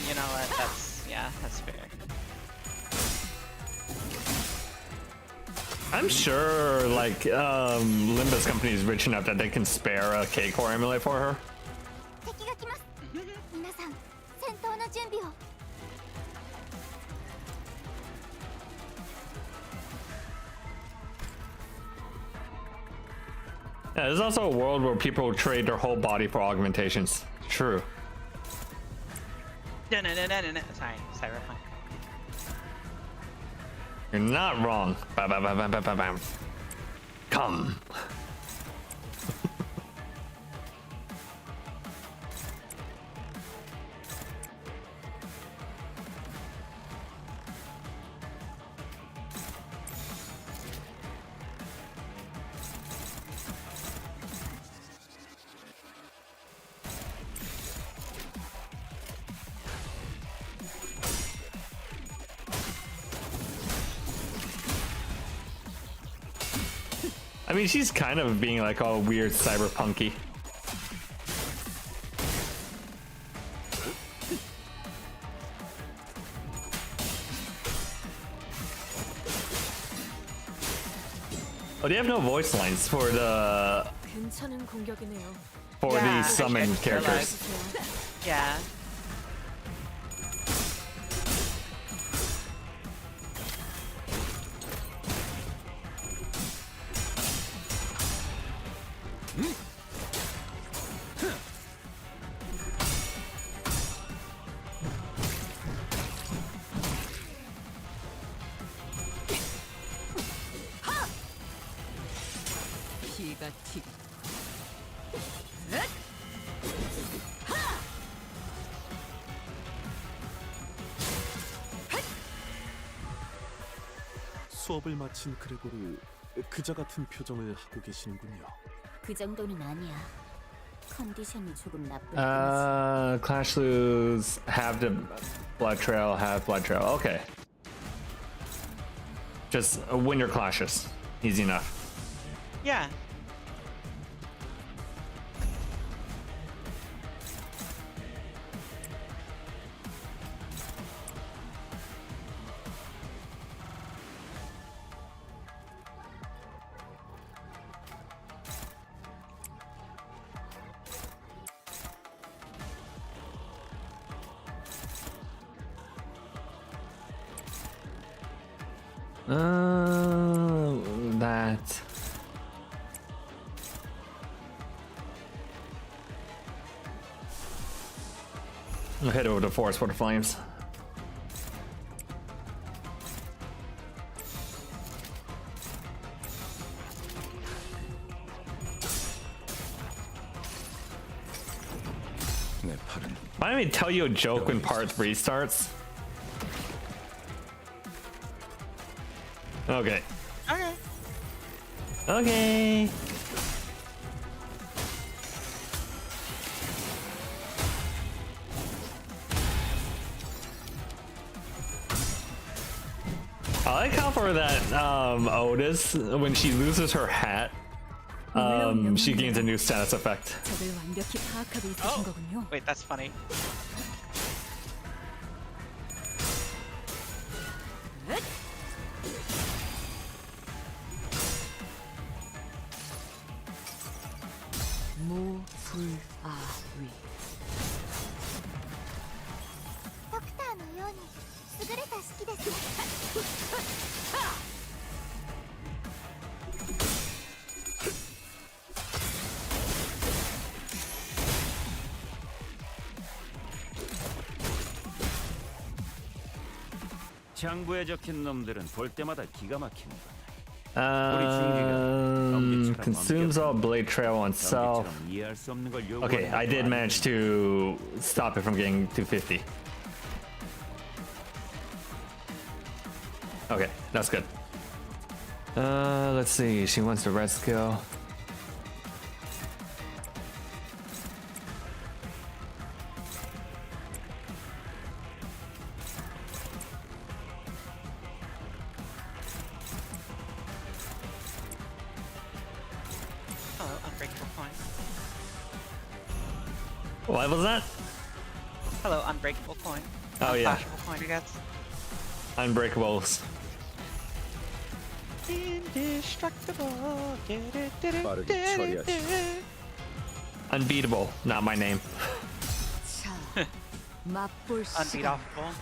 You know what? That's fair. I'm sure, like, Limbus Company is rich enough that they can spare a K-Core amulet for her. 敵が来ます。皆さん、戦闘の準備を。 Yeah, there's also a world where people trade their whole body for augmentations. True. Sorry, Cyberpunk. You're not wrong. Ba ba ba ba ba ba bam. Come. I mean, she's kind of being like all weird cyberpunky. Oh, they have no voice lines for the 괜찮은 공격이네요. the summon characters. Yeah. 수업을 마친 그레고르 그자 같은 표정을 하고 계시는군요. 그 정도는 아니야. 컨디션이 조금 나쁜 뿐이지. Clash lose, have the blood trail, have blood trail. Okay. Just win your clashes. Easy enough. Yeah. That. I'll head over to Forest for the Flames. 내 팔은 Why don't we tell you a joke when part 3 starts? Okay. Okay. Okay. I like how for that Otis, when she loses her hat, she gains a new status effect. 적을 완벽히 파악하고 있으신 Oh. 거군요. Wait, that's funny. 무불아위. ドクターのように優れた式です。 장부에 적힌 놈들은 볼 때마다 기가 막힌다. Consumes all blade trail on self. 경비처럼 이해할 수 없는 걸 Okay, I did manage to stop it from getting 250. Okay, that's good. Let's see. She wants the red skill. Hello, unbreakable coin. What was that? Hello, unbreakable coin. Oh, yeah. Unflashable coin, I guess. Unbreakables. Indestructible. 빠르게 처리하시. Unbeatable. Not my name. 자, 맛볼 시간. Unbeatable.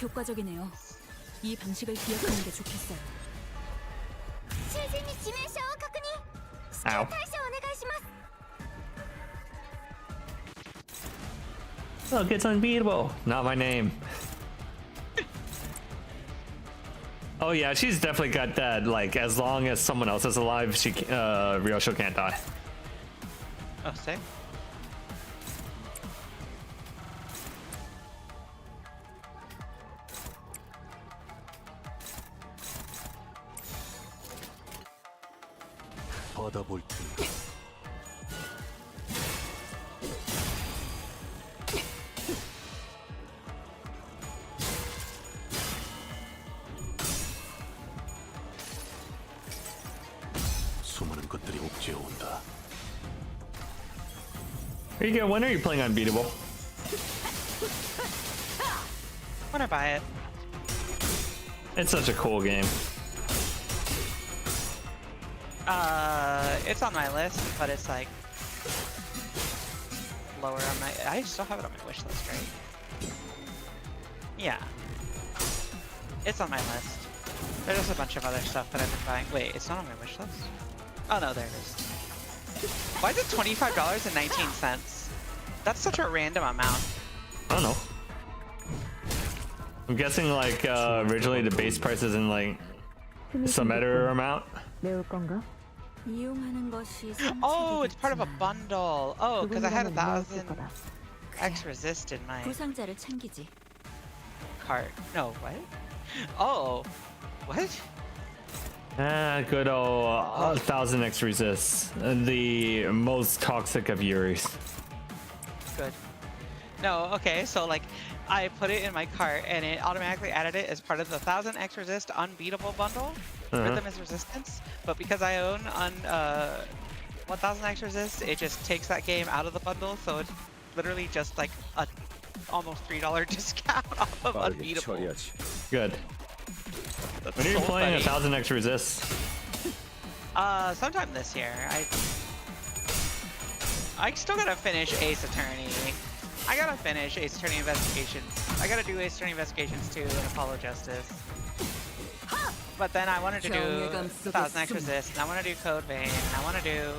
효과적이네요. 이 방식을 기억하는 게 좋겠어요. 囚人に致命傷を確認。 Ow. 対処お願いします。 Look, it's unbeatable. Not my name. Oh yeah, she's definitely got that. Like, as long as someone else is alive, Ryosho can't die. Oh, sick. 받아볼 테니. 수많은 것들이 옥죄어 온다. Are you when are you playing Unbeatable? When I buy it. It's such a cool game. It's on my list, but it's like lower on my. I still have it on my wish list, right? Yeah, it's on my list. There's just a bunch of other stuff that I've been buying. Wait, it's not on my wish list. Oh no, there it is. Why is it $25.19? That's such a random amount. I don't know. I'm guessing like originally the base price is in like some editor amount. 매울 건가? 이용하는 것이 Oh, it's part of a bundle. Oh, because I had 그분이라면 매웠을 1,000 거다. X resist in my. 부상자를 챙기지. cart. No, what? Oh, what? Good old 1000x resist. The most toxic of Yuris. Good. No, okay, so like I put it in my cart and it automatically added it as part of the 1000x resist unbeatable bundle. Rhythm is resistance, but because I own 1000x resist, it just takes that game out of the bundle, so it's literally just like a almost $3 discount off of unbeatable. Good. That's When are you so playing funny. 1000x resist? Sometime this year. I still gotta finish Ace Attorney. I gotta finish Ace Attorney Investigations. I gotta do Ace Attorney Investigations 2 and Apollo Justice. But then I wanted to do 1000x Resist, and I want to do Code Vein, and I want to do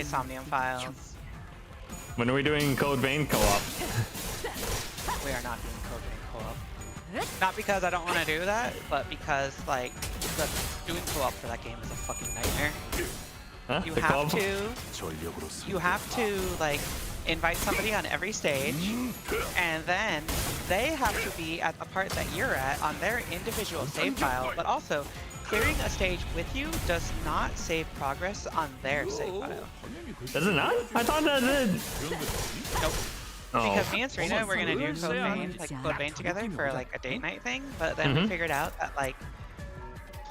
Somnium Files. When are we doing Code Vein co-op? We are not doing Code Vein co-op. Not because I don't want to do that, but because like doing co-op for that game is a fucking nightmare. Huh? You The have co-op? you have to like invite somebody on every stage, and then they have to be at the part that you're at on their individual save file, but also clearing a stage with you does not save progress on their save file. Does it not? I thought that did. Nope. Oh. Because me and Serena were gonna do Code Vein, like Code Vein together for like a date night thing, but then we figured out that like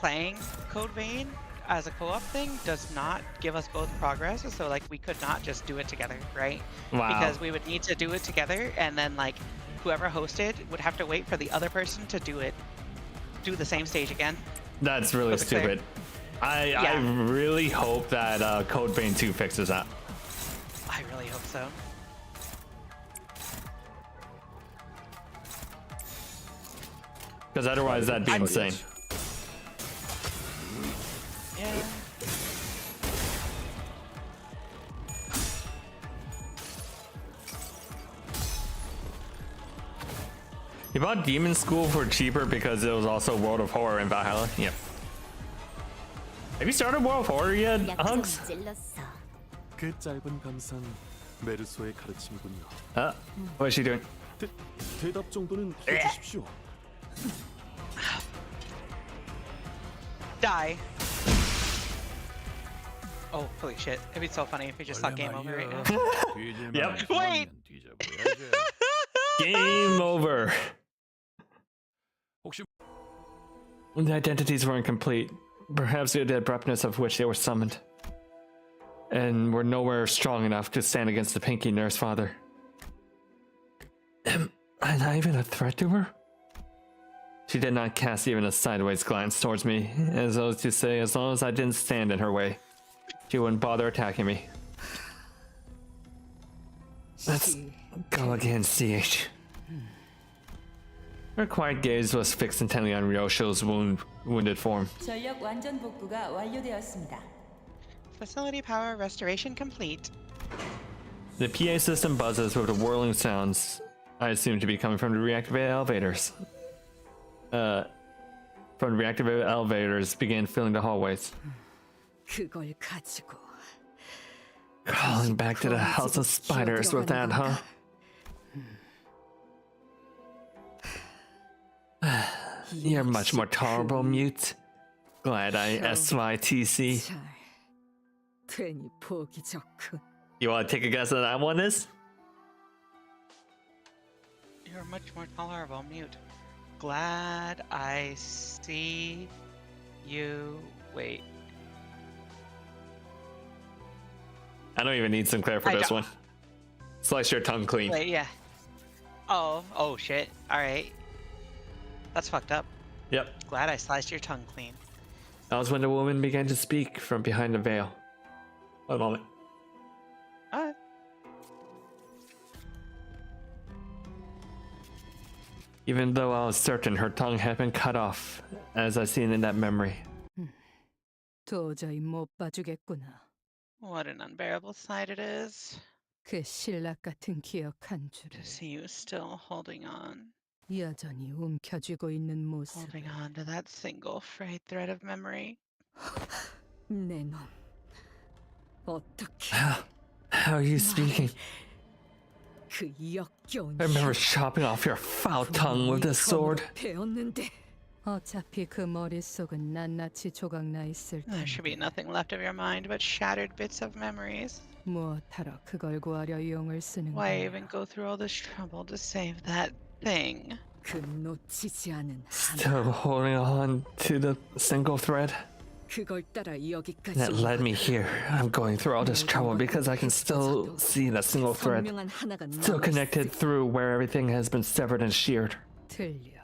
playing Code Vein as a co-op thing does not give us both progress, so like we could not just do it together, right? Wow. Because we would need to do it together, and then like whoever hosted would have to wait for the other person to do the same stage again. That's really stupid. I really hope that Code Vein 2 fixes that. I really hope so. Because otherwise that'd be insane. Yeah. You bought Demon School for cheaper because it was also World of Horror in Valhalla? Yep. Have you started World of Horror yet, Hugs? 그 짧은 감상 메르소의 가르침이군요. What is she doing? 대답 정도는 해주십시오. Die. Oh, holy shit. It'd be so funny if we just saw game over right now. Yep. Wait! Game over. 혹시 The identities were incomplete, perhaps due to the abruptness of which they were summoned, and were nowhere strong enough to stand against the Pinky Nurse Father. Am I not even a threat to her? She did not cast even a sideways glance towards me, as though to say as long as I didn't stand in her way, she wouldn't bother attacking me. Let's go again, CH. Her quiet gaze was fixed intently on Ryosho's wounded form. 전력 완전 복구가 완료되었습니다. Facility power restoration complete. The PA system buzzes with the whirling sounds I assume to be coming from the reactivated elevators. From the reactivated elevators began filling the hallways. 그걸 가지고 Crawling back to the house of spiders with that, huh? You're much more tolerable, Mute. Glad I SYTC. 잘 괜히 보기 좋군. You want to take a guess at that one is? You're much more tolerable, Mute. Glad I see you. Wait. I don't even need Sinclair for this one. Slice your tongue clean. Wait, yeah. Oh shit. Alright. That's fucked up. Yep. Glad I sliced your tongue clean. That was when the woman began to speak from behind the veil. One moment. Alright. Even though I was certain her tongue had been cut off, as I seen in that memory. 도저히 못 봐주겠구나. What an unbearable sight it is 그 신락 같은 기억 한 줄을 to see you still holding on. 여전히 움켜쥐고 있는 모습. Holding on to that single frayed thread of memory. 내 놈. 어떻게 How are you speaking? 그 역겨운 I remember chopping off your foul tongue with this sword. 배웠는데. 어차피 그 머릿속은 낱낱이 조각나 있을 There should be 텐데. nothing left of your mind but shattered bits of memories. 무엇하러 그걸 구하려 용을 쓰는 Why 거야? even go through all this trouble to save that thing? 그 놓치지 않은 Still 하나. holding on to the single thread 그걸 따라 여기까지 that 온 led me 거다. here. I'm going through all this trouble because I can still see that single thread 선명한 하나가 still connected 남아있으니. through where everything has been severed and sheared. 틀려.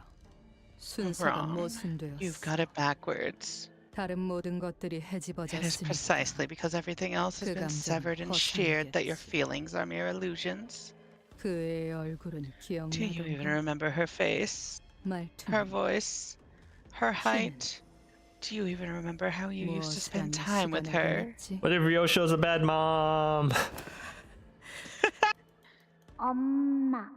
순서가 Wrong. 모순되었어. You've got it backwards. 다른 모든 것들이 It is 헤집어졌으니까. precisely because everything else has 그 been 감정은 severed and sheared that your 벗어나겠지. feelings are mere illusions. 그의 얼굴은 Do you even 기억나던가. remember her face, her 말투는 voice, her height? Do you even remember how you used to spend time with her? What if Ryosho's a bad mom? 엄마.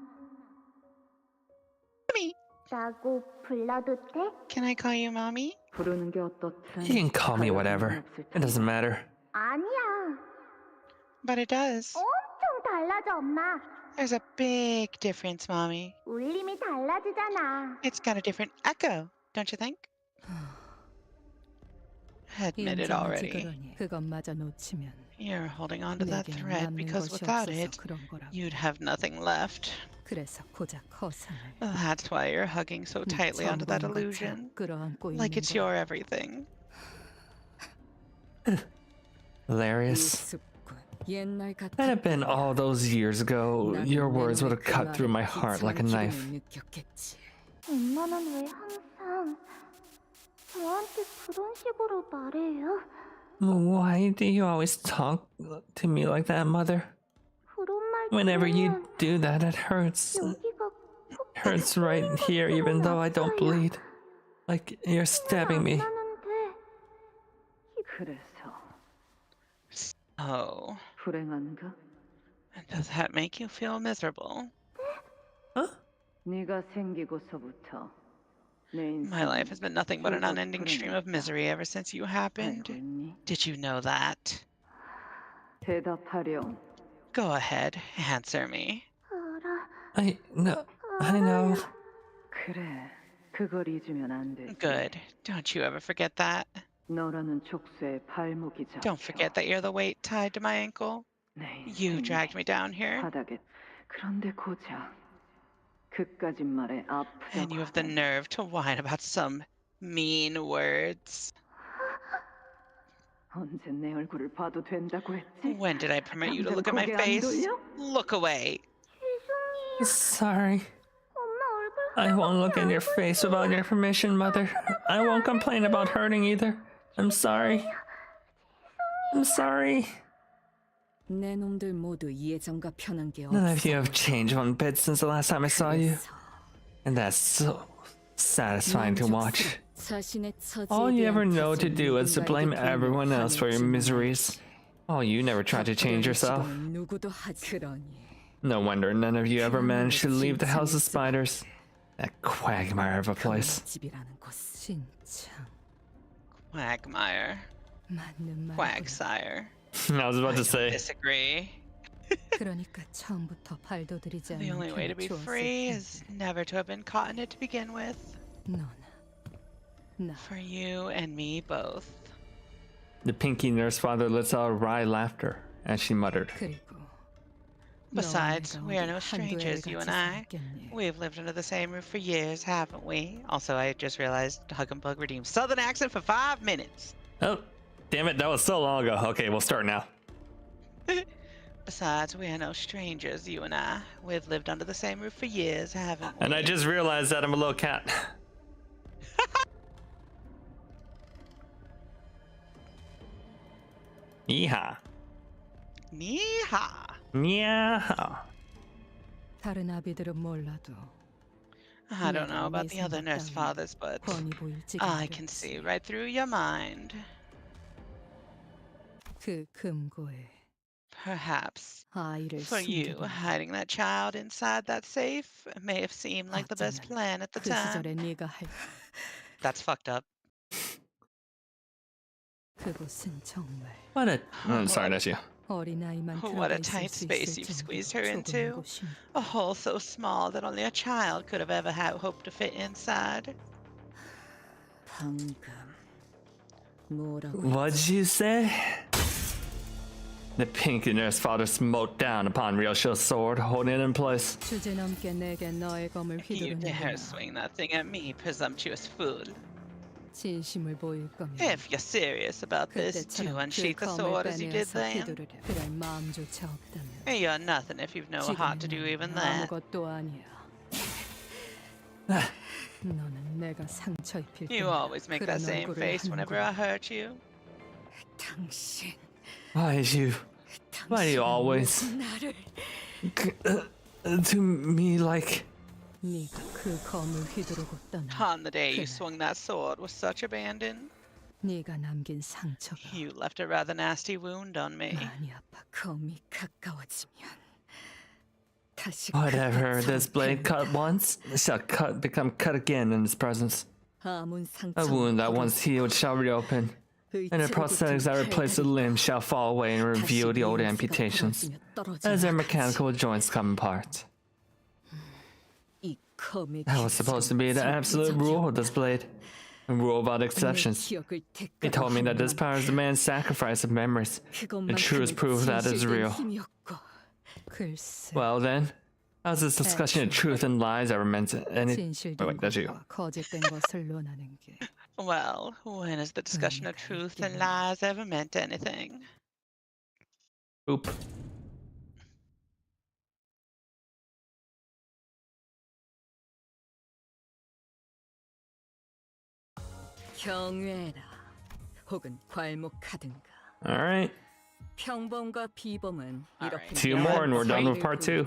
Mommy, 라고 불러도 돼? can I call you mommy? 부르는 게 어떻든 You can call me whatever. It doesn't matter. 아니야. But it does. 엄청 달라져, 엄마. There's a big difference, mommy. 울림이 달라지잖아. It's got a different echo, don't you think? Admit it 인정하지 already. 그러니 그것마저 놓치면 You're holding on to that 내게는 thread 남는 because 것이 without 없어서 it, 그런 거라고. you'd have nothing left. 그래서 고작 허상을 That's why you're hugging so tightly onto that 전부인 illusion. 것처럼 끌어안고 Like 있는 it's 거야. your everything. Hilarious. 우습군. 옛날 Had it been all those years ago, your words would have cut through my heart like a knife. 느꼈겠지. 엄마는 왜 항상 저한테 그런 식으로 말해요? Why do you always talk to me like that, Mother? 그런 말 Whenever you 들으면 do that, it hurts. 여기가 푹 Hurts right 뚫린 here, even 것처럼 though I don't 아파요. bleed. Like you're stabbing me. 나는데 그래서 Oh, 불행한가? and does that make you feel miserable? 네가 생기고서부터 내 My life has been nothing but an 불꽃 unending stream of 불행이었다. misery ever since you happened. 알고 있니? Did you know that? 대답하렴. Go ahead, answer me. 알아. I know. 그래, 그걸 잊으면 안 되지. Good. Don't you ever forget that. 너라는 족쇄의 발목이 잡혀. Don't forget that you're the weight tied to my ankle. 내 You 인생이 dragged me down here, 바닥에. 그런데 고작 그까짓 말에 and you have the 아프다고. nerve to whine about some mean words. 언제 내 얼굴을 봐도 된다고 했지? When did I permit you to 당장 look at my 고개 안 face? 돌려? Look away. 죄송해요. Sorry. 엄마 얼굴 I won't look at your face without your permission, Mother. I won't complain about hurting either. I'm sorry. I'm sorry. 내 놈들 모두 예전과 편한 게 None of 없어. you have changed one bit since the last time I saw you. 그래서 And that's so satisfying to watch. 자신의 처지에 All you ever 대한 know to 탓을 do is to blame 누군가에게 everyone else for your 화내지 miseries. Oh, you never tried to change yourself. 시도는 누구도 하지. 그러니 No wonder none of you ever managed to leave the house of spiders. That quagmire of a place. 집이라는 곳 진짜 Quagmire. 맞는 말. Quagsire. I was about to say. Disagree. 그러니까 처음부터 발도들이지 The 않는 only way to be 좋았을 free 텐데. is never to have been caught in it to begin with. 너나 나 For you and me both. The pinky nurse father lets out a wry laughter as she muttered. 그리고 Besides, 너와 we are 내가 no 어디 strangers, 한두 you 알 and 같이 I. 살았겠니? We've lived under the same roof for years, haven't we? Also, I just realized Hug and Bug redeemed Southern accent for 5 minutes. Oh, damn it, that was so long ago. Okay, we'll start now. Besides, we are no strangers, you and I. We've lived under the same roof for years, haven't we? And I just realized that I'm a little cat. Yeehaw. Yeehaw. Yeah. 다른 아비들은 몰라도 I don't know about the other nurse fathers, but 뻔히 보일지 I can see right through your mind. 그 금고에 Perhaps 아이를 for you, 숨기던 hiding that child inside that safe may have seemed like the best 어쩌면 plan at the 그 time. 시절에 네가 할 That's fucked up. 그곳은 정말 What a. I'm sorry, Neshia. 어린아이만 What 들어가 a 있을 tight 수 space 있을 you've 정도로 squeezed her 좁은 into. 곳이니. A hole so small that only a child could have ever hoped to fit inside. 방금 뭐라고 What'd you say? The pinky nurse father smote down upon Ryosho's sword, holding it in place. 주제넘게 내게 너의 검을 You dare 휘두르는구나. swing that thing at me, presumptuous fool. 진심을 보일 거면 If you're serious about this, do 그때처럼 그 unsheath the 검을 sword as you did 빼내어서 then. 휘두르려. 그럴 마음조차 없다면 You're nothing if you've no heart to do even 지금은 that. 아무것도 아니야. 너는 내가 상처 입힐 You 때마다 always make 그런 that same 얼굴을 face whenever I 하는구나. hurt you. 당신, Why do you 당신은 always- 모두 나를 to me like? 네가 그 검을 휘두르고 떠나. On the day you 그래. swung that sword with such abandon, 네가 남긴 상처가 you left a rather nasty wound on me. 많이 아파. 검이 가까워지면 다시 Whatever. 그때처럼 This blade cut 변한다. once shall become cut again in his presence. 아문 A wound that 상처는 once healed shall reopen, and the 의치를 prosthetics that 붙인 replace the 칼날이 limb shall fall away and reveal the old 다시 amputations 미용새가 떨어지며 as their 떨어져 mechanical joints come apart. 이 검의 That was supposed to be the absolute rule of this blade, a rule without exceptions. 기억을 He told me that this power is the man's sacrifice of memories. The truest proof that is real. 글쎄, Well then, how's this discussion of truth and lies ever meant to any? 진실된 Wait, that's you. 것과 거짓된 것을 논하는 게 Well, when has the discussion of truth and lies ever meant anything? Oop. 경외라 혹은 괄목하든가. All right. 평범과 비범은 이렇게 Two more and we're done with part 2.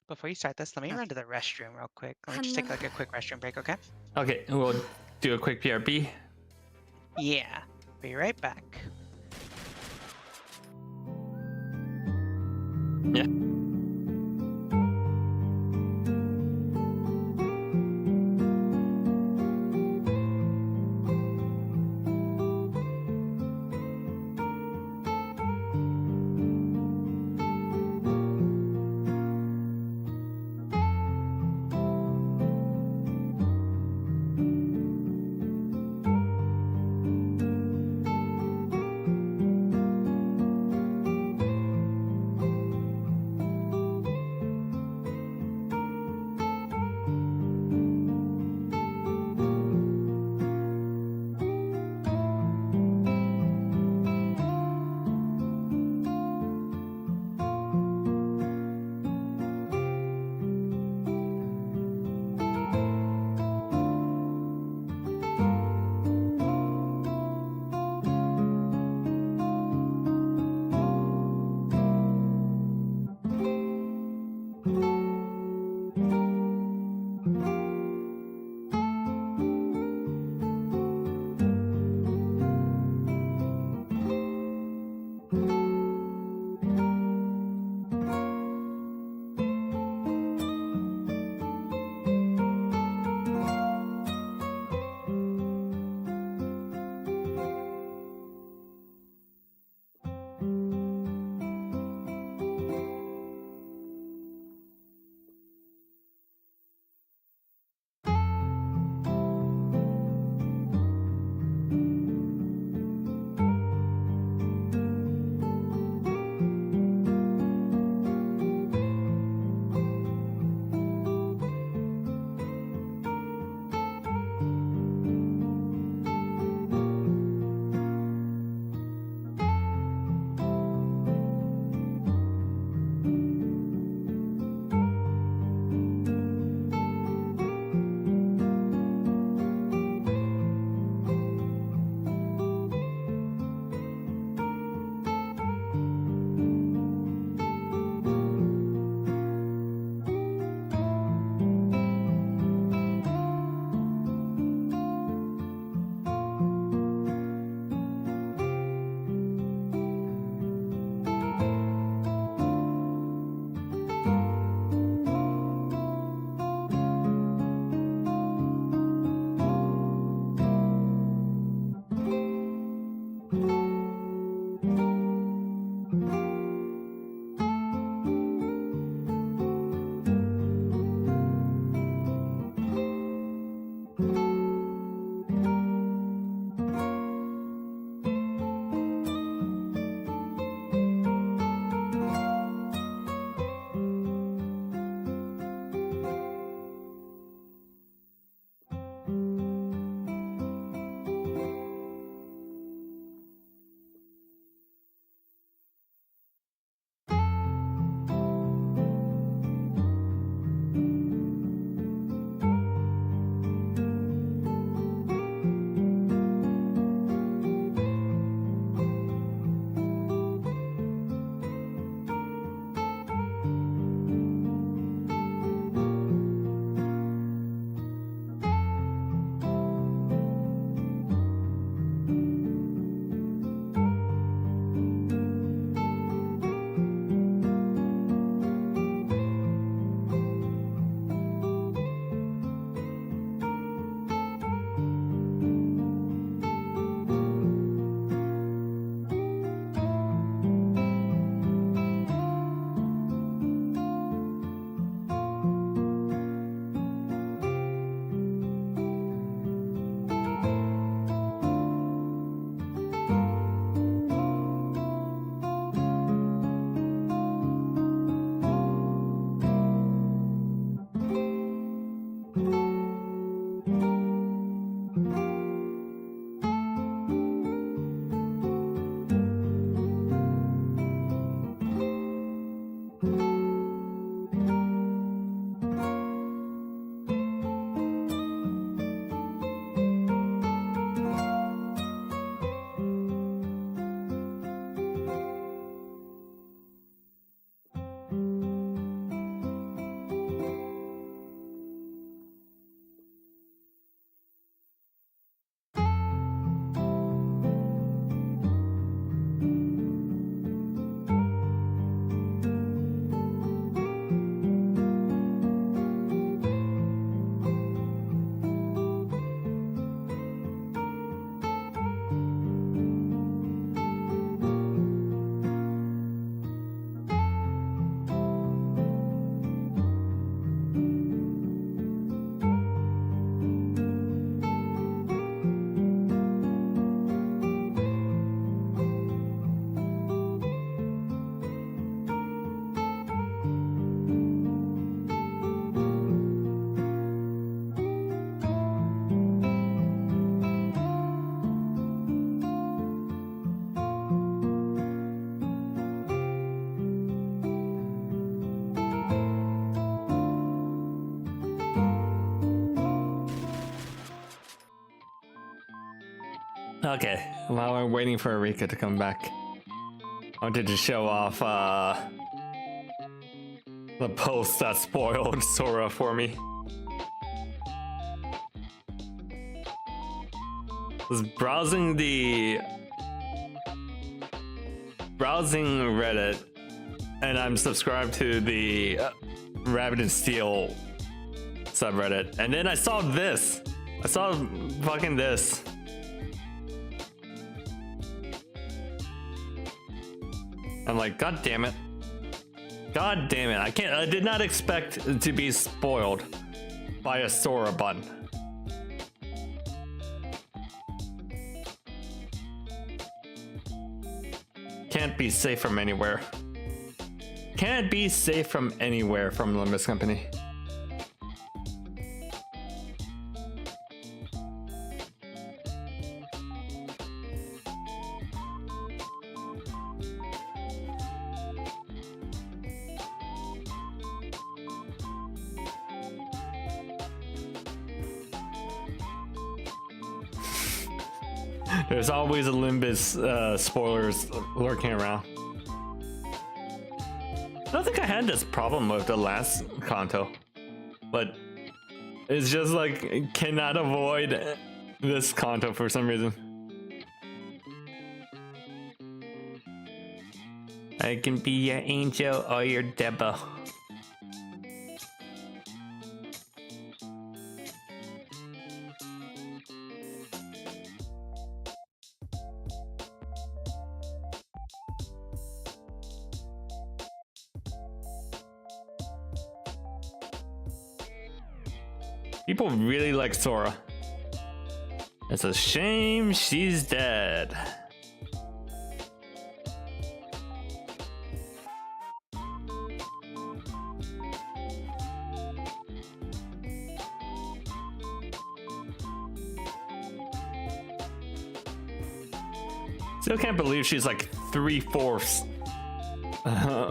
Before you start this, let me run to the restroom real quick. Let me just take like a quick restroom break, okay? Okay, we'll do a quick PRP. Yeah. Be right back. Yeah. Okay, while I'm waiting for Erika to come back, I wanted to show off the post that spoiled Sora for me. Was browsing Reddit, and I'm subscribed to the Rabbit and Steel subreddit, and then I saw this. I saw fucking this. I'm like, God damn it. God damn it. I did not expect to be spoiled by a Sora button. Can't be safe from anywhere. Can't be safe from anywhere from Limbus Company. There's always a Limbus spoilers lurking around. I don't think I had this problem with the last Kanto, but it's just like cannot avoid this Kanto for some reason. I can be your angel or your devil. People really like Sora. It's a shame she's dead. Still can't believe she's like 3/4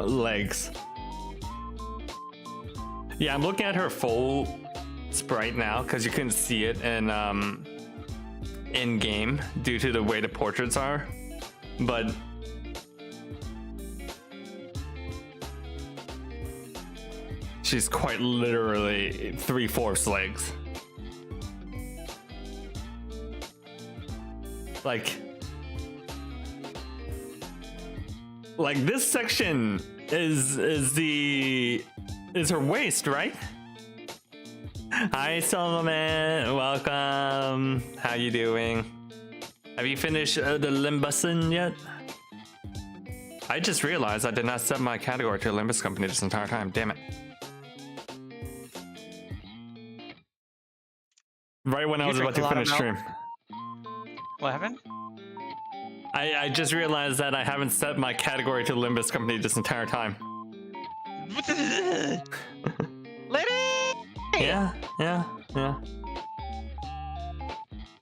legs. Yeah, I'm looking at her full sprite now because you couldn't see it in game due to the way the portraits are, but she's quite literally 3/4 legs. Like this section is her waist, right? Hi Solomon, welcome. How you doing? Have you finished the Limbusin yet? I just realized I did not set my category to Limbus Company this entire time. Damn it. Right when I was about to finish stream. What happened? I just realized that I haven't set my category to Limbus Company this entire time. Yeah.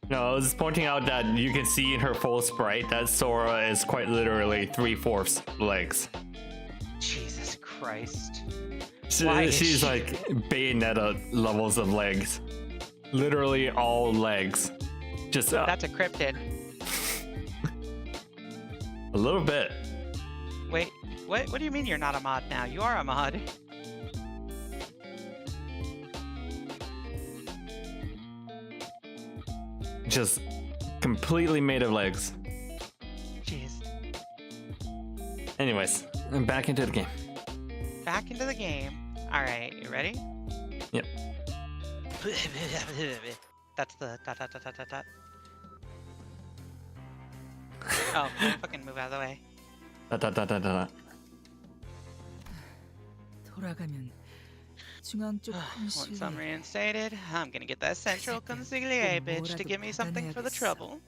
No, I was pointing out that you can see in her full sprite that Sora is quite literally 3/4 legs. Jesus Christ. She's like Bayonetta levels of legs. Literally all legs. Just that's a cryptid. A little bit. Wait, what do you mean you're not a mod now? You are a mod. Just completely made of legs. Jeez. Anyways, I'm back into the game. Back into the game. Alright, you ready? Yep. That's the dot. Oh, fucking move out of the way. 돌아가면 중앙 쪽 Once I'm reinstated, I'm gonna get that central consigliere bitch to give me something for the trouble.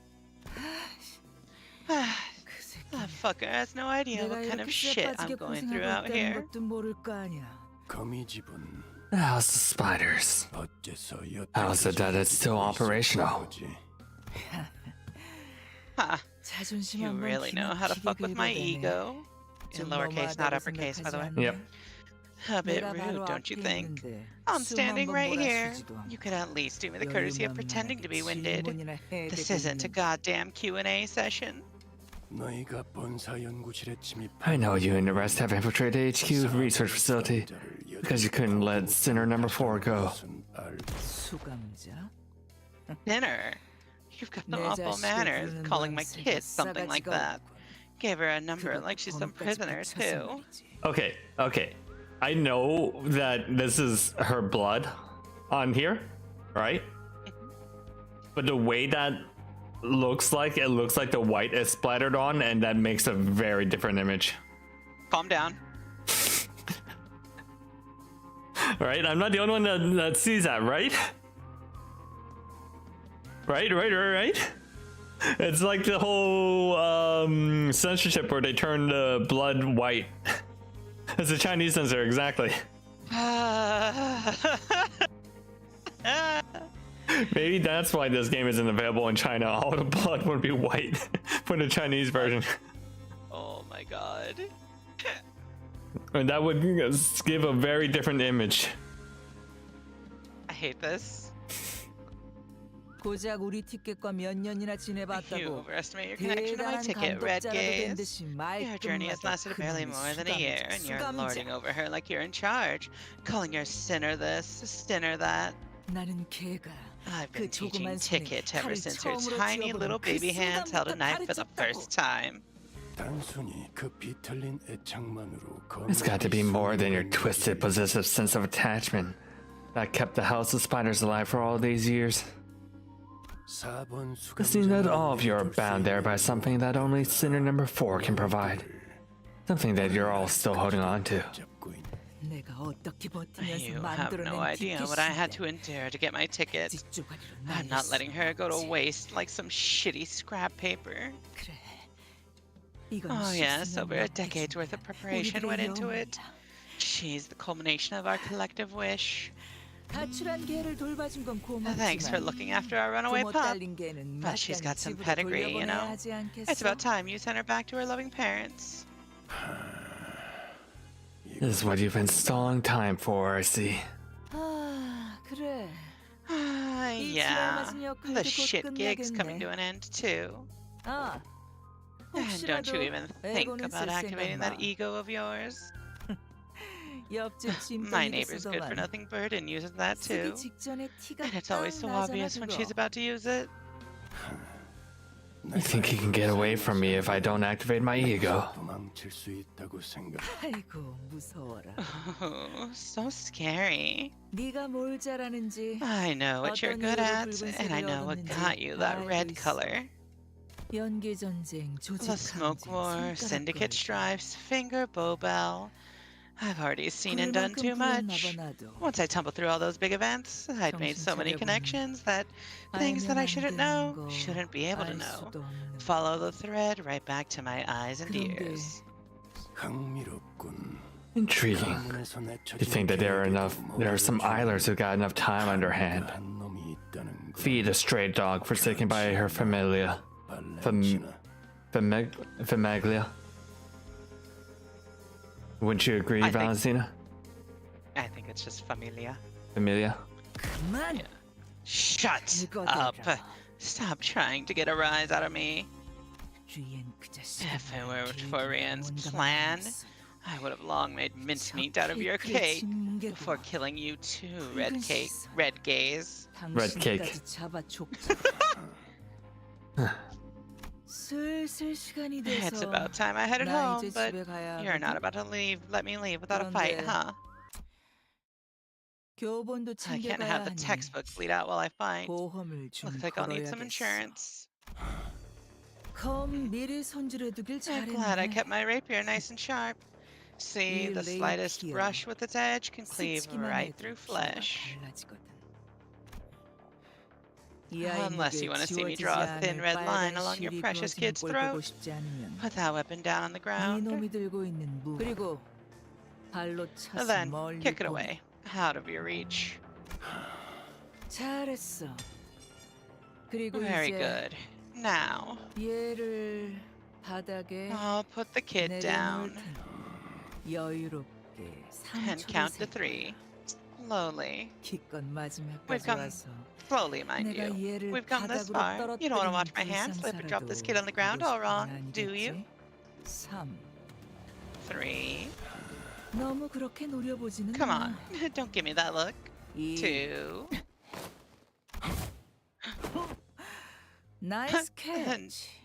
That fucker has no idea what kind of shit I'm going through out here. How's the spiders? How's it that it's still operational? Ha! You really know how to fuck with my ego. In lowercase, not uppercase, by the way. Yep. A bit rude, don't you think? I'm standing right here. You could at least do me the courtesy of pretending to be winded. This isn't a goddamn Q&A session. I know you and the rest have infiltrated HQ research facility because you couldn't let sinner number 4 go. Sinner? You've got some awful manners, calling my kid something like that. Gave her a number like she's some prisoner, too. Okay. I know that this is her blood on here, right? But the way that looks like the white is splattered on, and that makes a very different image. Calm down. Right? I'm not the only one that sees that, right? Right. It's like the whole censorship where they turn the blood white. It's a Chinese censor, exactly. Maybe that's why this game isn't available in China. All the blood would be white for the Chinese version. Oh my god. And that would give a very different image. I hate this. 고작 우리 티켓과 몇 년이나 You 지내봤다고. overestimate your connection to my ticket, Red Gaze. Your journey has lasted barely more than a year, and you're lording over her like you're in charge, calling your sinner this, sinner that. 나는 걔가 I've been teaching Ticket ever since her tiny little baby hands held a knife for the first time. It's got to be more than your twisted, possessive sense of attachment that kept the House of Spiders alive for all these years. It seems that all of you are bound there by something that only sinner number 4 can provide. Something that you're all still holding on to. You have no idea what I had to endure to get my ticket. I'm not letting her go to waste like some shitty scrap paper. Oh yes, over a decade's worth of preparation went into it. She's the culmination of our collective wish. Thanks for looking after our runaway pup. But she's got some pedigree, you know. It's about time you sent her back to her loving parents. This is what you've been stalling time for, I see. Yeah. The shit gig's coming to an end, too. And don't you even think about activating that ego of yours. My neighbor's good-for-nothing burden uses that too. And it's always so obvious when she's about to use it. You think you can get away from me if I don't activate my ego? Oh, so scary. I know what you're good at, and I know what got you that red color. The smoke war, syndicate stripes, finger bow bell. I've already seen and done too much. Once I tumbled through all those big events, I'd made so many connections that things that I shouldn't know, shouldn't be able to know. Follow the thread right back to my eyes and ears. Intriguing. You think that there are some idlers who got enough time on their hand. Feed a stray dog forsaken by her familia. Famiglia. Wouldn't you agree, Valentina? I think it's just familia. Familia? Yeah. Shut up. Stop trying to get a rise out of me. If it were for Rian's plan, I would have long made mincemeat out of your cake before killing you too, Red Gaze. Red cake. It's about time I headed home, but you're not about to let me leave without a fight, huh? I can't have the textbook bleed out while I fight. Looks like I'll need some insurance. I'm glad I kept my rapier nice and sharp. See, the slightest brush with its edge can cleave right through flesh. Unless you want to see me draw a thin red line along your precious kid's throat. Put that weapon down on the ground. Then, kick it away. Out of your reach. Very good. Now, I'll put the kid down. And count to 3. Slowly. 기껏 마지막까지 We've come 와서 slowly, mind 내가 you. 얘를 We've come this 바닥으로 far. You don't want to watch my 떨어뜨리는 hand slip and drop this 불상사라도 kid on the ground 하고 all wrong, 싶은 건 do you? 아니겠지? 3. 3. 너무 그렇게 노려보지는 Come 마. on. Don't give me that look. 2. 나이스 캐치.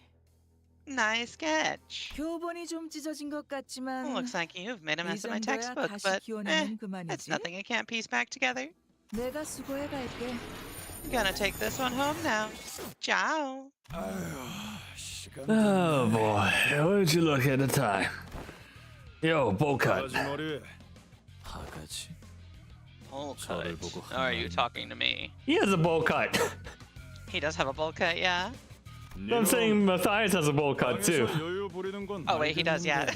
Nice catch. 교본이 좀 찢어진 것 같지만 Looks like you've made a 이 mess of my 정도야 textbook, 다시 but 기원하면 it's 그만이지. nothing I can't piece back together. 내가 수고해 갈게. Gonna take this one home now. Ciao. Oh boy, what did you look at the time? Yo, bowl cut. 바가지 머리. 바가지. Bowl 저를 cut. 보고 Are you talking to me? He has a bowl cut. He does have a bowl cut, yeah. I'm saying Matthias has a bowl cut too. 방에서 여유 부리는 건 Oh wait, he does, yeah.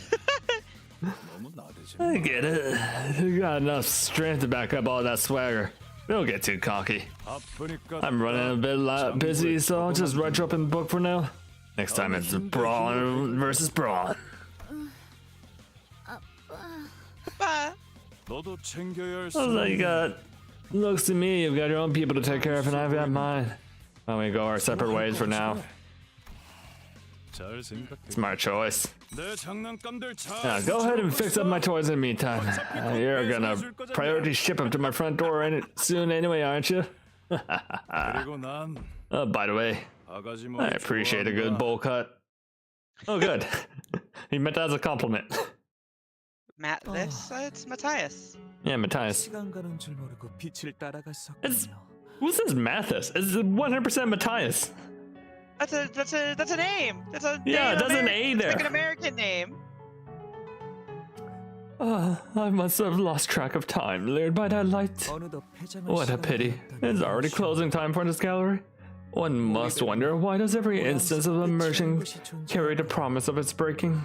너무 나대지. I get it. You got enough strength to back up all that swagger. Don't get too cocky. 바쁘니까 I'm running a bit busy, so I'll just write you up in the book for now. Next time it's brawn versus brawn. But 너도 챙겨야 할 All you got looks to me, you've got your own people to take care of, and I've got mine. Why don't we go our separate ways for now? 잘 생각해. Smart choice. 내 장난감들 잘. Now, go ahead and fix up my toys in the meantime. You're gonna priority ship them to my front door soon anyway, aren't you? 그리고 난 By the way, 바가지 I 머리 appreciate a good 좋아한다. bowl cut. Oh, good. He meant that as a compliment. Matt, this it's Matthias. Yeah, Matthias. 시간 가는 줄 모르고 빛을 따라갔었군요. Who says Mathis? It's 100% Matthias. That's a name. That's a Yeah, name it doesn't A It's like there. an American name. I must have lost track of time, lured by that light. 어느덧 폐장을 What a pity. It's already closing time for this gallery. One must wonder, why does every instance of immersion carry the promise of its breaking?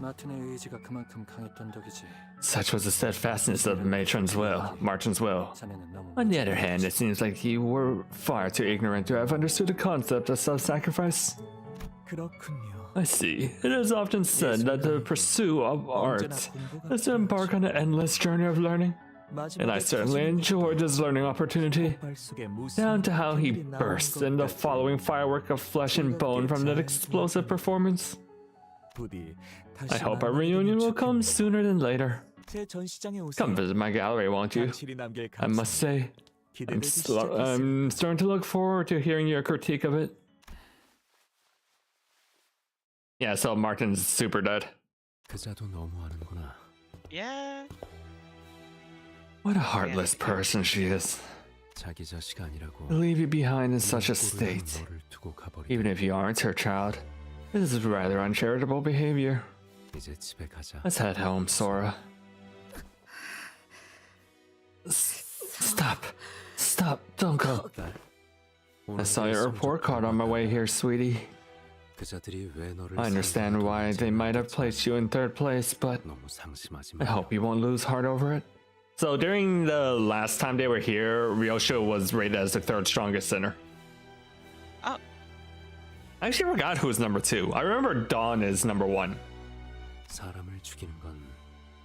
마틴의 의지가 그만큼 강했던 덕이지. Such was the steadfastness of Martin's will. 자네는 너무 On the other hand, it seems like you were far too ignorant to have understood the concept of self-sacrifice. 그렇군요. I see. It is often said that the pursuit of art is to embark on an endless journey of learning. And I certainly enjoyed this learning opportunity, down to how he burst in the following firework of flesh and bone from that explosive performance. I hope our reunion will come sooner than later. Come visit my gallery, won't you? I must say, I'm starting to look forward to hearing your critique of it. Yeah, so Martin's super dead. 그자도 너무하는구나. Yeah. What a heartless person she is. 자기 자식 아니라고. To leave you behind in such a state, 너를 두고 가버리고. even if you aren't her child. This is rather uncharitable behavior. 이제 집에 가자. Let's head home, Sora. Stop. Don't go. I saw your report card on my way here, sweetie. 그자들이 왜 너를 I understand why they might have placed you in third place, but 너무 상심하지 I 마. hope you won't lose heart over it. So during the last time they were here, Ryosho was rated as the third strongest sinner. Oh. I actually forgot who's number 2. I remember Dawn is number 1. 사람을 죽이는 건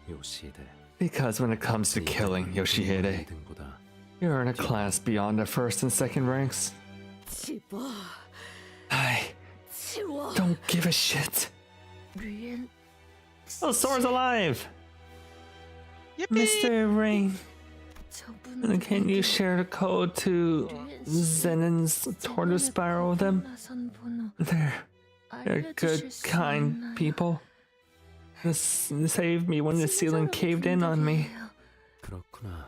요시히데. Because when it comes to killing Yoshihide, 등보다 you're in a class beyond the first and second ranks. 집어, I 치워. don't give a shit. 류엔, Oh, Sora's alive! Yippee! Mr. Rain, 저분은 can you share the code to Zenon's tortoise spiral with them? 나선 번호 They're good, 알려주실 수 kind 있나요? people. This saved me when the ceiling caved in on me. 그렇구나.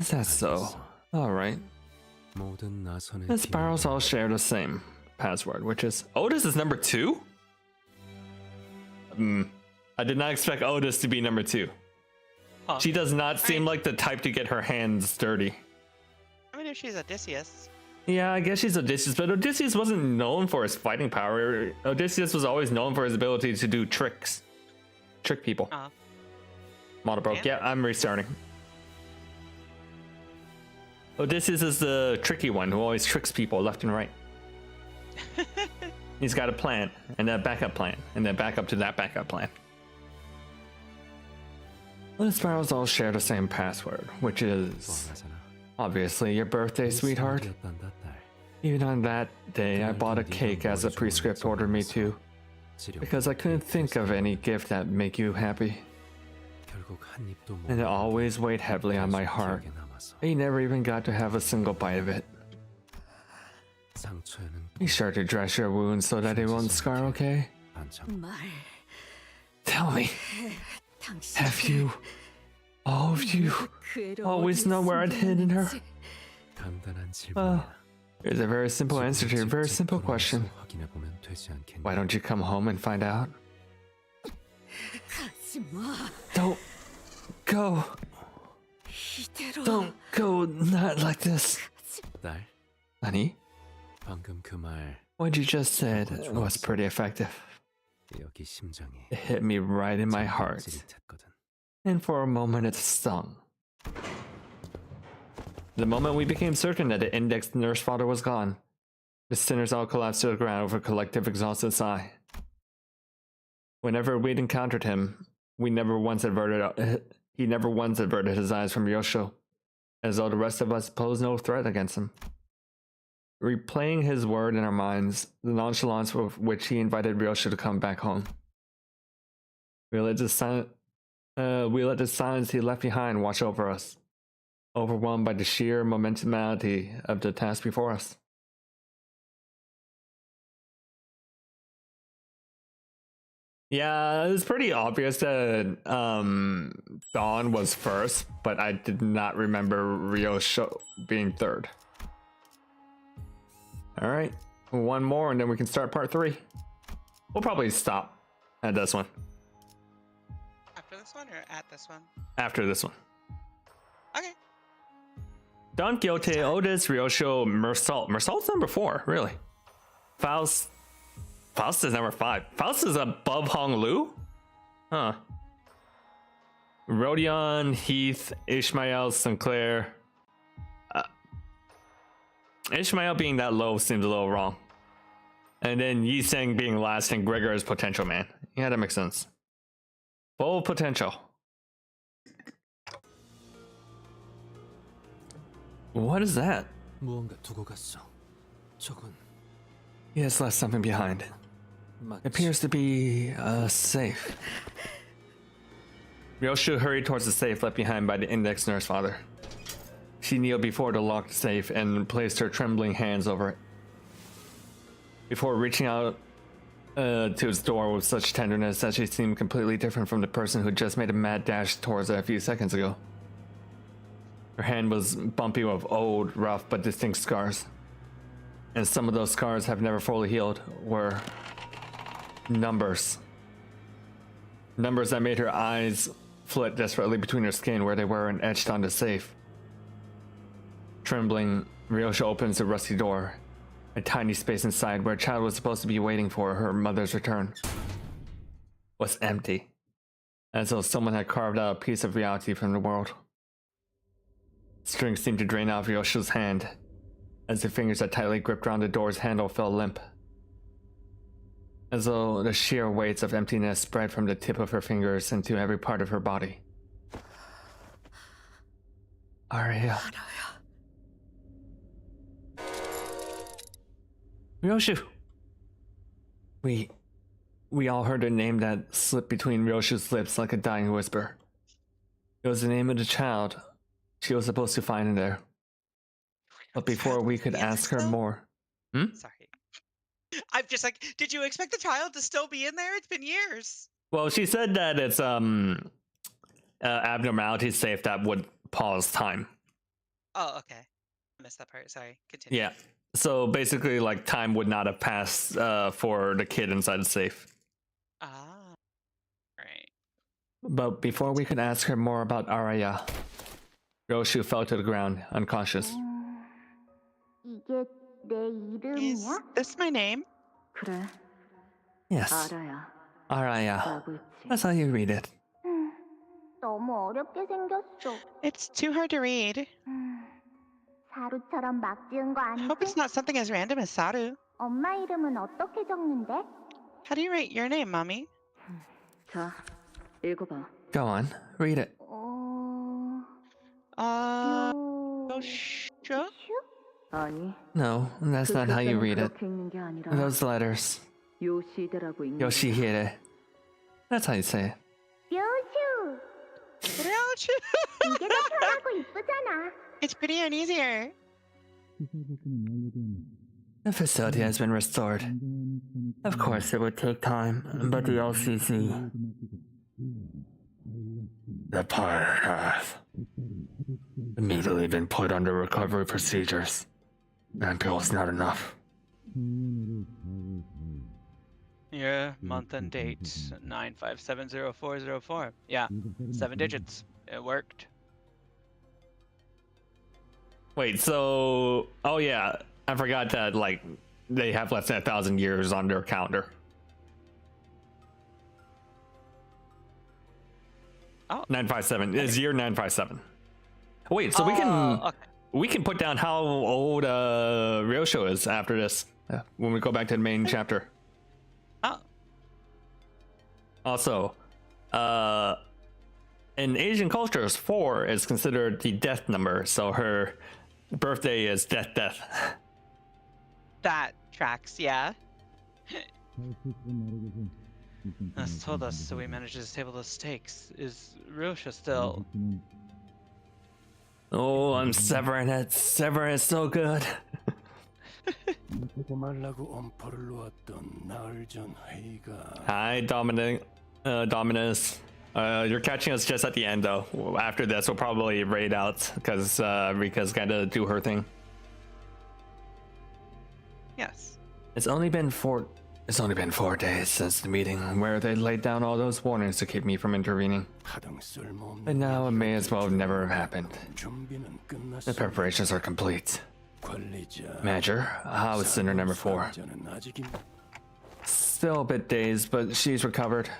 Is that so? Alright. 모든 나선의 The spirals all share the same password, which is Otis is number 2? I did not expect Otis to be number 2. Huh. She does not seem like the type to get her hands dirty. I mean, if she's Odysseus. Yeah, I guess she's Odysseus, but Odysseus wasn't known for his fighting power. Odysseus was always known for his ability to do tricks. Trick people. Model broke. Yeah, I'm restarting. Odysseus is the tricky one who always tricks people left and right. He's got a plan, and a backup plan, and then back up to that backup plan. The spirals all share the same password, which is obviously your birthday, sweetheart. Even on that day, I bought a cake as a prescript ordered me to, because I couldn't think of any gift that'd make you happy. And it always weighed heavily on my heart. I never even got to have a single bite of it. Be sure to dress your wound so that it won't scar, okay? Tell me, have you, all of you, always known where I'd hidden her? Here's a very simple answer to your very simple question. Why don't you come home and find out? Don't go. Don't go, not like this. Honey? What you just said was pretty effective. It hit me right in my heart. And for a moment it stung. The moment we became certain that the index nurse father was gone, the sinners all collapsed to the ground with a collective exhausted sigh. Whenever we'd encountered him, he never once averted his eyes from Ryosho, as though the rest of us posed no threat against him. Replaying his word in our minds, the nonchalance with which he invited Ryosho to come back home. We let the silence he left behind wash over us, overwhelmed by the sheer momentality of the task before us. Yeah, it's pretty obvious that Dawn was first, but I did not remember Ryosho being third. Alright, one more and then we can start part 3. We'll probably stop at this one. After this one or at this one? After this one. Okay. Don Quixote, Otis, Ryosho, Mersault. Mersault's number 4, really. Faust is number 5. Faust is above Hong Lu? Huh. Rodion, Heath, Ishmael, Sinclair. Ishmael being that low seems a little wrong. And then Yi Seng being last and Gregor is potential man. Yeah, that makes sense. Full potential. What is that? He has left something behind. It appears to be a safe. Ryosho hurried towards the safe left behind by the index nurse father. She kneeled before the locked safe and placed her trembling hands over it. Before reaching out to its door with such tenderness that she seemed completely different from the person who just made a mad dash towards it a few seconds ago. Her hand was bumpy with old, rough, but distinct scars. And some of those scars have never fully healed, were numbers. Numbers that made her eyes flit desperately between her skin where they were and etched on the safe. Trembling, Ryosho opens the rusty door. A tiny space inside where a child was supposed to be waiting for her mother's return was empty, as though someone had carved out a piece of reality from the world. Strings seemed to drain out of Ryosho's hand, as the fingers that tightly gripped around the door's handle fell limp. As though the sheer weights of emptiness spread from the tip of her fingers into every part of her body. Aria. Ryosho! We all heard a name that slipped between Ryosho's lips like a dying whisper. It was the name of the child she was supposed to find in there. But before we could ask her more... Sorry. I'm just like, did you expect the child to still be in there? It's been years. Well, she said that it's abnormality safe that would pause time. Oh, okay. I missed that part. Sorry. Continue. Yeah. So basically, like, time would not have passed for the kid inside the safe. Ah. Right. But before we could ask her more about Araya, Ryosho fell to the ground, unconscious. Is this my name? Yes. Araya. That's how you read it. It's too hard to read. I hope it's not something as random as Saru. How do you write your name, Mommy? Go on, read it. Yoshua? 아니, No, that's not how you read it. 그렇게 읽는 게 아니라 Those letters. 요시대라고 읽는 Yoshihide. That's how you say it. 묘슈. Ryochu! 이게 더 편하고 이쁘잖아. It's prettier and easier. The facility has been restored. Of course, it would take time, but the LCC... The pirate has immediately been put under recovery procedures. Ampul's not enough. Yeah, month and date 9570404. Yeah, 7 digits. It worked. Wait, so... Oh yeah, I forgot that, like, they have less than 1,000 years on their calendar. Oh. 957. It's year 957. Wait, so we can put down how old Ryosho is after this when we go back to the main chapter. Oh. Also, in Asian cultures, 4 is considered the death number, so her birthday is death. That tracks, yeah. That's told us, so we managed to disable the stakes. Is Ryosha still? Oh, I'm severing it. Severing is so good. Hi, Dominus. You're catching us just at the end, though. After this, we'll probably raid out because Rika's gotta do her thing. Yes. It's only been 4 days since the meeting where they laid down all those warnings to keep me from intervening. And now it may as well have never have happened. The preparations are complete. Manager, how is Sinner number 4? Still a bit dazed, but she's recovered.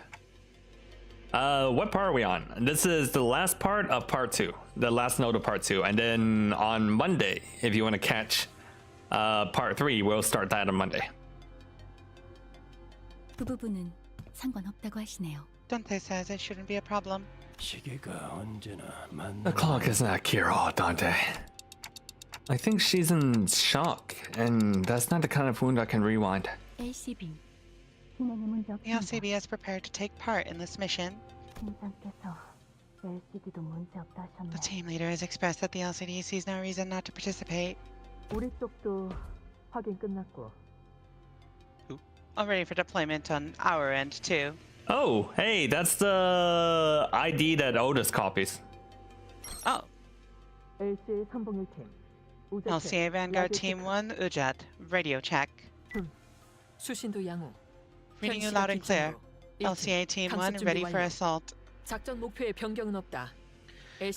What part are we on? This is the last part of part 2. The last note of part 2. And then on Monday, if you want to catch part 3, we'll start that on Monday. 그 부분은 상관없다고 하시네요. Dante says it shouldn't be a problem. The clock is not Kira, Dante. I think she's in shock, and that's not the kind of wound I can rewind. LCB. The LCB is prepared to take part in this mission. The team leader has expressed that the LCD sees no reason not to participate. 우리 쪽도 확인 끝났고. All ready for deployment on our end, too. Oh, hey, that's the ID that Otis copies. Oh. LCA 301팀. LCA Vanguard Team 1, Ujat. Radio check. 수신도 양호. Reading you loud and clear. LCA Team 1, ready for assault. 작전 목표에 변경은 없다.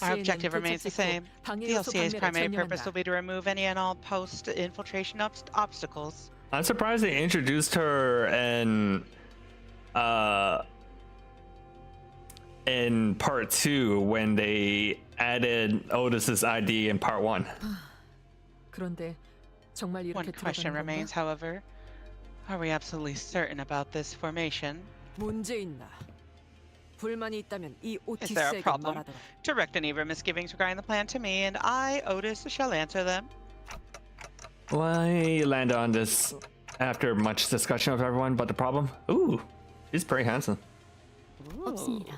Our objective remains the same. The LCA's primary purpose will be to remove any and all post-infiltration obstacles. I'm surprised they introduced her in part 2 when they added Otis's ID in part 1. 그런데 정말 이렇게 One question 들어가는 remains, 건가? however. Are we absolutely certain about this formation? 문제 있나? 불만이 있다면 이 Is there a 오티스에게 problem? 말하더라. Direct any of your misgivings regarding the plan to me, and I, Otis, shall answer them. Why land on this after much discussion with everyone, but the problem? Ooh, he's pretty handsome. 없습니다.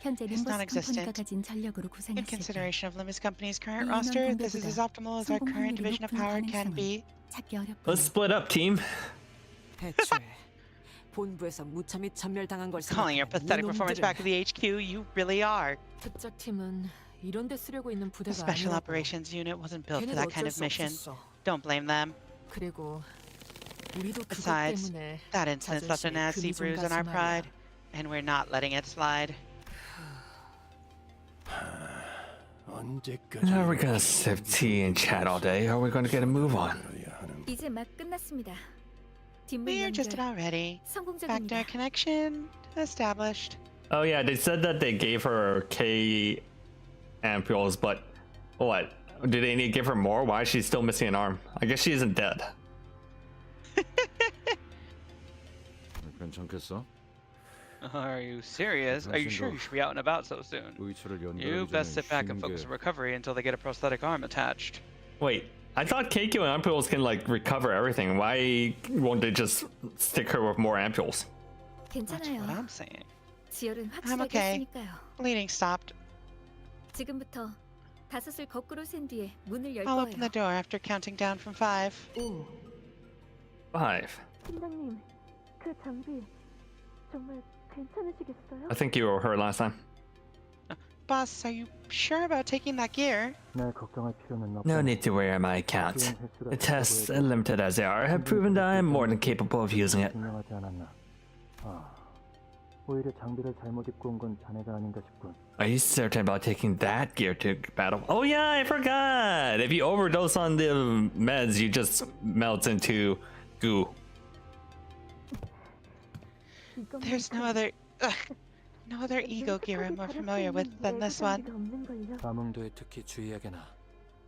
현재 It's 림버스 non-existent. 컴퍼니가 가진 전력으로 In 구성했을 때 consideration of Limbus Company's current 이 roster, 인원 this is as 분배보다 optimal as our 성공 current 확률이 division of 높은 power can 가능성은 be. 찾기 어렵고 Let's split up, team. 애초에 본부에서 무참히 전멸당한 걸 Calling your pathetic performance back to the HQ, you really are. 특작팀은 이런 데 쓰려고 있는 The 부대가 Special 아니라고. Operations Unit wasn't built for 걔네도 that kind 어쩔 of 수 mission. 없었어. Don't blame them. 그리고 우리도 그것 Besides, 때문에 that incident left a 자존심에 nasty 금이 좀 bruise on our 갔어 pride, 말이야. and we're not letting it slide. Are we gonna sip tea and chat all day, or are we gonna get a move on? 이제 막 끝났습니다. 뒷문 We're just 연결 about ready. 성공적입니다. Backdoor connection established. Oh yeah, they said that they gave her K ampules, but what? Do they need to give her more? Why is she still missing an arm? I guess she isn't dead. 괜찮겠어? Are you serious? Are you sure you should be out and about so soon? You best sit back and focus on recovery until they get a prosthetic arm attached. Wait, I thought Keiko and ampules can like recover everything. Why won't they just stick her with more ampules? That's what 괜찮아요. I'm saying. 지혈은 I'm 확실하게 okay. 했으니까요. Bleeding stopped. 지금부터 5을 거꾸로 센 뒤에 문을 열 I'll open the 거예요. door after counting down from 5. 5. 팀장님, 그 장비 정말 괜찮으시겠어요? I think you were her last time. Boss, are you sure about taking that gear? No need to worry on my account. The tests, limited as they are, have proven that I am more than capable of using it. Are you certain about taking that gear to battle? Oh yeah, I forgot! If you overdose on the meds, you just melt into goo. There's no other ego gear I'm more familiar with than this one.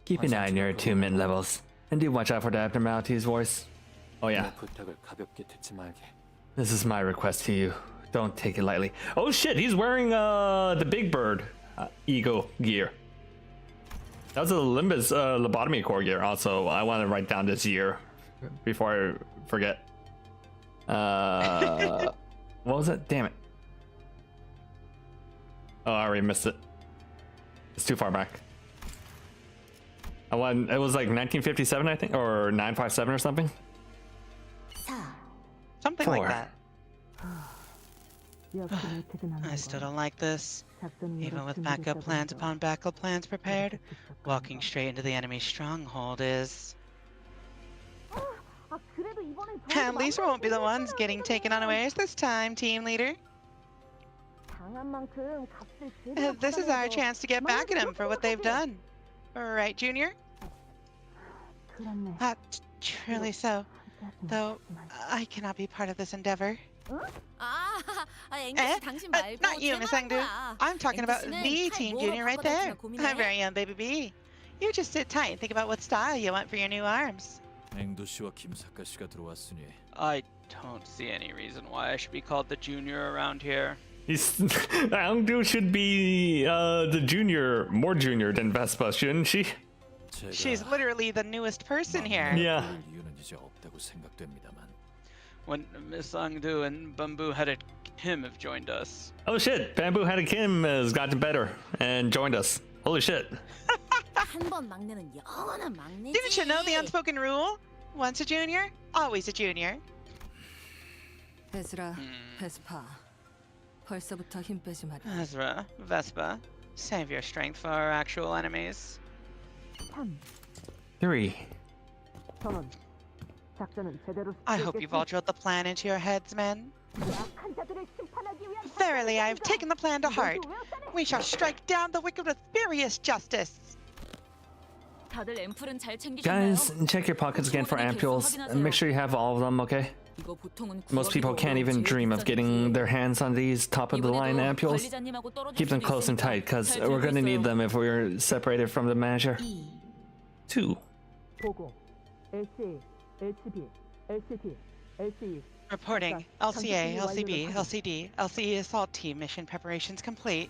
Keep an eye on your attunement levels, and do watch out for the abnormalities, voice. Oh yeah, this is my request to you. Don't take it lightly. Oh shit, he's wearing the Big Bird ego gear. That's a Limbus lobotomy core gear. Also, I want to write down this year before I forget. What was it? Damn it. Oh, I already missed it. It's too far back. It was like 1957, I think, or 957 or something. Something 4. like that. I still don't like this. Even with backup plans upon backup plans prepared, walking straight into the enemy's stronghold is... At least we won't be the ones getting taken unawares this time, team leader. This is our chance to get back at them for what they've done. Right, Junior? Truly so. Though, I cannot be part of this endeavor. Not you, Miss Angdu. I'm talking about the Team Junior right there. I'm very young, baby B. You just sit tight and think about what style you want for your new arms. I don't see any reason why I should be called the Junior around here. Angdu should be the junior, more junior than Vespa, shouldn't she? She's literally the newest person here. Yeah. When Miss Angdu and Bamboo Headed Kim have joined us. Oh shit, Bamboo Headed Kim has gotten better and joined us. Holy shit. Didn't you know the unspoken rule? Once a junior, always a junior. 베스라, 베스파. 벌써부터 힘 빼지 말이야. Ezra, Vespa, save your strength for our actual enemies. 3. I hope you've all drilled the plan into your heads, men. Verily, I have taken the plan to heart. We shall strike down the wicked with furious justice. Guys, check your pockets again for ampules and make sure you have all of them, okay? Most people can't even dream of getting their hands on these top-of-the-line ampules. Keep them close and tight, because we're gonna need them if we're separated from the manager. 2. Reporting. LCA, LCB, LCD, LCE Assault Team mission preparations complete.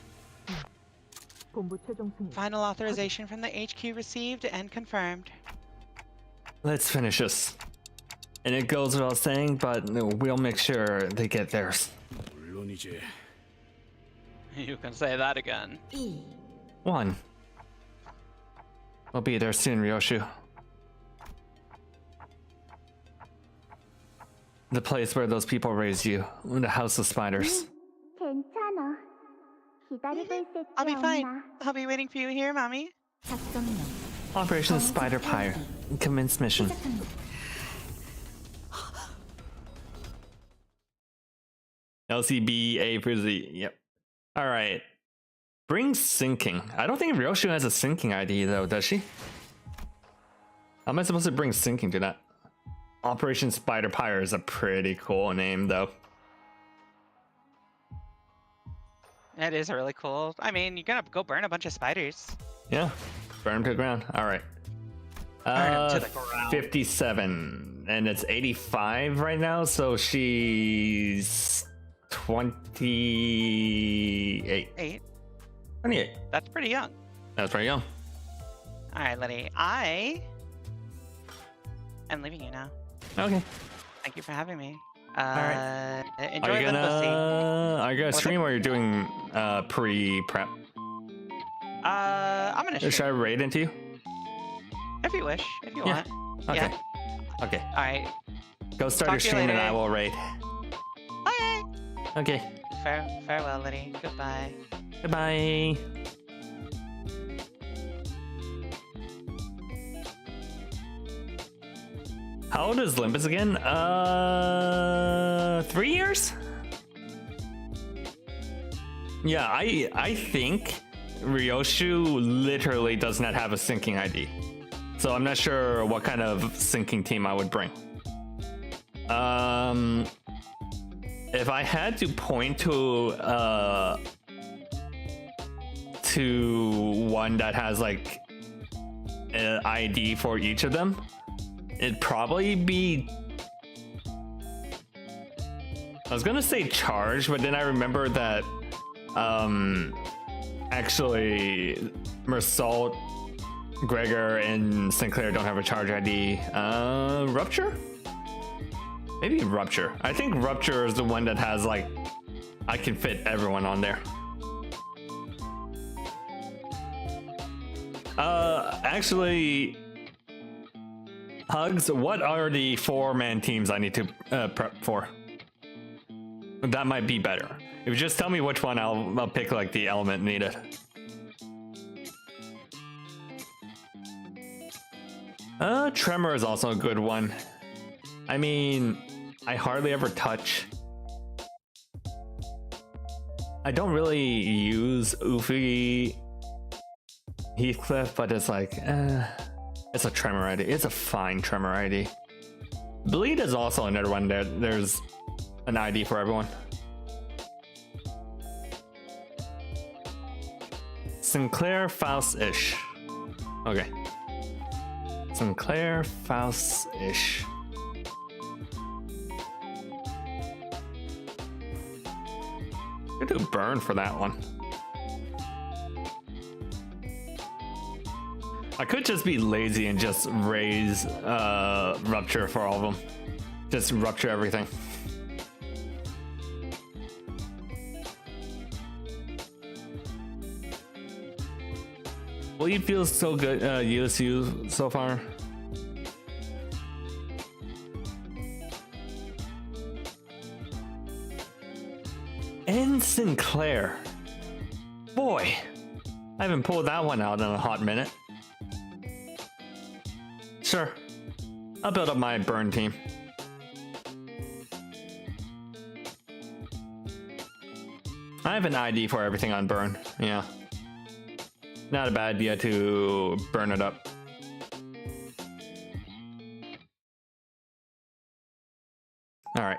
Final authorization from the HQ received and confirmed. Let's finish this. And it goes without saying, but we'll make sure they get theirs. You can say that again. 1. We'll be there soon, Ryoshu. The place where those people raised you, the House of Spiders. I'll be fine. I'll be waiting for you here, Mommy. Operation Spider Pyre. Commence mission. LCB A for Z. Yep. Alright. Bring sinking. I don't think Ryoshu has a sinking ID though, does she? How am I supposed to bring sinking to that? Operation Spider Pyre is a pretty cool name though. It is really cool. I mean, you're gonna go burn a bunch of spiders. Yeah. Burn them to the ground. Alright. Burn them to the ground. 57. And it's 85 right now, so she's 28. 8. 28. That's pretty young. That's pretty young. All right, Liddy. I am leaving you now. Okay. Thank you for having me. right. Enjoy Are you gonna What's stream or you're doing pre-prep? I'm gonna Should I stream raid into you? if you wish, if you Yeah. want. Okay. Yeah. Okay. All right. Go start Talk your to you stream and later. I will raid. Okay. Okay. Farewell, Liddy. Goodbye. Goodbye. How old is Limbus again? 3 years? Yeah, I think Ryoshu literally does not have a syncing ID. So I'm not sure what kind of syncing team I would bring. If I had to point to one that has like an ID for each of them, it'd probably be, I was gonna say Charge, but then I remember that actually Mersault, Gregor, and Sinclair don't have a Charge ID. Rupture? Maybe Rupture. I think Rupture is the one that has like, I can fit everyone on there. Actually, Hugs, what are the 4-man teams I need to prep for? That might be better. If you just tell me which one, I'll pick like the element needed. Tremor is also a good one. I mean, I hardly ever touch. I don't really use Ufi Heathcliff, but it's like, it's a Tremor ID. It's a fine Tremor ID. Bleed is also another one that there's an ID for everyone. Sinclair Faust-ish. Okay. Sinclair Faust-ish. Could do burn for that one. I could just be lazy and just raise Rupture for all of them. Just Rupture everything. Bleed feels so good, USU so far. And Sinclair. Boy, I haven't pulled that one out in a hot minute. Sure, I'll build up my burn team. I have an ID for everything on burn, yeah. Not a bad idea to burn it up. Alright.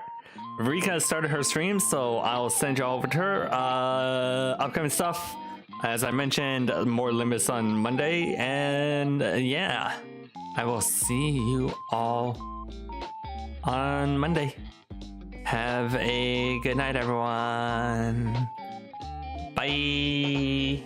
Rika has started her stream, so I'll send you all over to her. Upcoming stuff, as I mentioned, more Limbus on Monday, and yeah, I will see you all on Monday. Have a good night, everyone. Bye.